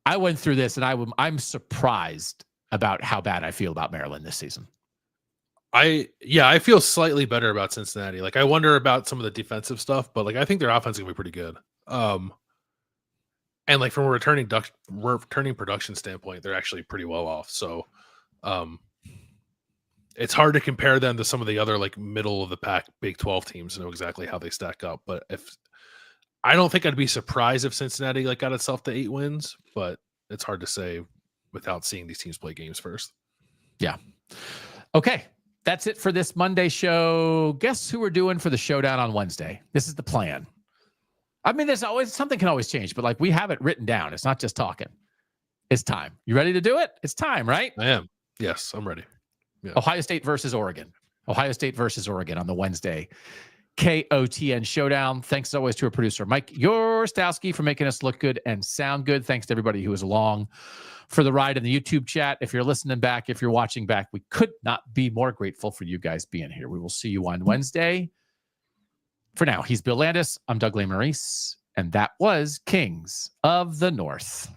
I went through this, and I'm surprised about how bad I feel about Maryland this season. I feel slightly better about Cincinnati. Like, I wonder about some of the defensive stuff, but like, I think their offense is gonna be pretty good. And like from a returning production standpoint, they're actually pretty well off. So, it's hard to compare them to some of the other like middle of the pack Big 12 teams to know exactly how they stack up. But I don't think I'd be surprised if Cincinnati like got itself to 8 wins, but it's hard to say without seeing these teams play games first. Yeah. Okay. That's it for this Monday show. Guess who we're doing for the showdown on Wednesday? This is the plan. There's always something can always change, but like we have it written down. It's not just talking. It's time. You ready to do it? It's time, right? I am. Yes, I'm ready. Yeah. Ohio State versus Oregon. Ohio State versus Oregon on the Wednesday KOTN showdown. Thanks as always to our producer, Mike Yorstowski, for making us look good and sound good. Thanks to everybody who was along for the ride in the YouTube chat. If you're listening back, if you're watching back, we could not be more grateful for you guys being here. We will see you on Wednesday. For now, he's Bill Landis. I'm Doug Lesmerises, and that was Kings of the North.